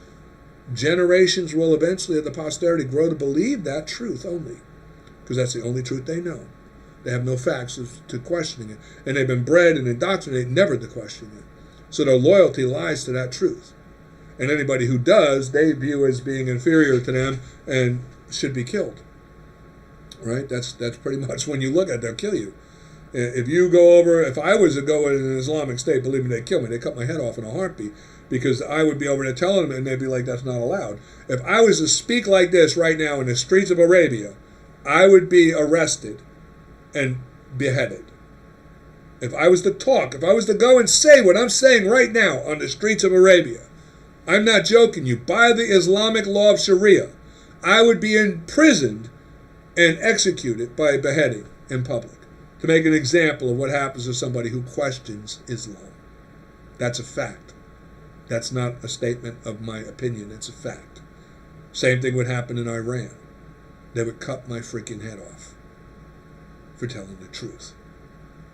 generations will eventually of the posterity grow to believe that truth only. Because that's the only truth they know. They have no facts to questioning it. And they've been bred and indoctrinated never to question it. So their loyalty lies to that truth. And anybody who does, they view as being inferior to them and should be killed. Right? That's pretty much when you look at it, they'll kill you. If you go over, if I was to go in an Islamic state, believe me, they'd kill me. They'd cut my head off in a heartbeat. Because I would be over there telling them, and they'd be like, that's not allowed. If I was to speak like this right now in the streets of Arabia, I would be arrested and beheaded. If I was to talk, if I was to go and say what I'm saying right now on the streets of Arabia, I'm not joking you, by the Islamic law of Sharia, I would be imprisoned and executed by beheading. in public, to make an example of what happens to somebody who questions Islam. That's a fact. That's not a statement of my opinion. It's a fact. Same thing would happen in Iran. They would cut my freaking head off for telling the truth.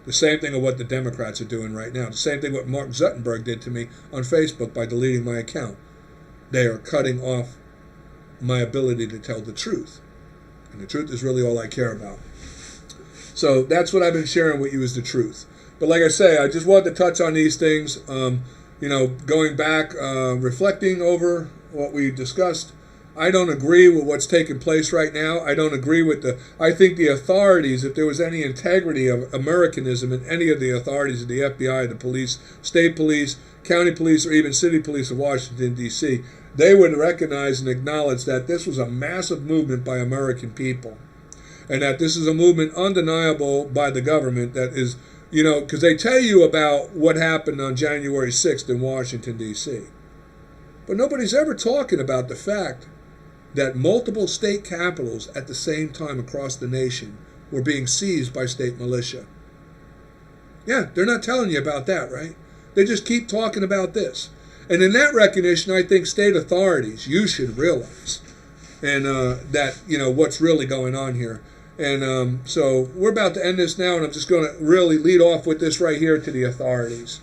The same thing of what the Democrats are doing right now. The same thing what Mark Zuckerberg did to me on Facebook by deleting my account. They are cutting off my ability to tell the truth. And the truth is really all I care about. So that's what I've been sharing with you is the truth. But like I say, I just wanted to touch on these things. Going back, reflecting over what we discussed. I don't agree with what's taking place right now. I don't agree with I think the authorities, if there was any integrity of Americanism in any of the authorities of the FBI, the police, state police, county police, or even city police of Washington, D.C., they would recognize and acknowledge that this was a massive movement by American people. And that this is a movement undeniable by the government that is, because they tell you about what happened on January 6th in Washington, D.C. But nobody's ever talking about the fact that multiple state capitals at the same time across the nation were being seized by state militia. Yeah, they're not telling you about that, right? They just keep talking about this. And in that recognition, I think state authorities, you should realize and that, what's really going on here. And so we're about to end this now, and I'm just going to really lead off with this right here to the authorities.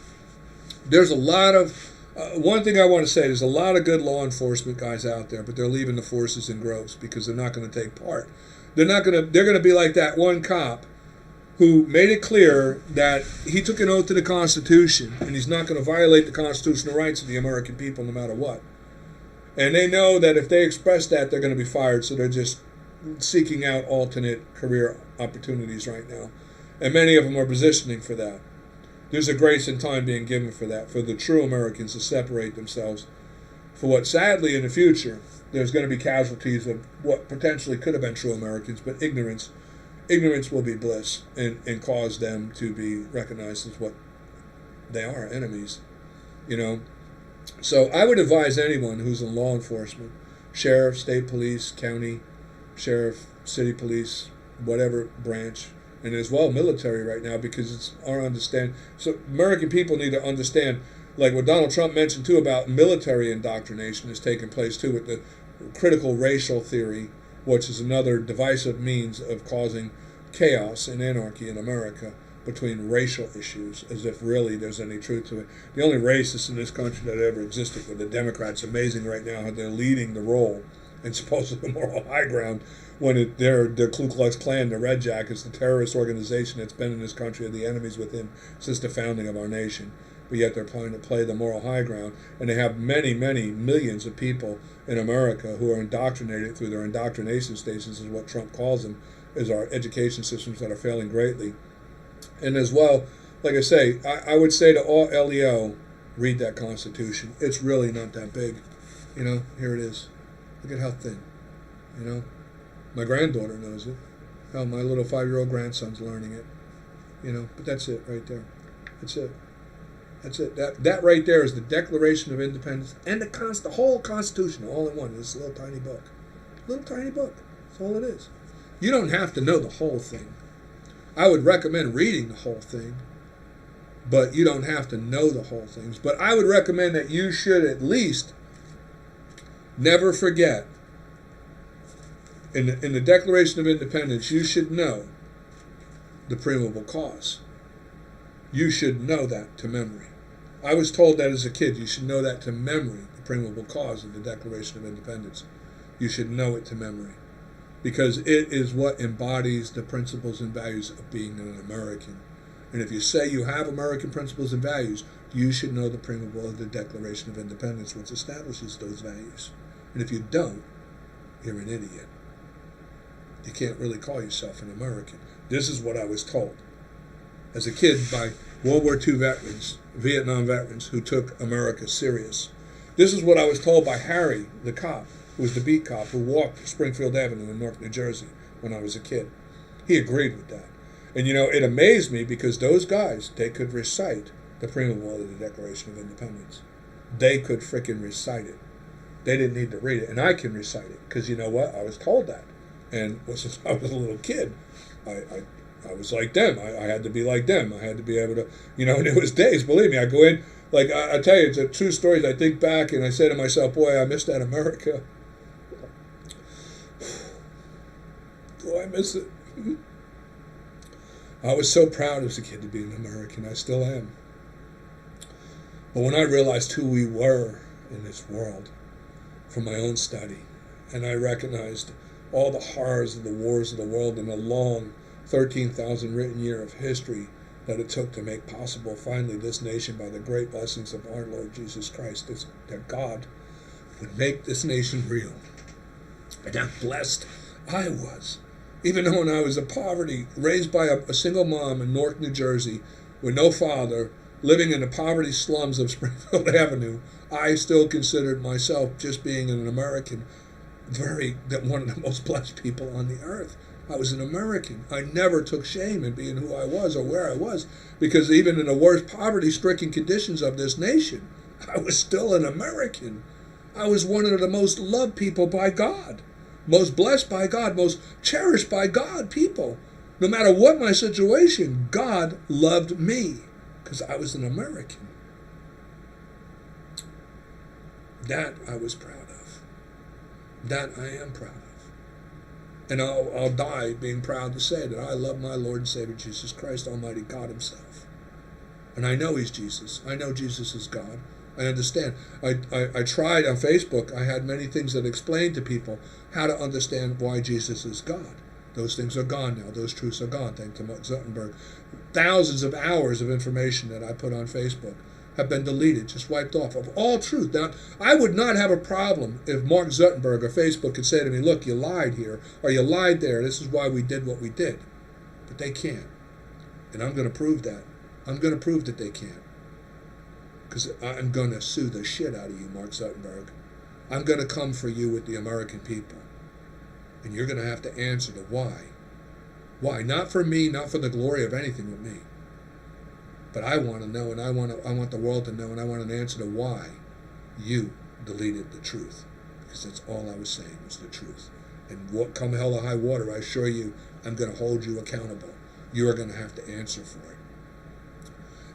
There's a lot of one thing I want to say, there's a lot of good law enforcement guys out there, but they're leaving the forces in groves because they're not going to take part. They're going to be like that one cop who made it clear that he took an oath to the Constitution and he's not going to violate the constitutional rights of the American people no matter what. And they know that if they express that, they're going to be fired, so they're just seeking out alternate career opportunities right now. And many of them are positioning for that. There's a grace and time being given for that, for the true Americans to separate themselves. For what, sadly, in the future, there's going to be casualties of what potentially could have been true Americans, but ignorance will be bliss and cause them to be recognized as what they are, enemies. So I would advise anyone who's in law enforcement, sheriff, state police, county, sheriff, city police, whatever branch, and as well military right now, because it's our understanding. So American people need to understand, like what Donald Trump mentioned too about military indoctrination is taking place too with the critical racial theory, which is another divisive means of causing chaos and anarchy in America between racial issues, as if really there's any truth to it. The only racists in this country that ever existed were the Democrats. Amazing right now how they're leading the role and supposedly the moral high ground when they're Ku Klux Klan, the Red Jackets, the terrorist organization that's been in this country, are the enemies within since the founding of our nation. But yet they're trying to play the moral high ground, and they have many, many millions of people in America who are indoctrinated through their indoctrination stations, is what Trump calls them, is our education systems that are failing greatly. And as well, like I say, I would say to all LEO, read that Constitution. It's really not that big. Here it is. Look at how thin. My granddaughter knows it. Hell, my little 5-year-old grandson's learning it. But that's it right there. That's it. That's it. That right there is the Declaration of Independence and the whole Constitution all in one. This little tiny book. Little tiny book. That's all it is. You don't have to know the whole thing. I would recommend reading the whole thing, but you don't have to know the whole things. But I would recommend that you should at least never forget, in the Declaration of Independence, you should know the primable cause. You should know that to memory. I was told that as a kid. You should know that to memory, the primable cause of the Declaration of Independence. You should know it to memory, because it is what embodies the principles and values of being an American. And if you say you have American principles and values, you should know the preamble of the Declaration of Independence, which establishes those values. And if you don't, you're an idiot. You can't really call yourself an American. This is what I was told as a kid by World War II veterans, Vietnam veterans who took America serious. This is what I was told by Harry, the cop, who was the beat cop, who walked Springfield Avenue in Newark, New Jersey when I was a kid. He agreed with that. And it amazed me because those guys, they could recite the preamble of the Declaration of Independence. They could frickin' recite it. They didn't need to read it. And I can recite it because you know what? I was told that. And since I was a little kid, I I was like them. I had to be like them. I had to be able to, and it was days, believe me, I go in, like, I tell you, it's a true story. I think back and I say to myself, boy, I miss that America. Oh, I miss it. I was so proud as a kid to be an American. I still am. But when I realized who we were in this world from my own study, and I recognized all the horrors of the wars of the world and the long 13,000 written year of history that it took to make possible finally this nation by the great blessings of our Lord Jesus Christ, that God would make this nation real. And how blessed I was. Even though when I was in poverty, raised by a single mom in Newark, New Jersey, with no father, living in the poverty slums of Springfield Avenue, I still considered myself, just being an American, one of the most blessed people on the earth. I was an American. I never took shame in being who I was or where I was, because even in the worst poverty-stricken conditions of this nation, I was still an American. I was one of the most loved people by God, most blessed by God, most cherished by God people. No matter what my situation, God loved me because I was an American. That I was proud of. That I am proud of. And I'll die being proud to say that I love my Lord and Savior Jesus Christ, Almighty God himself. And I know he's Jesus. I know Jesus is God. I understand. I tried on Facebook. I had many things that explained to people how to understand why Jesus is God. Those things are gone now. Those truths are gone, thanks to Mark Zuckerberg. Thousands of hours of information that I put on Facebook have been deleted, just wiped off of all truth. Now, I would not have a problem if Mark Zuckerberg or Facebook could say to me, look, you lied here, or you lied there, this is why we did what we did. But they can't. And I'm going to prove that. I'm going to prove that they can't. Because I'm going to sue the shit out of you, Mark Zuckerberg. I'm going to come for you with the American people. And you're going to have to answer the why. Why? Not for me, not for the glory of anything with me. But I want to know, and I want the world to know, and I want an answer to why you deleted the truth. Because that's all I was saying was the truth. And what come hell or high water, I assure you, I'm going to hold you accountable. You are going to have to answer for it.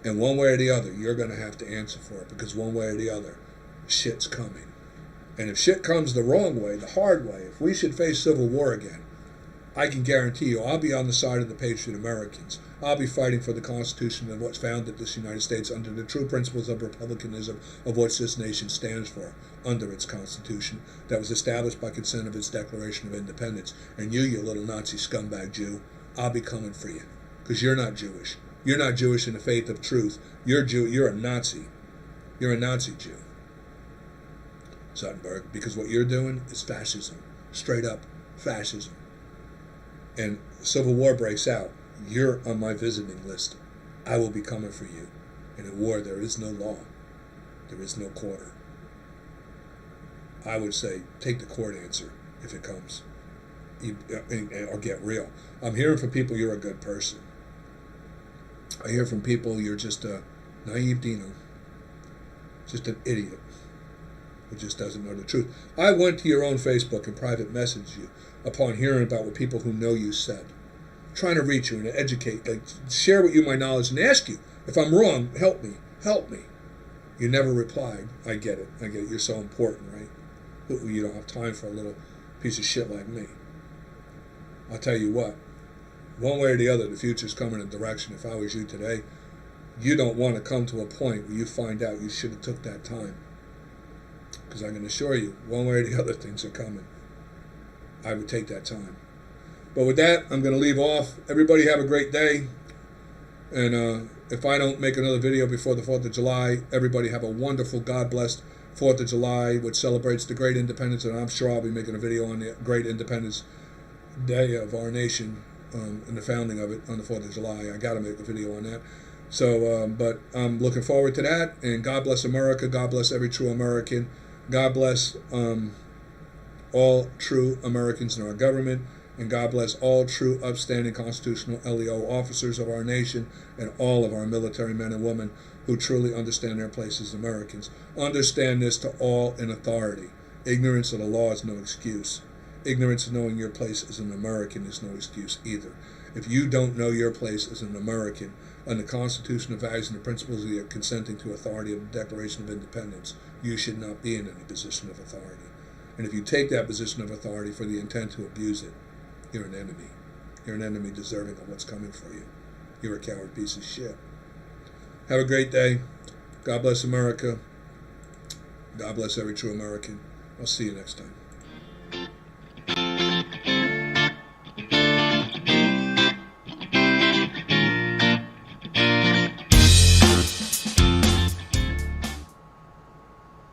And one way or the other, you're going to have to answer for it. Because one way or the other, shit's coming. And if shit comes the wrong way, the hard way, if we should face civil war again, I can guarantee you I'll be on the side of the patriot Americans. I'll be fighting for the Constitution and what's founded this United States under the true principles of republicanism, of what this nation stands for under its Constitution that was established by consent of its Declaration of Independence. And you little Nazi scumbag Jew, I'll be coming for you. Because you're not Jewish. You're not Jewish in the faith of truth. You're a Nazi. You're a Nazi Jew, Zuckerberg, because what you're doing is fascism. Straight up fascism. And civil war breaks out. You're on my visiting list. I will be coming for you. And in war, there is no law. There is no quarter. I would say, take the court answer if it comes. Or get real. I'm hearing from people you're a good person. I hear from people you're just a naive Dino. Just an idiot who just doesn't know the truth. I went to your own Facebook and private messaged you upon hearing about what people who know you said. Trying to reach you and educate, share with you my knowledge and ask you, if I'm wrong, help me. You never replied. I get it. You're so important, right? You don't have time for a little piece of shit like me. I'll tell you what, one way or the other, the future's coming in a direction. If I was you today, you don't want to come to a point where you find out you should have took that time. Because I can assure you, one way or the other, things are coming. I would take that time. But with that, I'm going to leave off. Everybody have a great day. And if I don't make another video before the 4th of July, everybody have a wonderful, God-blessed 4th of July, which celebrates the great independence. And I'm sure I'll be making a video on the great independence day of our nation and the founding of it on the 4th of July. I got to make a video on that. So, but I'm looking forward to that. And God bless America. God bless every true American. God bless all true Americans in our government. And God bless all true, upstanding, constitutional LEO officers of our nation and all of our military men and women who truly understand their place as Americans. Understand this to all in authority. Ignorance of the law is no excuse. Ignorance of knowing your place as an American is no excuse either. If you don't know your place as an American on the Constitution, the values, and the principles of the consenting to authority of the Declaration of Independence, you should not be in any position of authority. And if you take that position of authority for the intent to abuse it, you're an enemy. You're an enemy deserving of what's coming for you. You're a coward piece of shit. Have a great day. God bless America. God bless every true American. I'll see you next time.